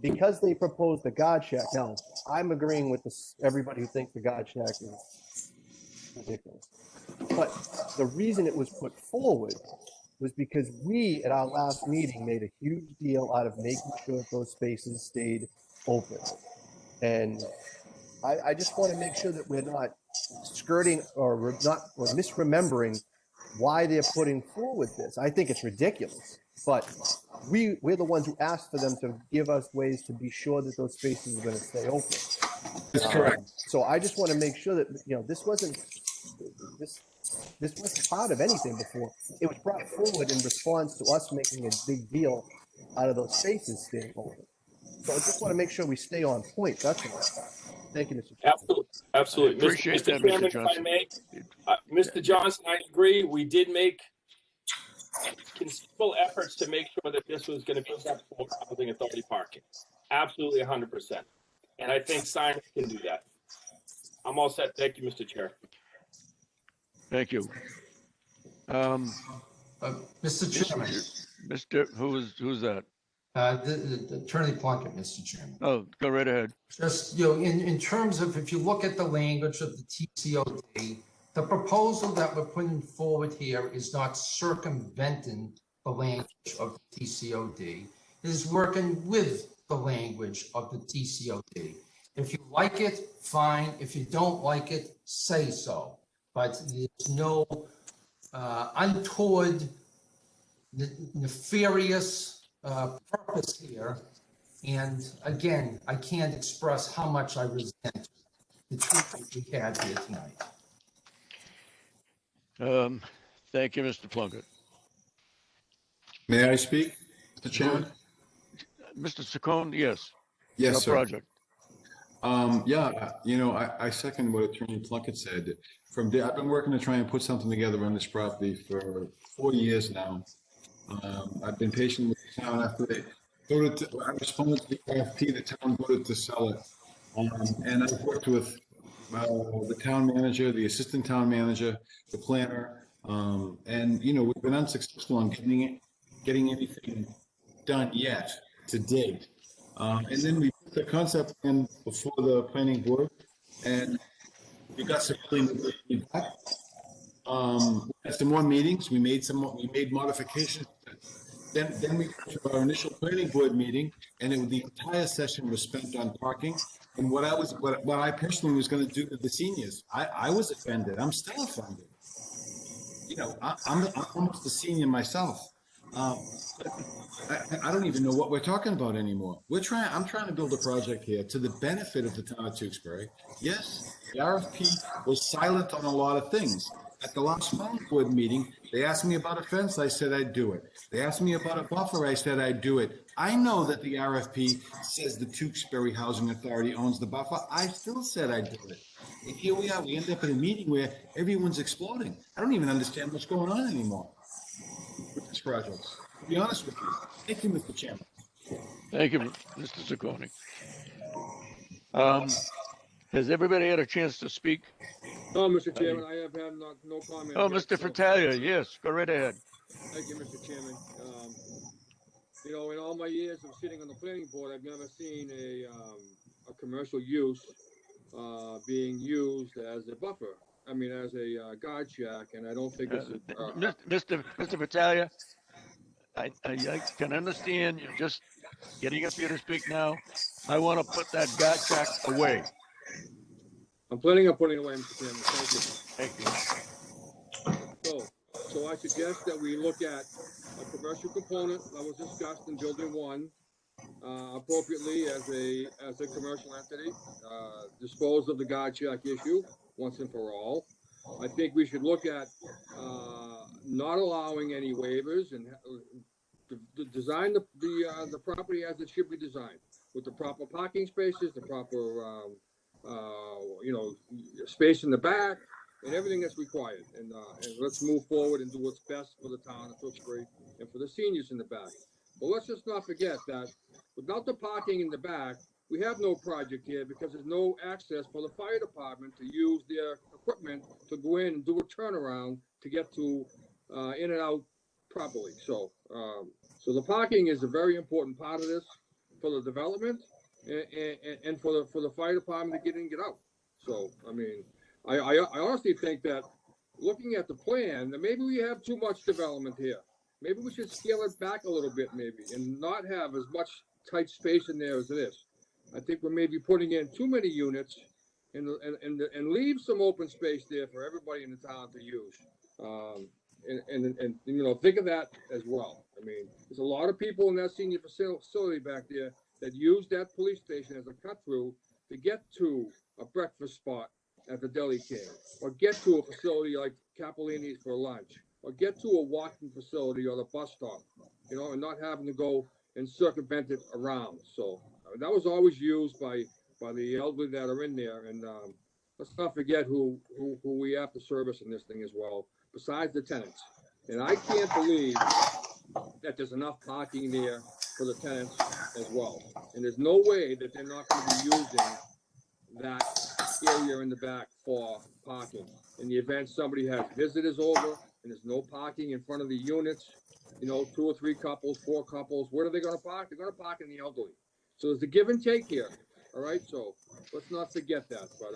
Because they proposed the God Shack, now, I'm agreeing with everybody who thinks the God Shack is ridiculous. But the reason it was put forward was because we, at our last meeting, made a huge deal out of making sure that those spaces stayed open. And I just want to make sure that we're not skirting or misremembering why they're putting forward this. I think it's ridiculous, but we're the ones who asked for them to give us ways to be sure that those spaces are going to stay open. That's correct. So I just want to make sure that, this wasn't part of anything before. It was brought forward in response to us making a big deal out of those spaces staying open. So I just want to make sure we stay on point. That's all. Thank you, Mr. Chairman. Absolutely, absolutely. I appreciate that, Mr. Chairman, if I Johnson. may, Mr. Johnson, I agree. We did make considerable efforts to make sure that this was going to be acceptable housing authority parking. Absolutely 100%. And I think signage can do that. I'm all set. Thank you, Mr. Chair. Thank you. Mr. Chairman, Mr. Who's that? the Attorney Plunkett, Mr. Chairman. Oh, go right ahead. Just, in terms of, if you look at the language of the TCOD, the proposal that we're putting forward here is not circumventing the language of the TCOD. It is working with the language of the TCOD. If you like it, fine. If you don't like it, say so. But there's no untoward, nefarious purpose here. And again, I can't express how much I resent the treatment we had here tonight. Thank you, Mr. Plunkett. May I speak, Mr. Chairman? Mr. Saccone, yes. Yes, Your sir. project. I second what Attorney Plunkett said. I've been working to try and put something together on this property for 4 years now. I've been patient with the town after they voted I responded to the RFP, the town voted to sell it. And I've worked with the town manager, the assistant town manager, the planner, and we've been unsuccessful on getting anything done yet to date. And then we put the concept plan before the planning board, and we got some really good feedback. We had some more meetings. We made modifications. Then we got to our initial planning board meeting, and the entire session was spent on parking. And what I personally was going to do to the seniors, I was offended. I'm still offended. I'm almost a senior myself. I don't even know what we're talking about anymore. I'm trying to build a project here to the benefit of the town of Tewksbury. Yes, the RFP was silent on a lot of things. At the last planning board meeting, they asked me about a fence. I said I'd do it. They asked me about a buffer. I said I'd do it. I know that the RFP says the Tewksbury Housing Authority owns the buffer. I still said I'd do it. And here we are. We end up at a meeting where everyone's exploding. I don't even understand what's going on anymore with this project. To be honest with you. Thank you, Mr. Chairman. Thank you, Mr. Saccone. Has everybody had a chance to speak? No, Mr. Chairman, I have had no comment. Oh, yet, Mr. so- Fratalia, yes, go right ahead. Thank you, Mr. Chairman. In all my years of sitting on the planning board, I've never seen a commercial use being used as a buffer. I mean, as a guard shack, and I don't think it's. Mr. Fratalia, I can understand you're just getting up here to speak now. I want to put that guard shack away. I'm planning on putting it away, Mr. Chairman. Thank you. Thank you. So I suggest that we look at a commercial component that was discussed in Building 1 appropriately as a commercial entity, dispose of the guard shack issue once and for all. I think we should look at not allowing any waivers and design the property as it should be designed, with the proper parking spaces, the proper, space in the back, and everything that's required. And let's move forward and do what's best for the town of Tewksbury and for the seniors in the back. But let's just not forget that without the parking in the back, we have no project here because there's no access for the fire department to use their equipment to go in and do a turnaround to get to in and out properly. So the parking is a very important part of this for the development and for the fire department to get in and get out. So I mean, I honestly think that looking at the plan, that maybe we have too much development here. Maybe we should scale it back a little bit, maybe, and not have as much tight space in there as it is. I think we're maybe putting in too many units and leave some open space there for everybody in the town to use. And think of that as well. I mean, there's a lot of people in that senior facility back there that use that police station as a cut through to get to a breakfast spot at the Deli King, or get to a facility like Capellini's for lunch, or get to a walking facility or the bus stop, and not having to go and circumvent it around. So that was always used by the elderly that are in there. And let's not forget who we have to service in this thing as well, besides the tenants. And I can't believe that there's enough parking there for the tenants as well. And there's no way that they're not going to be using that area in the back for parking. In the event somebody has visitors over and there's no parking in front of the units, 2 or 3 couples, 4 couples, where are they going to park? They're going to park in the elderly. So there's a give and take here. All right. So let's not forget that. But,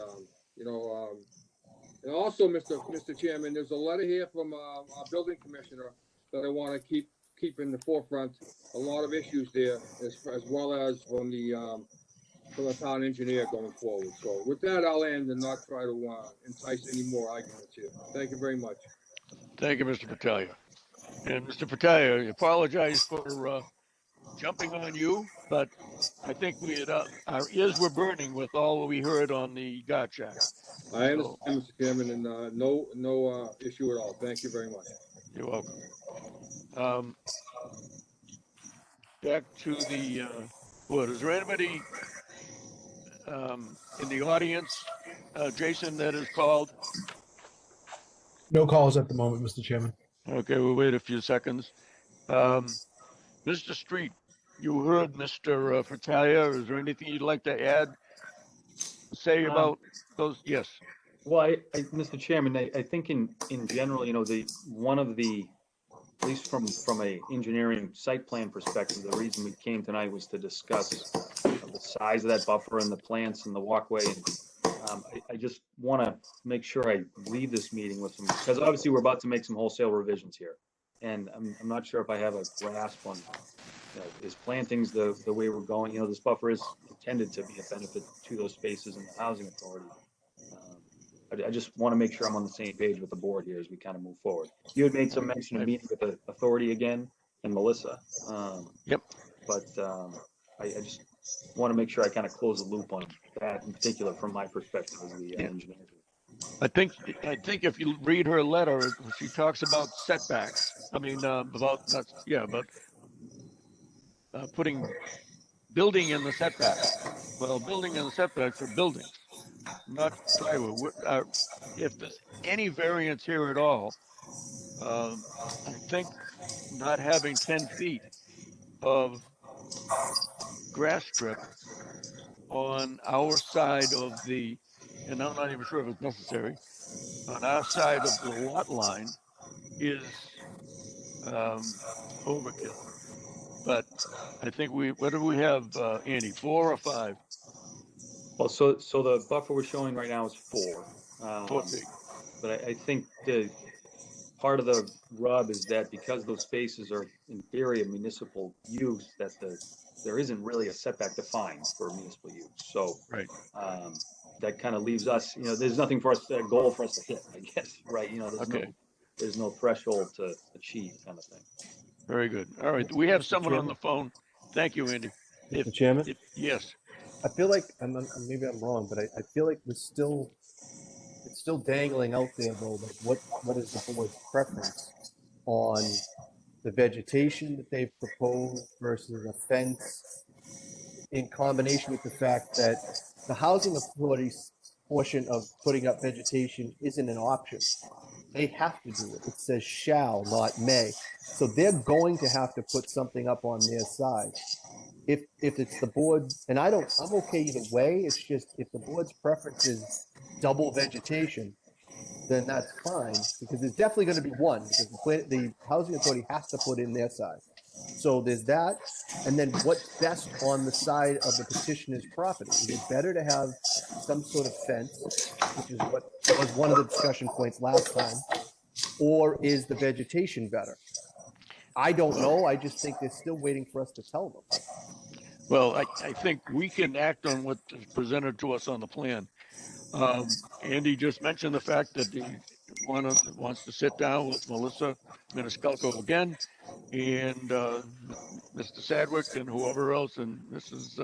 and also, Mr. Chairman, there's a letter here from our building commissioner that I want to keep in the forefront. A lot of issues there, as well as from the town engineer going forward. So with that, I'll end and not try to entice any more arguments here. Thank you very much. Thank you, Mr. Battaglia. And Mr. Battaglia, I apologize for jumping on you, but I think our ears were burning with all we heard on the gotcha. I understand, Mr. Chairman, and no issue at all. Thank you very much. You're welcome. Back to the board. Is there anybody in the audience, Jason, that is called? No calls at the moment, Mr. Chairman. Okay, we'll wait a few seconds. Mr. Street, you heard Mr. Fratalia. Is there anything you'd like to add, say about those? Yes. Well, Mr. Chairman, I think in general, one of the, at least from a engineering site plan perspective, the reason we came tonight was to discuss the size of that buffer and the plants and the walkway. And I just want to make sure I leave this meeting with some, because obviously we're about to make some wholesale revisions here. And I'm not sure if I have a grasp on, is plantings the way we're going? This buffer is intended to be a benefit to those spaces in the housing authority. I just want to make sure I'm on the same page with the board here as we kind of move forward. You had made some mention of meeting with the authority again and Melissa. Yep. But I just want to make sure I kind of close the loop on that in particular from my perspective as the engineer. I think if you read her letter, she talks about setbacks. I mean, about putting building in the setbacks. Well, building in the setbacks are buildings, not plywood. If there's any variance here at all, I think not having 10 feet of grass strip on our side of the, and I'm not even sure if it's necessary, on our side of the lot line is overkill. But I think what do we have, Andy, 4 or 5? Well, so the buffer we're showing right now is 4. 4 feet. But I think the part of the rub is that because those spaces are in theory of municipal use, that there isn't really a setback defined for municipal use. So right. That kind of leaves us, there's nothing for us, a goal for us to hit, I guess, right? There's no threshold to achieve kind of thing. Very good. All right. We have someone on the phone. Thank you, Andy. Mr. Chairman? Yes. I feel like, maybe I'm wrong, but I feel like it's still dangling out there though, like what is the board's preference on the vegetation that they've proposed versus a fence, in combination with the fact that the housing authority's portion of putting up vegetation isn't an option. They have to do it. It says shall, not may. So they're going to have to put something up on their side. If it's the board, and I'm okay either way, it's just if the board's preference is double vegetation, then that's fine, because there's definitely gonna be one, because the housing authority has to put in their side. So there's that, and then what's best on the side of the petitioner's property? Is it better to have some sort of fence, which is what was one of the discussion points last time, or is the vegetation better? I don't know, I just think they're still waiting for us to tell them. Well, I think we can act on what is presented to us on the plan. Andy just mentioned the fact that he wants to sit down with Melissa Maniscalco again, and Mr. Sadwick and whoever else, and Mrs.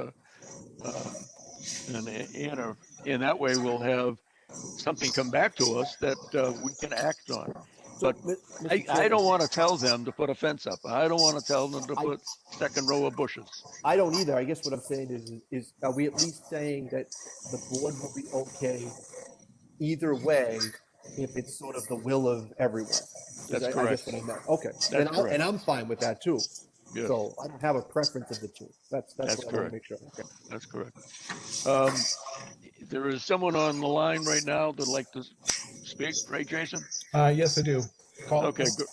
And Anna. And that way we'll have something come back to us that we can act on. So, But Mr. I don't Chairman- want to tell them to put a fence up. I don't want to tell them to put second row of bushes. I don't either. I guess what I'm saying is are we at least saying that the board will be okay either way if it's sort of the will of everyone? That's I correct. guess what I meant. Okay. That's correct. And I'm fine with that too. Yes. So I don't have a preference of the two. That's That's what I want to correct. make sure. Okay. That's correct. There is someone on the line right now that'd like to speak, right, Jason? Yes, I do. Call. Okay, good.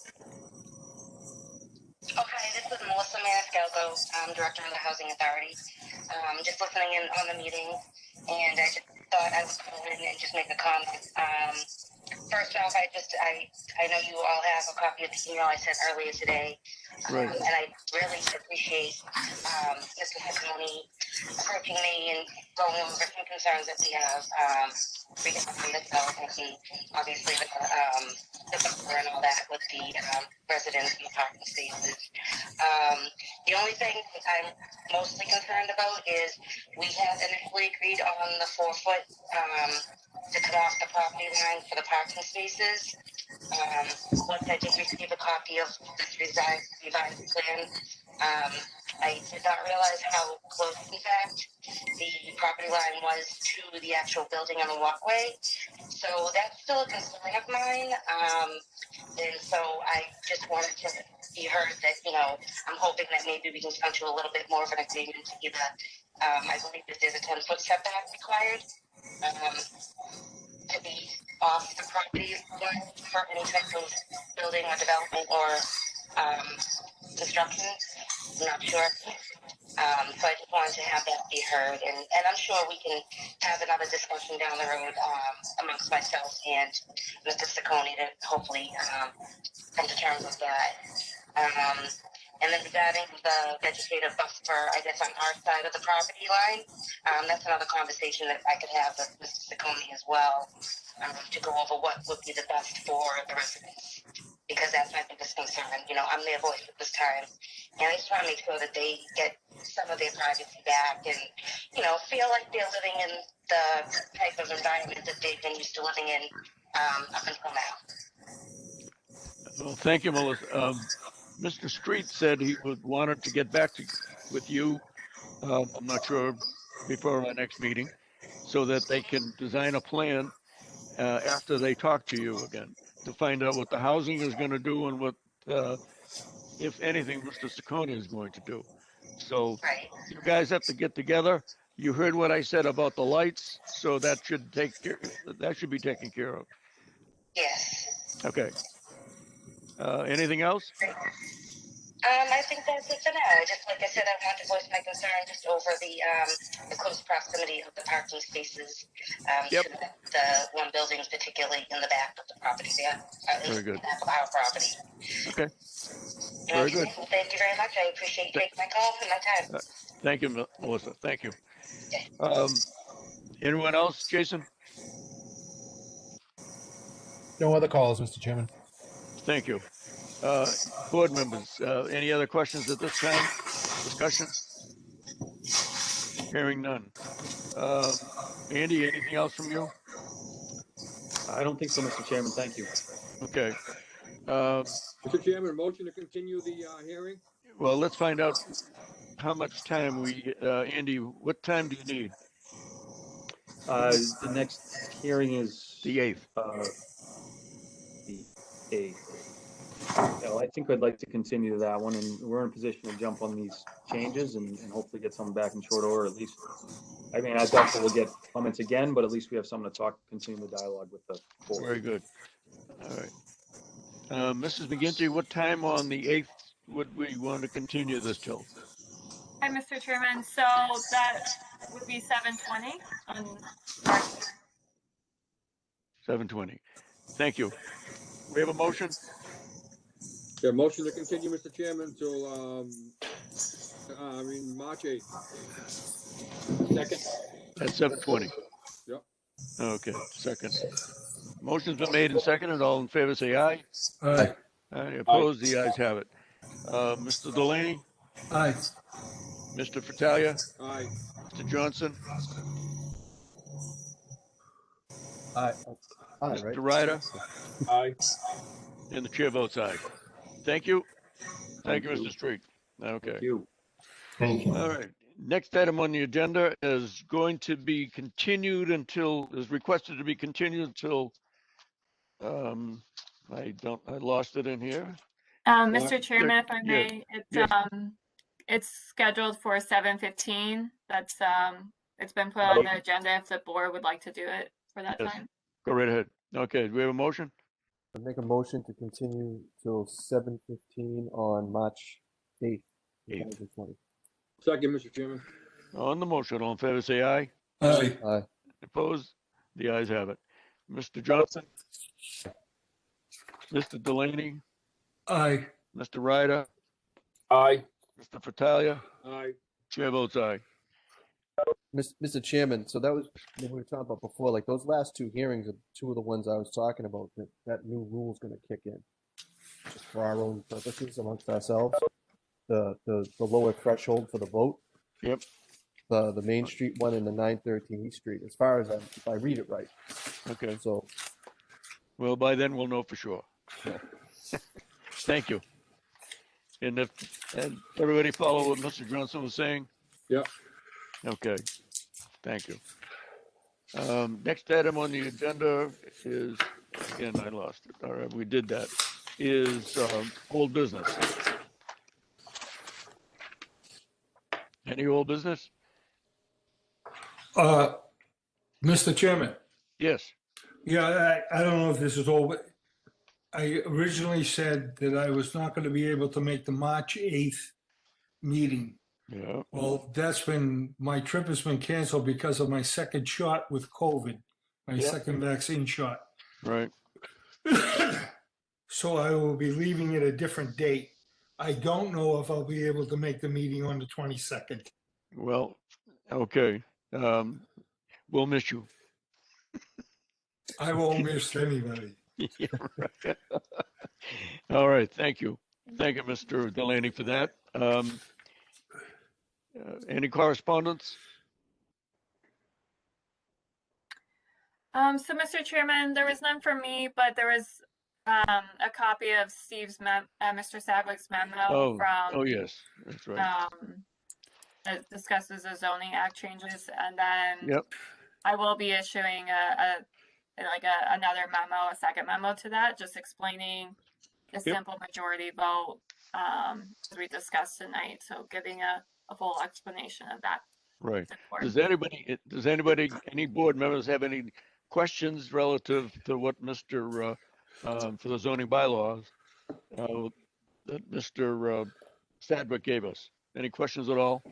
Okay, this is Melissa Maniscalco. I'm director of the Housing Authority. Just listening in on the meeting, and I just thought I would call in and just make a comment. First off, I know you all have a copy of the email I sent earlier today, Right. and I really appreciate Mr. Ciccone approaching me and going over some concerns that we have regarding the development and obviously the buffer and all that with the residents and the parking spaces. The only thing I'm mostly concerned about is we had initially agreed on the 4-foot to cut off the property line for the parking spaces. Once I did receive a copy of this revised plan, I did not realize how close, in fact, the property line was to the actual building and the walkway. So that's still a concern of mine. And so I just wanted to be heard that, I'm hoping that maybe we can come to a little bit more of an agreement to either, I believe that there's a 10-foot setback required to be off the property line for any type of building or development or construction. I'm not sure. So I just wanted to have that be heard, and I'm sure we can have another discussion down the road amongst myself and Mr. Ciccone to hopefully come to terms with that. And then regarding the vegetative buffer, I guess on our side of the property line, that's another conversation that I could have with Mr. Ciccone as well, to go over what would be the best for the residents, because that's my biggest concern. I'm their voice at this time, and I just want to make sure that they get some of their privacy back and, feel like they're living in the type of environment that they've been used to living in up until now. Well, thank you, Melissa. Mr. Street said he wanted to get back with you. I'm not sure before our next meeting, so that they can design a plan after they talk to you again to find out what the housing is going to do and what, if anything, Mr. Ciccone is going to do. So you guys have to get together. You heard what I said about the lights, so that should be taken care of. Yes. Okay. Anything else? I think that's it for now. Just like I said, I want to voice my concern just over the close proximity of the parking spaces to the one building, particularly in the back of the property there. Very good. In the back of our property. Okay. Very good. Thank you very much. I appreciate you taking my call and my time. Thank you, Melissa. Thank you. Anyone else, Jason? No other calls, Mr. Chairman. Thank you. Board members, any other questions at this time? Discussion? Hearing none. Andy, anything else from you? I don't think so, Mr. Chairman. Thank you. Okay. Mr. Chairman, motion to continue the hearing? Well, let's find out how much time Andy, what time do you need? The next hearing is The 8th. The 8th. Well, I think I'd like to continue that one, and we're in a position to jump on these changes and hopefully get something back in short order, at least. I mean, I doubt we'll get comments again, but at least we have something to talk, continue the dialogue with the board. Very good. All right. Mrs. McGinty, what time on the 8th would we want to continue this till? Hi, Mr. Chairman. So that would be 7:20 on March 7:20. Thank you. We have a motion? Yeah, motion to continue, Mr. Chairman, till, March 8th. Second. At 7:20. Yep. Okay, second. Motion's been made and seconded. All in favor, say aye. Aye. Aye. Opposed? The ayes have it. Mr. Delaney? Aye. Mr. Fratalia? Aye. Mr. Johnson? Aye, right? Mr. Ryder? Aye. And the chair votes aye. Thank you. Thank you, Mr. Street. Okay. Thank you. Thank you. All right. Next item on the agenda is going to be continued until, is requested to be continued until, I lost it in here. Mr. Chairman, if I yeah, may, yes. it's scheduled for 7:15. That's it's been put on the agenda if the board would like to do it for that Yes. time. Go right ahead. Okay, do we have a motion? I make a motion to continue till 7:15 on March 8th, 2020. Second, Mr. Chairman. On the motion, all in favor, say aye. Aye. Aye. Opposed? The ayes have it. Mr. Johnson? Mr. Delaney? Aye. Mr. Ryder? Aye. Mr. Fratalia? Aye. Chair votes aye. Mr. Chairman, so that was what we were talking about before, like those last two hearings are two of the ones I was talking about, that new rule is gonna kick in. Just for our own purposes amongst ourselves, the lower threshold for the vote. Yep. The Main Street one and the 913 East Street, as far as if I read it right. Okay. So, Well, by then we'll know for sure. Thank you. And everybody follow what Mr. Johnson was saying? Yep. Okay. Thank you. Next item on the agenda is, again, I lost it. All right, we did that. Is old business. Any old business? Mr. Chairman. Yes. Yeah, I don't know if this is all, but I originally said that I was not going to be able to make the March 8th meeting. Yeah. Well, my trip has been canceled because of my second shot with COVID, my second vaccine shot. Right. So I will be leaving at a different date. I don't know if I'll be able to make the meeting on the 22nd. Well, okay. We'll miss you. I won't miss anybody. Yeah, right. All right. Thank you. Thank you, Mr. Delaney, for that. Any correspondence? So, Mr. Chairman, there was none for me, but there was a copy of Mr. Sadwick's memo Oh, yes, that's right. That discusses the zoning act changes, and then Yep. I will be issuing another memo, a second memo to that, just explaining the simple majority vote as we discussed tonight. So giving a full explanation of that. Right. to the board. Any board members have any questions relative to what Mr. For the zoning bylaws that Mr. Stadwick gave us? Any questions at all?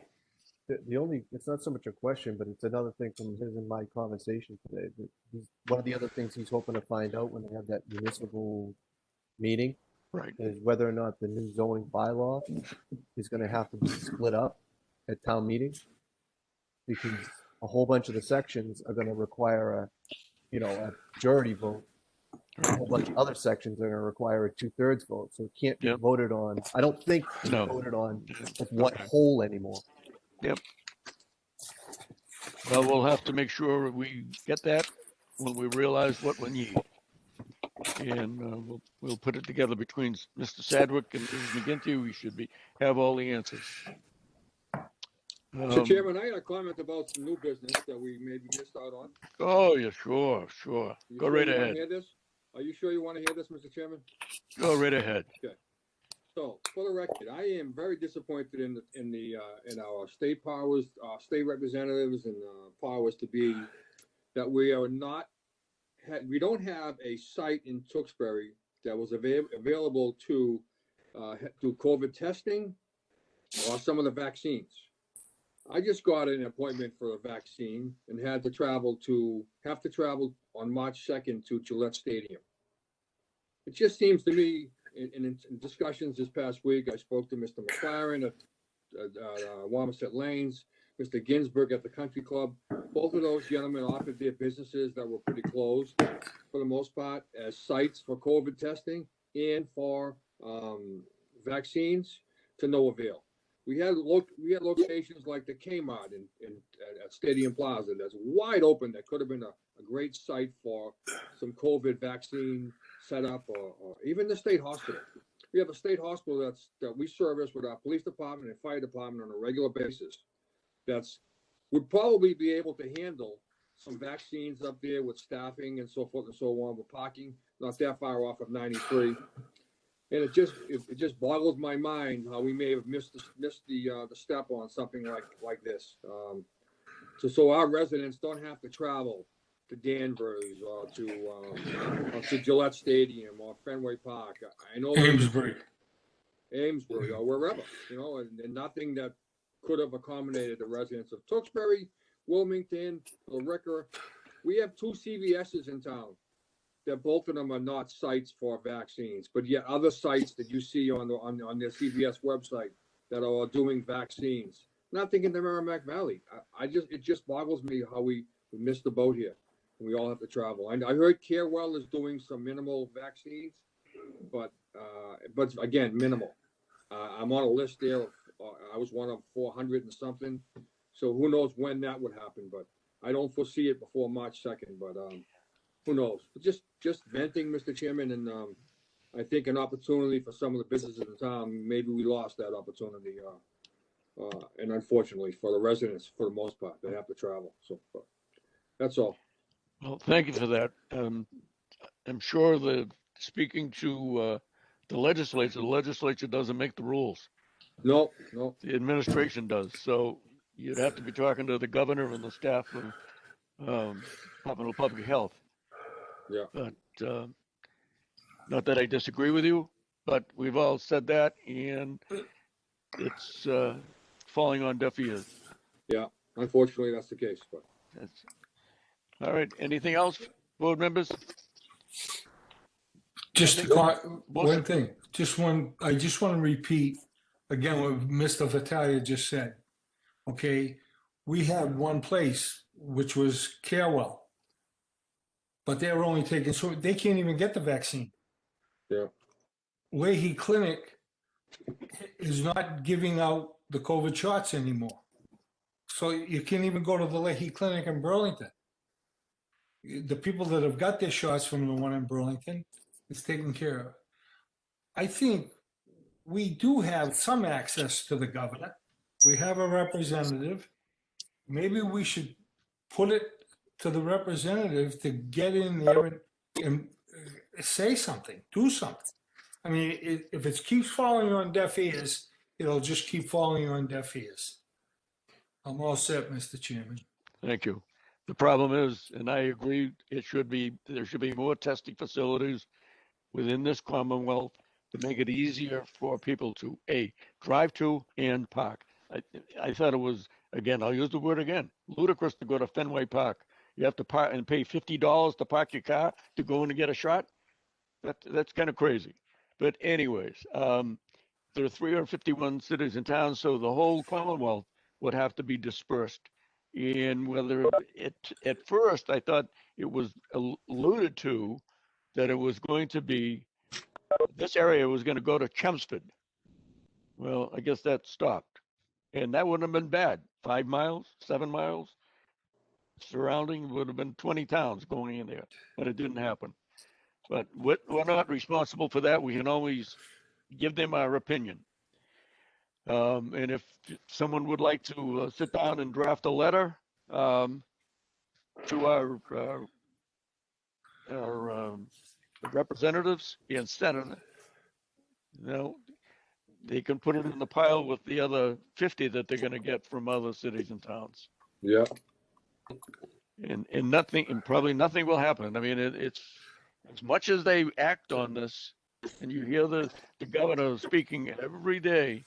the only, it's not so much a question, but it's another thing from his and my conversation today. One of the other things he's hoping to find out when they have that municipal meeting, right, is whether or not the new zoning bylaw is going to have to be split up at town meeting, because a whole bunch of the sections are going to require a majority vote. A whole bunch of other sections are going to require a 2/3 vote, so it can't be voted on. I don't think it's voted on as one whole anymore. Yep. Well, we'll have to make sure we get that when we realize what we need, and we'll put it together between Mr. Sadwick and Ms. McGinty. We should have all the answers. Mr. Chairman, I had a comment about some new business that we maybe missed out on. Oh, yeah, sure. You Go sure right you wanna ahead. hear this? Are you sure you want to hear this, Mr. Chairman? Go right ahead. Okay. So, for the record, I am very disappointed in our state powers, state representatives, and powers to be that we don't have a site in Tewksbury that was available to do COVID testing or some of the vaccines. I just got an appointment for a vaccine and have to travel on March 2nd to Gillette Stadium. It just seems to me, in discussions this past week, I spoke to Mr. McLaren at Wamisit Lanes, Mr. Ginsburg at the Country Club. Both of those gentlemen offered their businesses that were pretty closed for the most part as sites for COVID testing and for vaccines to no avail. We had locations like the Kmart at Stadium Plaza that's wide open. That could have been a great site for some COVID vaccine setup, or even the state hospital. We have a state hospital that we service with our police department and fire department on a regular basis. Would probably be able to handle some vaccines up there with staffing and so forth and so on, with parking not that far off of 93. And it just boggles my mind how we may have missed the step on something like this. So our residents don't have to travel to Danvers or to Gillette Stadium or Fenway Park. I know Amesbury or wherever, and nothing that could have accommodated the residents of Tewksbury, Wilmington, Billerica. We have 2 CVSs in town. That both of them are not sites for vaccines, but yet other sites that you see on their CVS website that are doing vaccines. Not thinking the Merrimack Valley. It just boggles me how we missed the boat here. We all have to travel. I heard Carewell is doing some minimal vaccines, but again, minimal. I'm on a list there. I was one of 400 and something. So who knows when that would happen? But I don't foresee it before March 2nd. But who knows? But just venting, Mr. Chairman, and I think an opportunity for some of the businesses in town. Maybe we lost that opportunity, and unfortunately for the residents, for the most part, they have to travel. So that's all. Well, thank you for that. I'm sure that speaking to the legislature doesn't make the rules. No. The administration does. So you'd have to be talking to the governor and the staff of Department of Public Health. Yeah. But not that I disagree with you, but we've all said that, and it's falling on deaf ears. Yeah, unfortunately, that's the case. But that's all right. Anything else, board members? Just one thing. I just want to repeat again what Mr. Vitalia just said. Okay, we had one place which was Carewell, but they were only taking, so they can't even get the vaccine. Yeah. Leahy Clinic is not giving out the COVID shots anymore. So you can't even go to the Leahy Clinic in Burlington. The people that have got their shots from the one in Burlington, it's taken care of. I think we do have some access to the governor. We have a representative. Maybe we should put it to the representative to get in there and say something, do something. I mean, if it keeps falling on deaf ears, it'll just keep falling on deaf ears. I'm all set, Mr. Chairman. Thank you. The problem is, and I agree, there should be more testing facilities within this Commonwealth to make it easier for people to drive to and park. I thought it was, again, I'll use the word again, ludicrous to go to Fenway Park. You have to park and pay $50 to park your car to go in and get a shot. That's kind of crazy. But anyways, there are 351 cities and towns, so the whole Commonwealth would have to be dispersed. And whether at first I thought it was alluded to that it was going to be, this area was going to go to Chelmsford. Well, I guess that stopped. And that wouldn't have been bad. 5 miles, 7 miles, surrounding would have been 20 towns going in there, but it didn't happen. But we're not responsible for that. We can always give them our opinion. And if someone would like to sit down and draft a letter to our representatives and senator, they can put it in the pile with the other 50 that they're going to get from other cities and towns. Yeah. And probably nothing will happen. I mean, it's as much as they act on this, and you hear the governor speaking every day,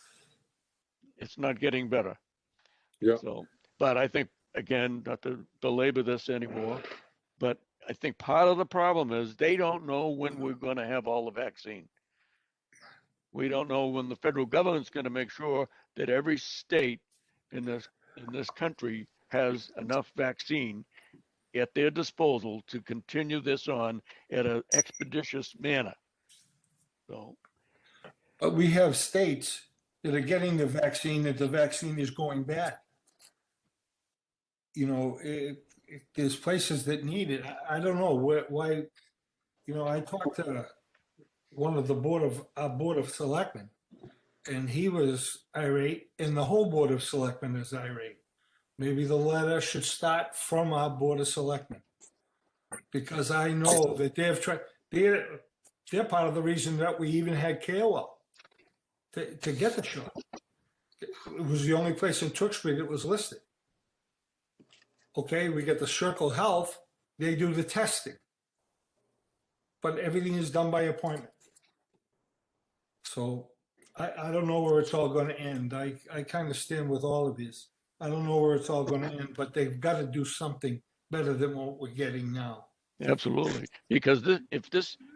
it's not getting better. Yeah. So, but I think, again, not to belabor this anymore, but I think part of the problem is they don't know when we're going to have all the vaccine. We don't know when the federal government's going to make sure that every state in this country has enough vaccine at their disposal to continue this on at an expeditious manner. So, But we have states that are getting the vaccine is going bad. There's places that need it. I don't know why. I talked to one of our board of selectmen, and he was irate, and the whole board of selectmen is irate. Maybe the letter should start from our board of selectmen, because I know that they've tried. They're part of the reason that we even had Carewell to get the shot. It was the only place in Tewksbury that was listed. Okay, we get the Circle Health, they do the testing. But everything is done by appointment. So I don't know where it's all going to end. I kind of stand with all of these. I don't know where it's all going to end, but they've got to do something better than what we're getting now. absolutely. Because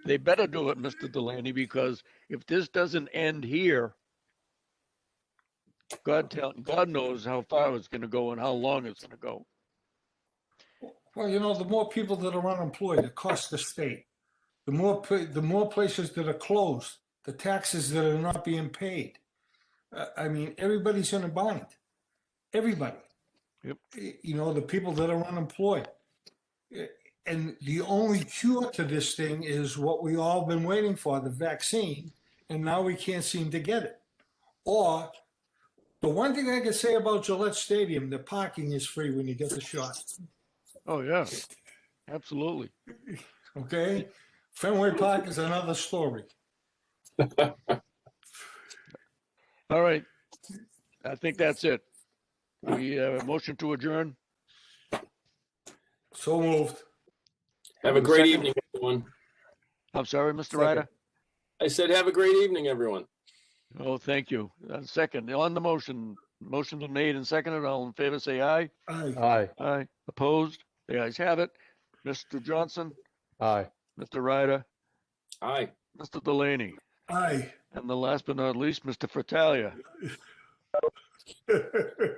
they better do it, Mr. Delaney, because if this doesn't end here, God knows how far it's going to go and how long it's going to go. Well, the more people that are unemployed, it costs the state. The more places that are closed, the taxes that are not being paid. I mean, everybody's in a bind. Everybody. Yep. The people that are unemployed. And the only cure to this thing is what we all been waiting for, the vaccine, and now we can't seem to get it. Or the one thing I can say about Gillette Stadium, the parking is free when you get the shot. Oh, yeah, absolutely. Okay? Fenway Park is another story. All right. I think that's it. We have a motion to adjourn. So moved. Have a great Second. evening, everyone. I'm sorry, Mr. Second. Ryder. I said, have a great evening, everyone. Oh, thank you. Second, on the motion, motion been made and seconded. All in favor, say aye. Aye. Aye. Aye. Opposed? The ayes have it. Mr. Johnson, Aye. Mr. Ryder, Aye. Mr. Delaney, Aye. and the last but not least, Mr. Fratalia.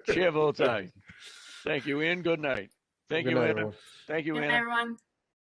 Chair votes aye. Thank you, Ian. Good night. Thank Good you, night, Anna. everyone. Thank you, Good night, Anna. everyone.